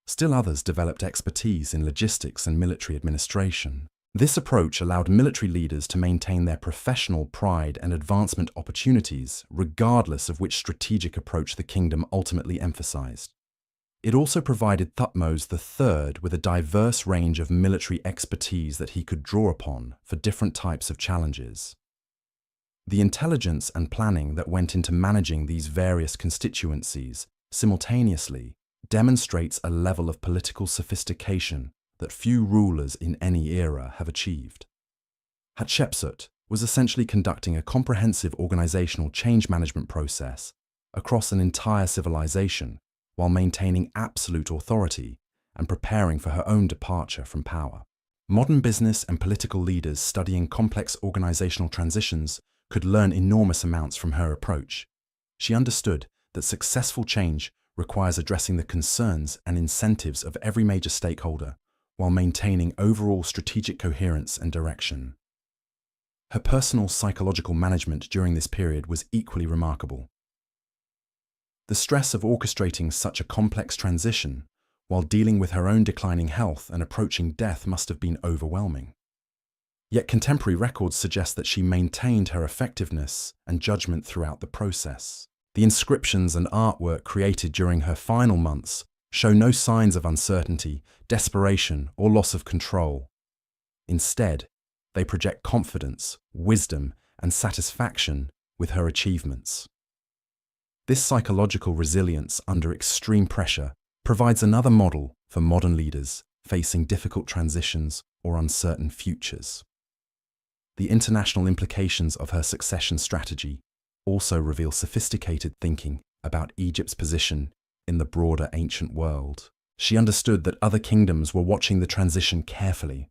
Still others developed expertise in logistics and military administration. This approach allowed military leaders to maintain their professional pride and advancement opportunities regardless of which strategic approach the kingdom ultimately emphasized. It also provided Thutmose III with a diverse range of military expertise that he could draw upon for different types of challenges. The intelligence and planning that went into managing these various constituencies simultaneously demonstrates a level of political sophistication that few rulers in any era have achieved. Hatshepsut was essentially conducting a comprehensive organizational change management process across an entire civilization while maintaining absolute authority and preparing for her own departure from power. Modern business and political leaders studying complex organizational transitions could learn enormous amounts from her approach. She understood that successful change requires addressing the concerns and incentives of every major stakeholder while maintaining overall strategic coherence and direction. Her personal psychological management during this period was equally remarkable. The stress of orchestrating such a complex transition while dealing with her own declining health and approaching death must have been overwhelming. Yet contemporary records suggest that she maintained her effectiveness and judgment throughout the process. The inscriptions and artwork created during her final months show no signs of uncertainty, desperation, or loss of control. Instead, they project confidence, wisdom, and satisfaction with her achievements. This psychological resilience under extreme pressure provides another model for modern leaders facing difficult transitions or uncertain futures. The international implications of her succession strategy also reveal sophisticated thinking about Egypt's position in the broader ancient world. She understood that other kingdoms were watching the transition carefully,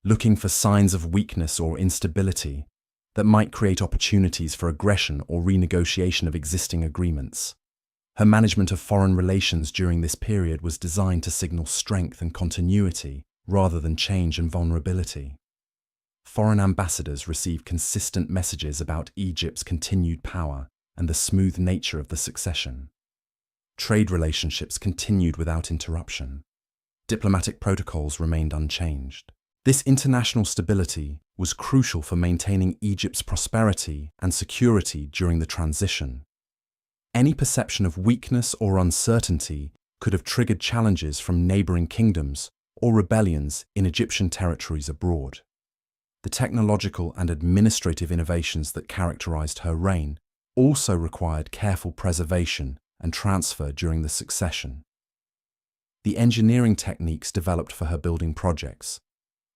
looking for signs of weakness or instability that might create opportunities for aggression or renegotiation of existing agreements. Her management of foreign relations during this period was designed to signal strength and continuity rather than change and vulnerability. Foreign ambassadors received consistent messages about Egypt's continued power and the smooth nature of the succession. Trade relationships continued without interruption. Diplomatic protocols remained unchanged. This international stability was crucial for maintaining Egypt's prosperity and security during the transition. Any perception of weakness or uncertainty could have triggered challenges from neighboring kingdoms or rebellions in Egyptian territories abroad. The technological and administrative innovations that characterized her reign also required careful preservation and transfer during the succession. The engineering techniques developed for her building projects,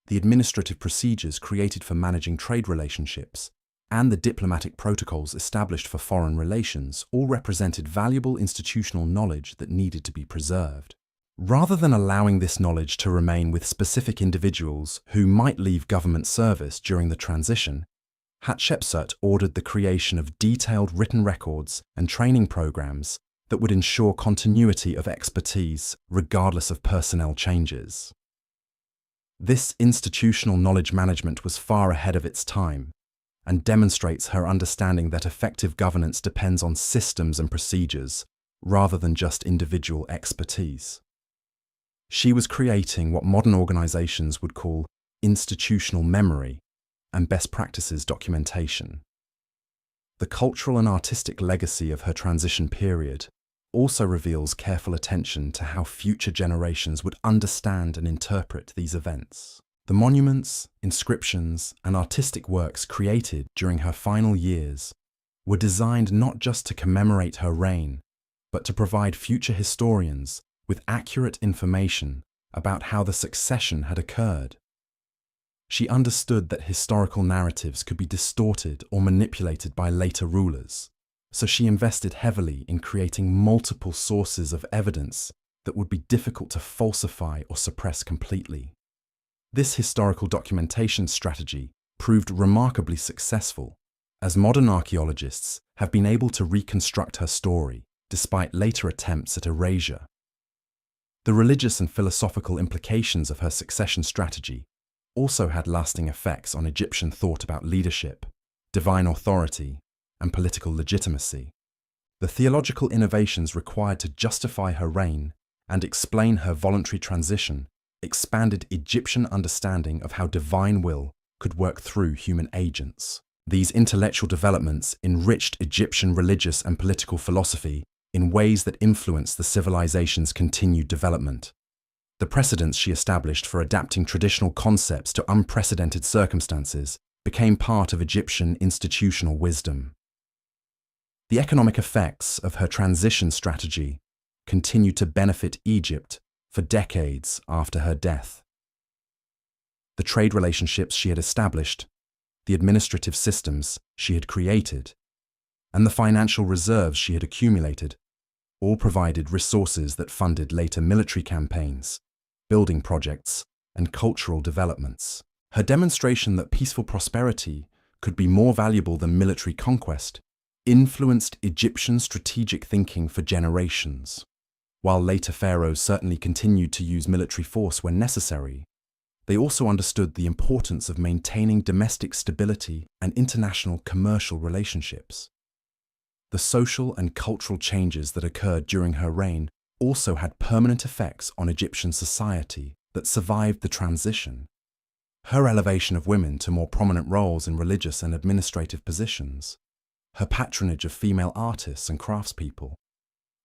the administrative procedures created for managing trade relationships, and the diplomatic protocols established for foreign relations all represented valuable institutional knowledge that needed to be preserved. Rather than allowing this knowledge to remain with specific individuals who might leave government service during the transition, Hatshepsut ordered the creation of detailed written records and training programs that would ensure continuity of expertise regardless of personnel changes. This institutional knowledge management was far ahead of its time and demonstrates her understanding that effective governance depends on systems and procedures rather than just individual expertise. She was creating what modern organizations would call institutional memory and best practices documentation. The cultural and artistic legacy of her transition period also reveals careful attention to how future generations would understand and interpret these events. The monuments, inscriptions, and artistic works created during her final years were designed not just to commemorate her reign, but to provide future historians with accurate information about how the succession had occurred. She understood that historical narratives could be distorted or manipulated by later rulers, so she invested heavily in creating multiple sources of evidence that would be difficult to falsify or suppress completely. This historical documentation strategy proved remarkably successful, as modern archaeologists have been able to reconstruct her story despite later attempts at erasure. The religious and philosophical implications of her succession strategy also had lasting effects on Egyptian thought about leadership, divine authority, and political legitimacy. The theological innovations required to justify her reign and explain her voluntary transition expanded Egyptian understanding of how divine will could work through human agents. These intellectual developments enriched Egyptian religious and political philosophy in ways that influenced the civilization's continued development. The precedents she established for adapting traditional concepts to unprecedented circumstances became part of Egyptian institutional wisdom. The economic effects of her transition strategy continued to benefit Egypt for decades after her death. The trade relationships she had established, the administrative systems she had created, and the financial reserves she had accumulated all provided resources that funded later military campaigns, building projects, and cultural developments. Her demonstration that peaceful prosperity could be more valuable than military conquest influenced Egyptian strategic thinking for generations. While later pharaohs certainly continued to use military force when necessary, they also understood the importance of maintaining domestic stability and international commercial relationships. The social and cultural changes that occurred during her reign also had permanent effects on Egyptian society that survived the transition. Her elevation of women to more prominent roles in religious and administrative positions, her patronage of female artists and craftspeople,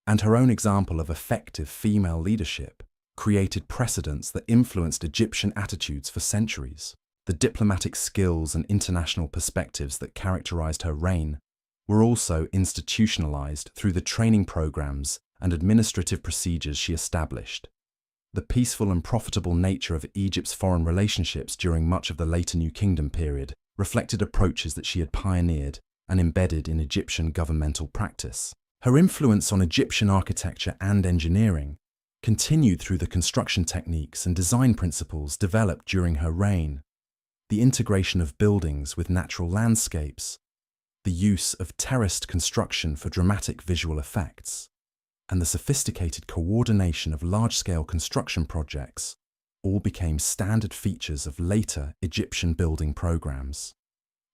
and her own example of effective female leadership created precedents that influenced Egyptian attitudes for centuries. The diplomatic skills and international perspectives that characterized her reign were also institutionalized through the training programs and administrative procedures she established. The peaceful and profitable nature of Egypt's foreign relationships during much of the later New Kingdom period reflected approaches that she had pioneered and embedded in Egyptian governmental practice. Her influence on Egyptian architecture and engineering continued through the construction techniques and design principles developed during her reign. The integration of buildings with natural landscapes, the use of terraced construction for dramatic visual effects, and the sophisticated coordination of large-scale construction projects all became standard features of later Egyptian building programs.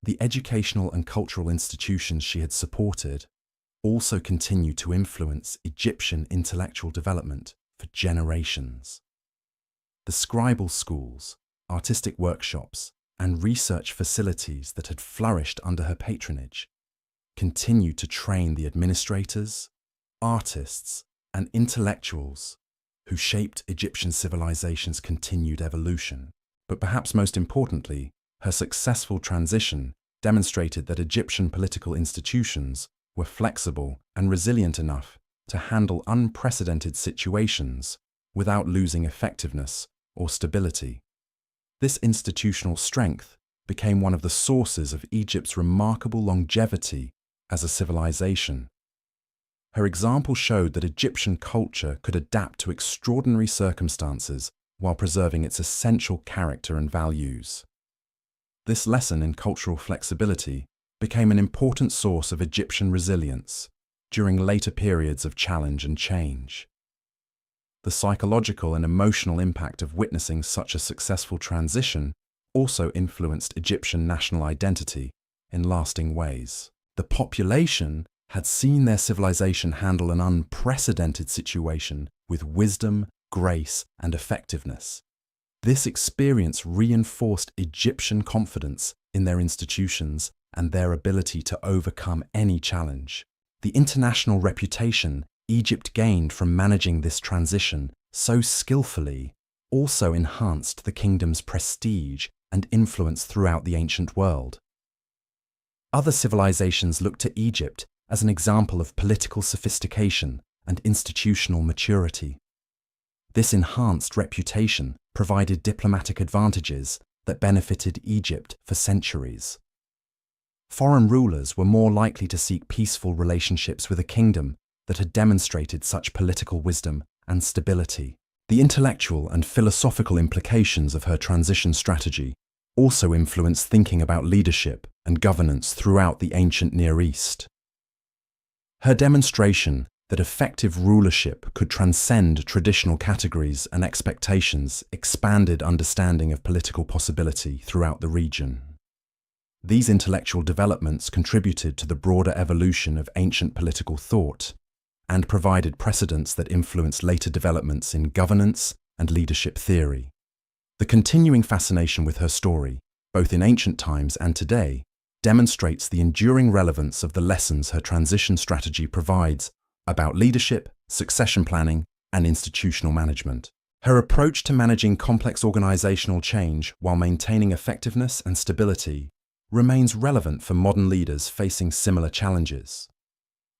The educational and cultural institutions she had supported also continued to influence Egyptian intellectual development for generations. The scribal schools, artistic workshops, and research facilities that had flourished under her patronage continued to train the administrators, artists, and intellectuals who shaped Egyptian civilization's continued evolution. But perhaps most importantly, her successful transition demonstrated that Egyptian political institutions were flexible and resilient enough to handle unprecedented situations without losing effectiveness or stability. This institutional strength became one of the sources of Egypt's remarkable longevity as a civilization. Her example showed that Egyptian culture could adapt to extraordinary circumstances while preserving its essential character and values. This lesson in cultural flexibility became an important source of Egyptian resilience during later periods of challenge and change. The psychological and emotional impact of witnessing such a successful transition also influenced Egyptian national identity in lasting ways. The population had seen their civilization handle an unprecedented situation with wisdom, grace, and effectiveness. This experience reinforced Egyptian confidence in their institutions and their ability to overcome any challenge. The international reputation Egypt gained from managing this transition so skillfully also enhanced the kingdom's prestige and influence throughout the ancient world. Other civilizations looked to Egypt as an example of political sophistication and institutional maturity. This enhanced reputation provided diplomatic advantages that benefited Egypt for centuries. Foreign rulers were more likely to seek peaceful relationships with a kingdom that had demonstrated such political wisdom and stability. The intellectual and philosophical implications of her transition strategy also influenced thinking about leadership and governance throughout the ancient Near East. Her demonstration that effective rulership could transcend traditional categories and expectations expanded understanding of political possibility throughout the region. These intellectual developments contributed to the broader evolution of ancient political thought and provided precedents that influenced later developments in governance and leadership theory. The continuing fascination with her story, both in ancient times and today, demonstrates the enduring relevance of the lessons her transition strategy provides about leadership, succession planning, and institutional management. Her approach to managing complex organizational change while maintaining effectiveness and stability remains relevant for modern leaders facing similar challenges.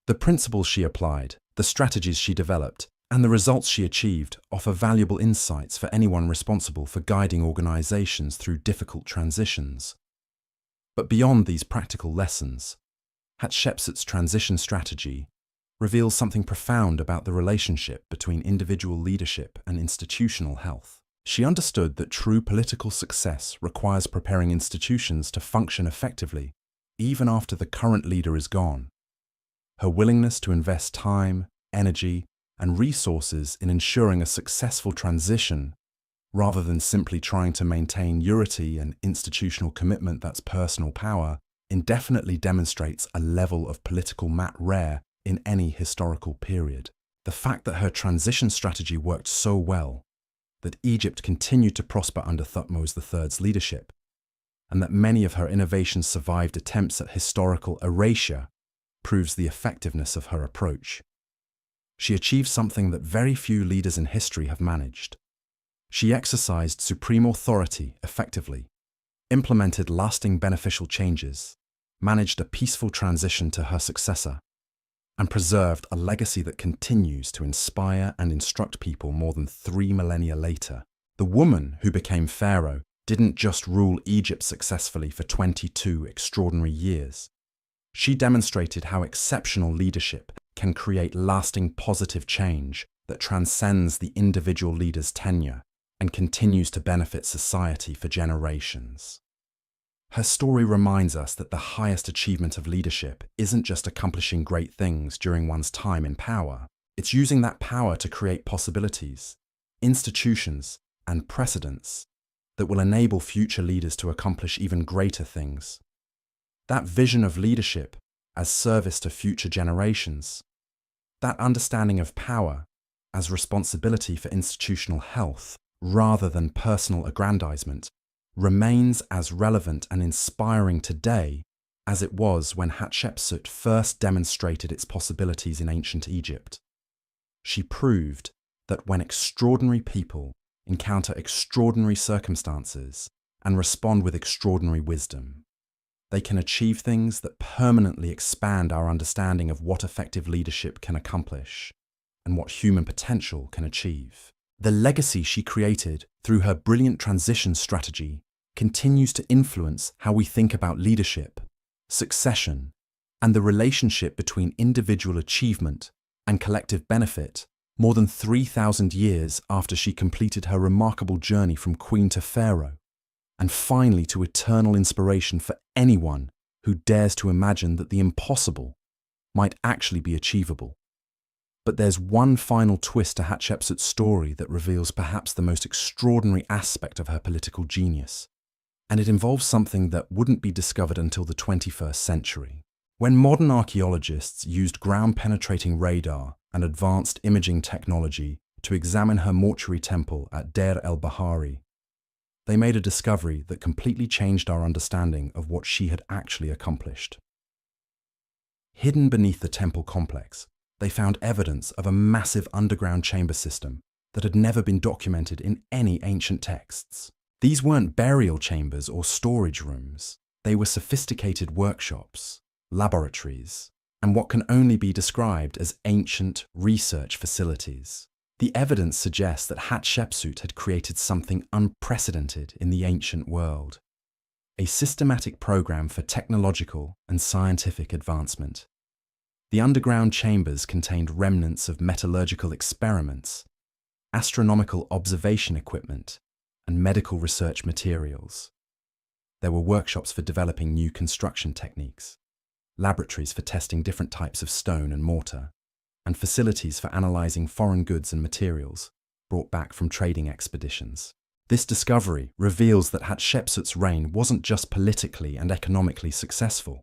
The principles she applied, the strategies she developed, and the results she achieved offer valuable insights for anyone responsible for guiding organizations through difficult transitions. But beyond these practical lessons, Hatshepsut's transition strategy reveals something profound about the relationship between individual leadership and institutional health. She understood that true political success requires preparing institutions to function effectively, even after the current leader is gone. Her willingness to invest time, energy, and resources in ensuring a successful transition, rather than simply trying to maintain unity and institutional commitment that's personal power, indefinitely demonstrates a level of political mat rare in any historical period. The fact that her transition strategy worked so well, that Egypt continued to prosper under Thutmose III's leadership, and that many of her innovations survived attempts at historical erasure, proves the effectiveness of her approach. She achieved something that very few leaders in history have managed. She exercised supreme authority effectively, implemented lasting beneficial changes, managed a peaceful transition to her successor, and preserved a legacy that continues to inspire and instruct people more than 3 millennia later. The woman who became Pharaoh didn't just rule Egypt successfully for 22 extraordinary years. She demonstrated how exceptional leadership can create lasting positive change that transcends the individual leader's tenure and continues to benefit society for generations. Her story reminds us that the highest achievement of leadership isn't just accomplishing great things during one's time in power. It's using that power to create possibilities, institutions, and precedents that will enable future leaders to accomplish even greater things. That vision of leadership as service to future generations, that understanding of power as responsibility for institutional health rather than personal aggrandizement, remains as relevant and inspiring today as it was when Hatshepsut first demonstrated its possibilities in ancient Egypt. She proved that when extraordinary people encounter extraordinary circumstances and respond with extraordinary wisdom, they can achieve things that permanently expand our understanding of what effective leadership can accomplish and what human potential can achieve. The legacy she created through her brilliant transition strategy continues to influence how we think about leadership, succession, and the relationship between individual achievement and collective benefit more than 3,000 years after she completed her remarkable journey from queen to pharaoh, and finally to eternal inspiration for anyone who dares to imagine that the impossible might actually be achievable. But there's one final twist to Hatshepsut's story that reveals perhaps the most extraordinary aspect of her political genius, and it involves something that wouldn't be discovered until the 21st century. When modern archaeologists used ground-penetrating radar and advanced imaging technology to examine her mortuary temple at Deir el-Bahari, they made a discovery that completely changed our understanding of what she had actually accomplished. Hidden beneath the temple complex, they found evidence of a massive underground chamber system that had never been documented in any ancient texts. These weren't burial chambers or storage rooms. They were sophisticated workshops, laboratories, and what can only be described as ancient research facilities. The evidence suggests that Hatshepsut had created something unprecedented in the ancient world, a systematic program for technological and scientific advancement. The underground chambers contained remnants of metallurgical experiments, astronomical observation equipment, and medical research materials. There were workshops for developing new construction techniques, laboratories for testing different types of stone and mortar, and facilities for analyzing foreign goods and materials brought back from trading expeditions. This discovery reveals that Hatshepsut's reign wasn't just politically and economically successful.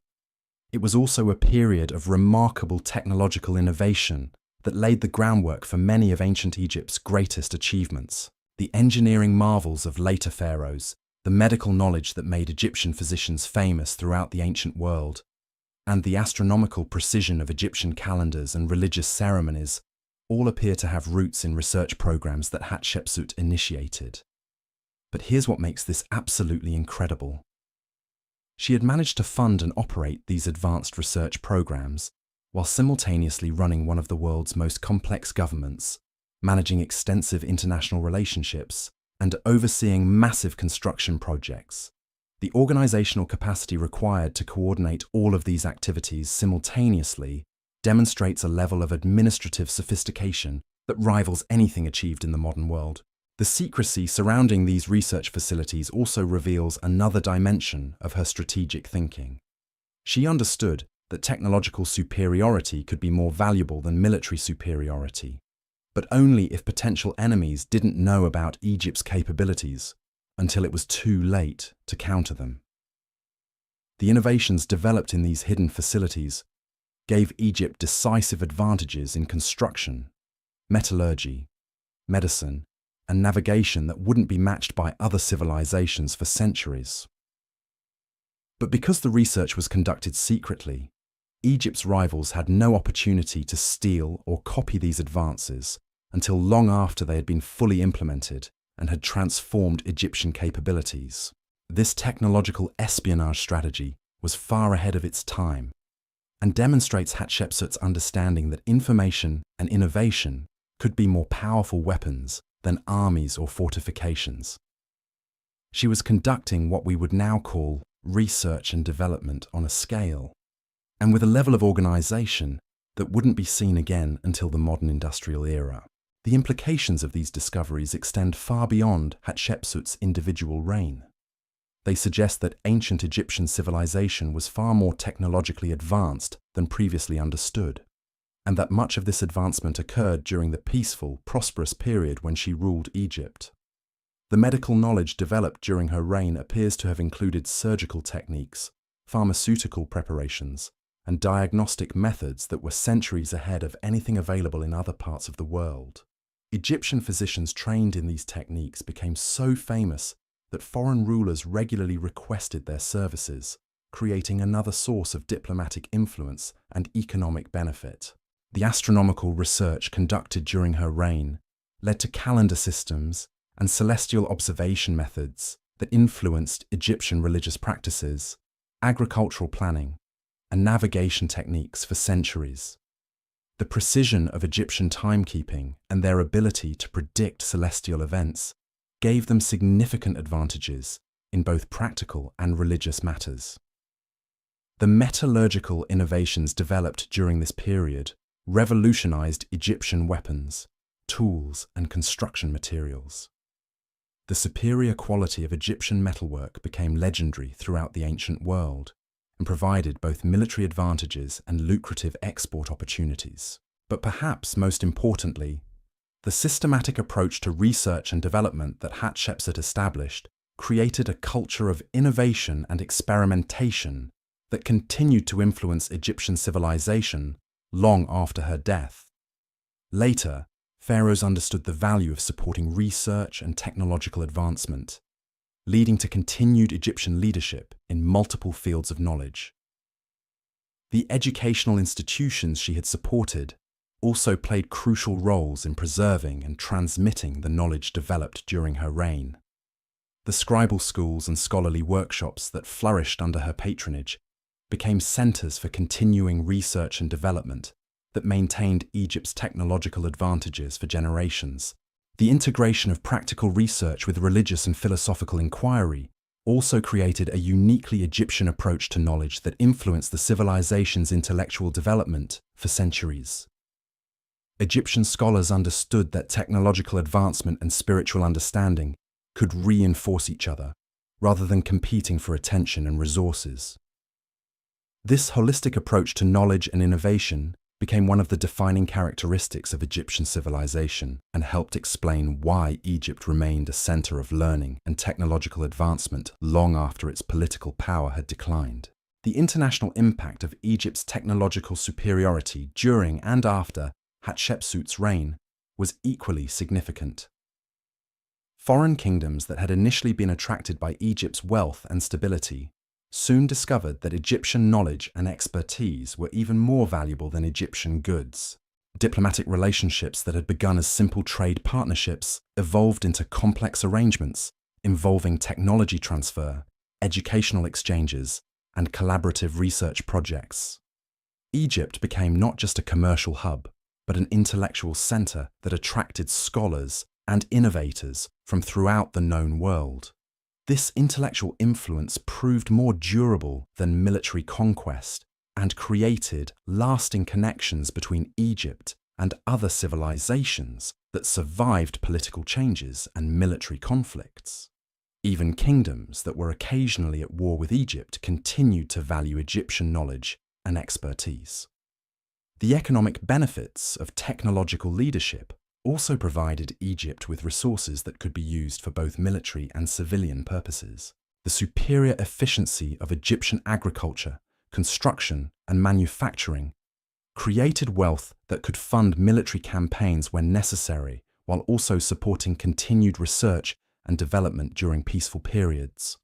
It was also a period of remarkable technological innovation that laid the groundwork for many of ancient Egypt's greatest achievements. The engineering marvels of later pharaohs, the medical knowledge that made Egyptian physicians famous throughout the ancient world, and the astronomical precision of Egyptian calendars and religious ceremonies all appear to have roots in research programs that Hatshepsut initiated. But here's what makes this absolutely incredible. She had managed to fund and operate these advanced research programs while simultaneously running one of the world's most complex governments, managing extensive international relationships, and overseeing massive construction projects. The organizational capacity required to coordinate all of these activities simultaneously demonstrates a level of administrative sophistication that rivals anything achieved in the modern world. The secrecy surrounding these research facilities also reveals another dimension of her strategic thinking. She understood that technological superiority could be more valuable than military superiority, but only if potential enemies didn't know about Egypt's capabilities until it was too late to counter them. The innovations developed in these hidden facilities gave Egypt decisive advantages in construction, metallurgy, medicine, and navigation that wouldn't be matched by other civilizations for centuries. But because the research was conducted secretly, Egypt's rivals had no opportunity to steal or copy these advances until long after they had been fully implemented and had transformed Egyptian capabilities. This technological espionage strategy was far ahead of its time and demonstrates Hatshepsut's understanding that information and innovation could be more powerful weapons than armies or fortifications. She was conducting what we would now call research and development on a scale, and with a level of organization that wouldn't be seen again until the modern industrial era. The implications of these discoveries extend far beyond Hatshepsut's individual reign. They suggest that ancient Egyptian civilization was far more technologically advanced than previously understood, and that much of this advancement occurred during the peaceful, prosperous period when she ruled Egypt. The medical knowledge developed during her reign appears to have included surgical techniques, pharmaceutical preparations, and diagnostic methods that were centuries ahead of anything available in other parts of the world. Egyptian physicians trained in these techniques became so famous that foreign rulers regularly requested their services, creating another source of diplomatic influence and economic benefit. The astronomical research conducted during her reign led to calendar systems and celestial observation methods that influenced Egyptian religious practices, agricultural planning, and navigation techniques for centuries. The precision of Egyptian timekeeping and their ability to predict celestial events gave them significant advantages in both practical and religious matters. The metallurgical innovations developed during this period revolutionized Egyptian weapons, tools, and construction materials. The superior quality of Egyptian metalwork became legendary throughout the ancient world and provided both military advantages and lucrative export opportunities. But perhaps most importantly, the systematic approach to research and development that Hatshepsut established created a culture of innovation and experimentation that continued to influence Egyptian civilization long after her death. Later, pharaohs understood the value of supporting research and technological advancement, leading to continued Egyptian leadership in multiple fields of knowledge. The educational institutions she had supported also played crucial roles in preserving and transmitting the knowledge developed during her reign. The scribal schools and scholarly workshops that flourished under her patronage became centers for continuing research and development that maintained Egypt's technological advantages for generations. The integration of practical research with religious and philosophical inquiry also created a uniquely Egyptian approach to knowledge that influenced the civilization's intellectual development for centuries. Egyptian scholars understood that technological advancement and spiritual understanding could reinforce each other rather than competing for attention and resources. This holistic approach to knowledge and innovation became one of the defining characteristics of Egyptian civilization and helped explain why Egypt remained a center of learning and technological advancement long after its political power had declined. The international impact of Egypt's technological superiority during and after Hatshepsut's reign was equally significant. Foreign kingdoms that had initially been attracted by Egypt's wealth and stability soon discovered that Egyptian knowledge and expertise were even more valuable than Egyptian goods. Diplomatic relationships that had begun as simple trade partnerships evolved into complex arrangements involving technology transfer, educational exchanges, and collaborative research projects. Egypt became not just a commercial hub, but an intellectual center that attracted scholars and innovators from throughout the known world. This intellectual influence proved more durable than military conquest and created lasting connections between Egypt and other civilizations that survived political changes and military conflicts. Even kingdoms that were occasionally at war with Egypt continued to value Egyptian knowledge and expertise. The economic benefits of technological leadership also provided Egypt with resources that could be used for both military and civilian purposes. The superior efficiency of Egyptian agriculture, construction, and manufacturing created wealth that could fund military campaigns when necessary, while also supporting continued research and development during peaceful periods.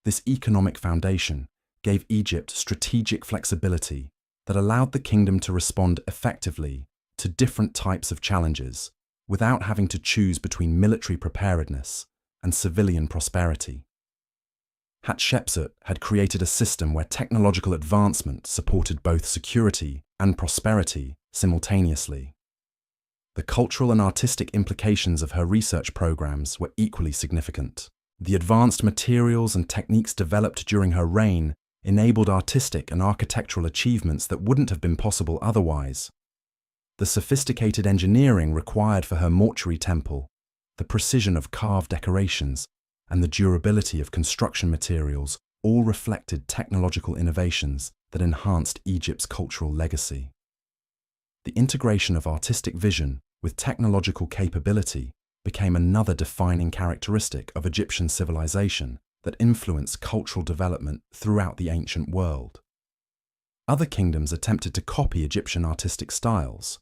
This economic foundation gave Egypt strategic flexibility that allowed the kingdom to respond effectively to different types of challenges without having to choose between military preparedness and civilian prosperity. Hatshepsut had created a system where technological advancement supported both security and prosperity simultaneously. The cultural and artistic implications of her research programs were equally significant. The advanced materials and techniques developed during her reign enabled artistic and architectural achievements that wouldn't have been possible otherwise. The sophisticated engineering required for her mortuary temple, the precision of carved decorations, and the durability of construction materials all reflected technological innovations that enhanced Egypt's cultural legacy. The integration of artistic vision with technological capability became another defining characteristic of Egyptian civilization that influenced cultural development throughout the ancient world. Other kingdoms attempted to copy Egyptian artistic styles,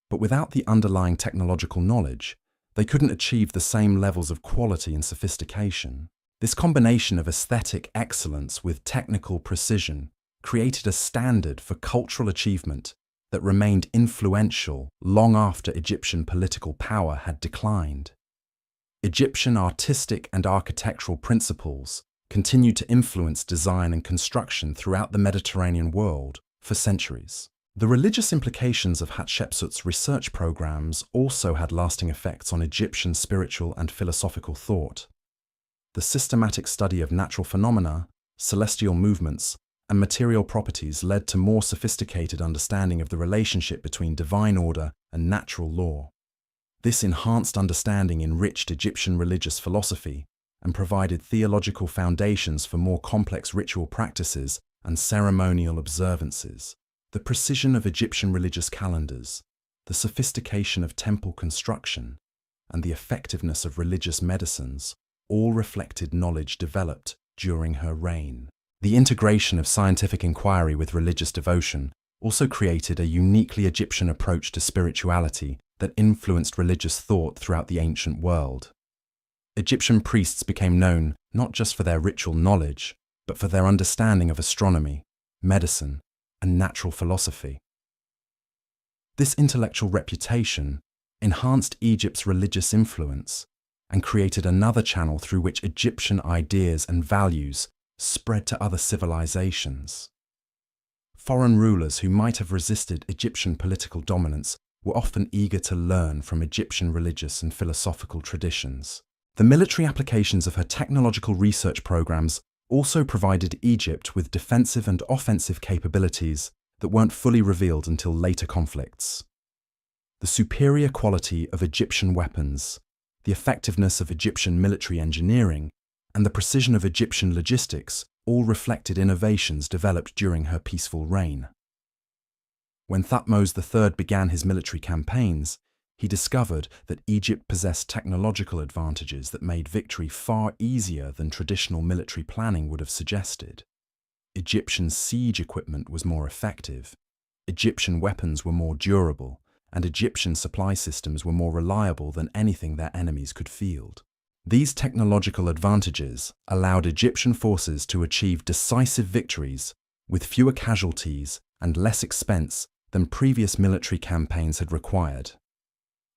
but without the underlying technological knowledge, they couldn't achieve the same levels of quality and sophistication. This combination of aesthetic excellence with technical precision created a standard for cultural achievement that remained influential long after Egyptian political power had declined. Egyptian artistic and architectural principles continued to influence design and construction throughout the Mediterranean world for centuries. The religious implications of Hatshepsut's research programs also had lasting effects on Egyptian spiritual and philosophical thought. The systematic study of natural phenomena, celestial movements, and material properties led to more sophisticated understanding of the relationship between divine order and natural law. This enhanced understanding enriched Egyptian religious philosophy and provided theological foundations for more complex ritual practices and ceremonial observances. The precision of Egyptian religious calendars, the sophistication of temple construction, and the effectiveness of religious medicines all reflected knowledge developed during her reign. The integration of scientific inquiry with religious devotion also created a uniquely Egyptian approach to spirituality that influenced religious thought throughout the ancient world. Egyptian priests became known not just for their ritual knowledge, but for their understanding of astronomy, medicine, and natural philosophy. This intellectual reputation enhanced Egypt's religious influence and created another channel through which Egyptian ideas and values spread to other civilizations. Foreign rulers who might have resisted Egyptian political dominance were often eager to learn from Egyptian religious and philosophical traditions. The military applications of her technological research programs also provided Egypt with defensive and offensive capabilities that weren't fully revealed until later conflicts. The superior quality of Egyptian weapons, the effectiveness of Egyptian military engineering, and the precision of Egyptian logistics all reflected innovations developed during her peaceful reign. When Thutmose III began his military campaigns, he discovered that Egypt possessed technological advantages that made victory far easier than traditional military planning would have suggested. Egyptian siege equipment was more effective, Egyptian weapons were more durable, and Egyptian supply systems were more reliable than anything their enemies could field. These technological advantages allowed Egyptian forces to achieve decisive victories with fewer casualties and less expense than previous military campaigns had required.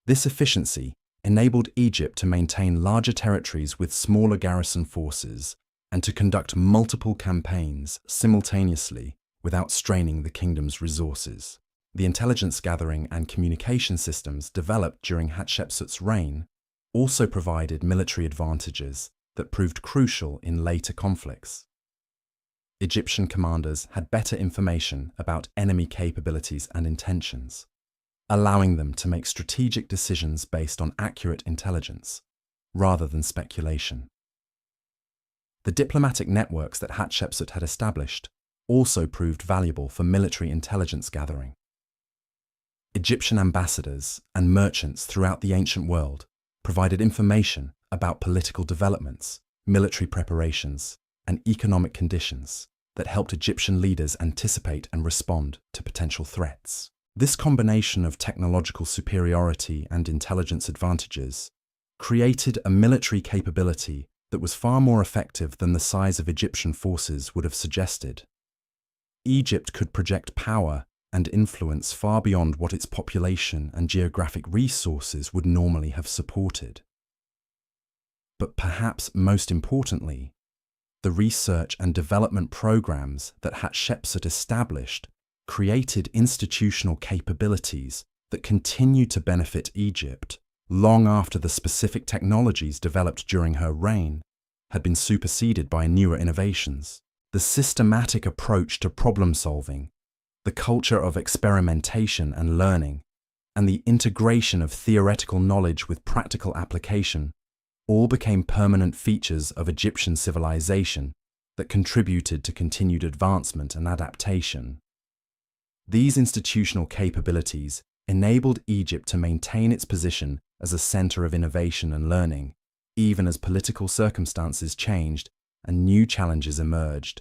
This efficiency enabled Egypt to maintain larger territories with smaller garrison forces and to conduct multiple campaigns simultaneously without straining the kingdom's resources. The intelligence gathering and communication systems developed during Hatshepsut's reign also provided military advantages that proved crucial in later conflicts. Egyptian commanders had better information about enemy capabilities and intentions, allowing them to make strategic decisions based on accurate intelligence rather than speculation. The diplomatic networks that Hatshepsut had established also proved valuable for military intelligence gathering. Egyptian ambassadors and merchants throughout the ancient world provided information about political developments, military preparations, and economic conditions that helped Egyptian leaders anticipate and respond to potential threats. This combination of technological superiority and intelligence advantages created a military capability that was far more effective than the size of Egyptian forces would have suggested. Egypt could project power and influence far beyond what its population and geographic resources would normally have supported. But perhaps most importantly, the research and development programs that Hatshepsut established created institutional capabilities that continued to benefit Egypt long after the specific technologies developed during her reign had been superseded by newer innovations. The systematic approach to problem solving, the culture of experimentation and learning, and the integration of theoretical knowledge with practical application all became permanent features of Egyptian civilization that contributed to continued advancement and adaptation. These institutional capabilities enabled Egypt to maintain its position as a center of innovation and learning, even as political circumstances changed and new challenges emerged.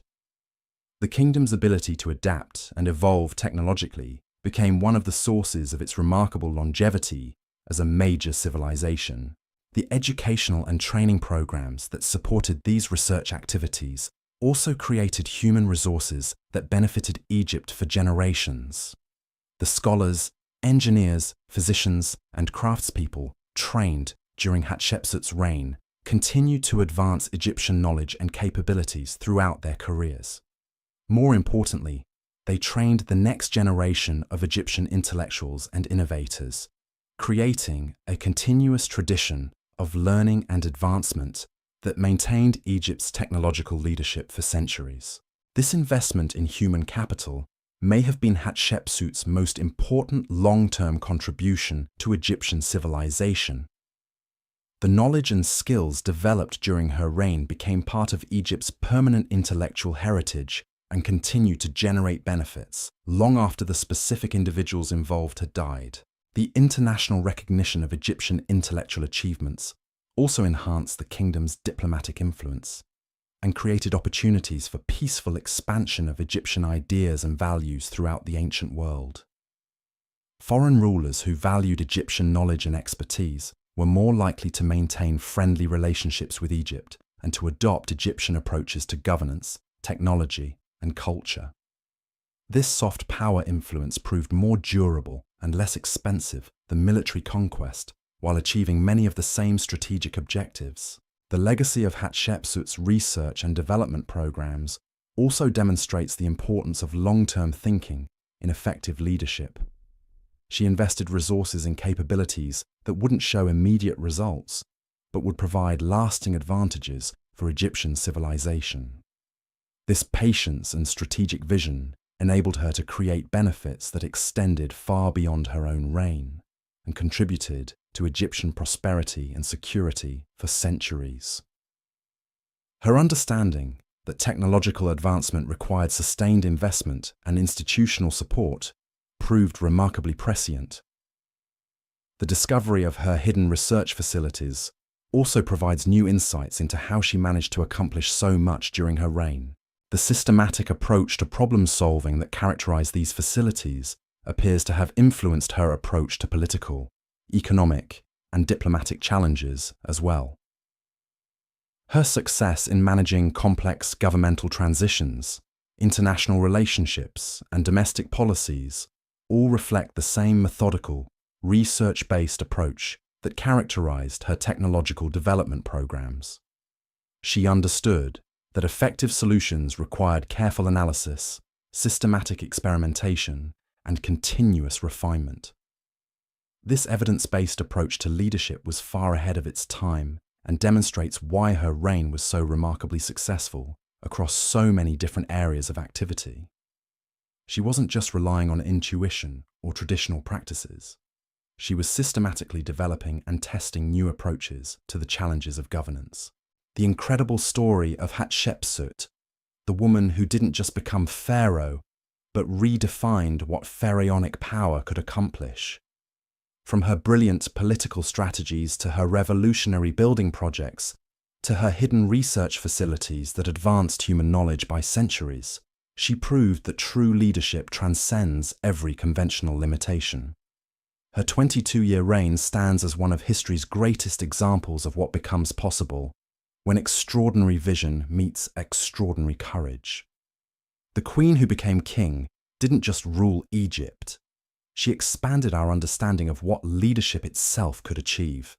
The kingdom's ability to adapt and evolve technologically became one of the sources of its remarkable longevity as a major civilization. The educational and training programs that supported these research activities also created human resources that benefited Egypt for generations. The scholars, engineers, physicians, and craftspeople trained during Hatshepsut's reign continued to advance Egyptian knowledge and capabilities throughout their careers. More importantly, they trained the next generation of Egyptian intellectuals and innovators, creating a continuous tradition of learning and advancement that maintained Egypt's technological leadership for centuries. This investment in human capital may have been Hatshepsut's most important long-term contribution to Egyptian civilization. The knowledge and skills developed during her reign became part of Egypt's permanent intellectual heritage and continued to generate benefits long after the specific individuals involved had died. The international recognition of Egyptian intellectual achievements also enhanced the kingdom's diplomatic influence and created opportunities for peaceful expansion of Egyptian ideas and values throughout the ancient world. Foreign rulers who valued Egyptian knowledge and expertise were more likely to maintain friendly relationships with Egypt and to adopt Egyptian approaches to governance, technology, and culture. This soft power influence proved more durable and less expensive than military conquest, while achieving many of the same strategic objectives. The legacy of Hatshepsut's research and development programs also demonstrates the importance of long-term thinking in effective leadership. She invested resources in capabilities that wouldn't show immediate results, but would provide lasting advantages for Egyptian civilization. This patience and strategic vision enabled her to create benefits that extended far beyond her own reign and contributed to Egyptian prosperity and security for centuries. Her understanding that technological advancement required sustained investment and institutional support proved remarkably prescient. The discovery of her hidden research facilities also provides new insights into how she managed to accomplish so much during her reign. The systematic approach to problem solving that characterized these facilities appears to have influenced her approach to political, economic, and diplomatic challenges as well. Her success in managing complex governmental transitions, international relationships, and domestic policies all reflect the same methodical, research-based approach that characterized her technological development programs. She understood that effective solutions required careful analysis, systematic experimentation, and continuous refinement. This evidence-based approach to leadership was far ahead of its time and demonstrates why her reign was so remarkably successful across so many different areas of activity. She wasn't just relying on intuition or traditional practices. She was systematically developing and testing new approaches to the challenges of governance. The incredible story of Hatshepsut, the woman who didn't just become Pharaoh, but redefined what pharaonic power could accomplish. From her brilliant political strategies to her revolutionary building projects, to her hidden research facilities that advanced human knowledge by centuries, she proved that true leadership transcends every conventional limitation. Her 22-year reign stands as one of history's greatest examples of what becomes possible when extraordinary vision meets extraordinary courage. The queen who became king didn't just rule Egypt. She expanded our understanding of what leadership itself could achieve.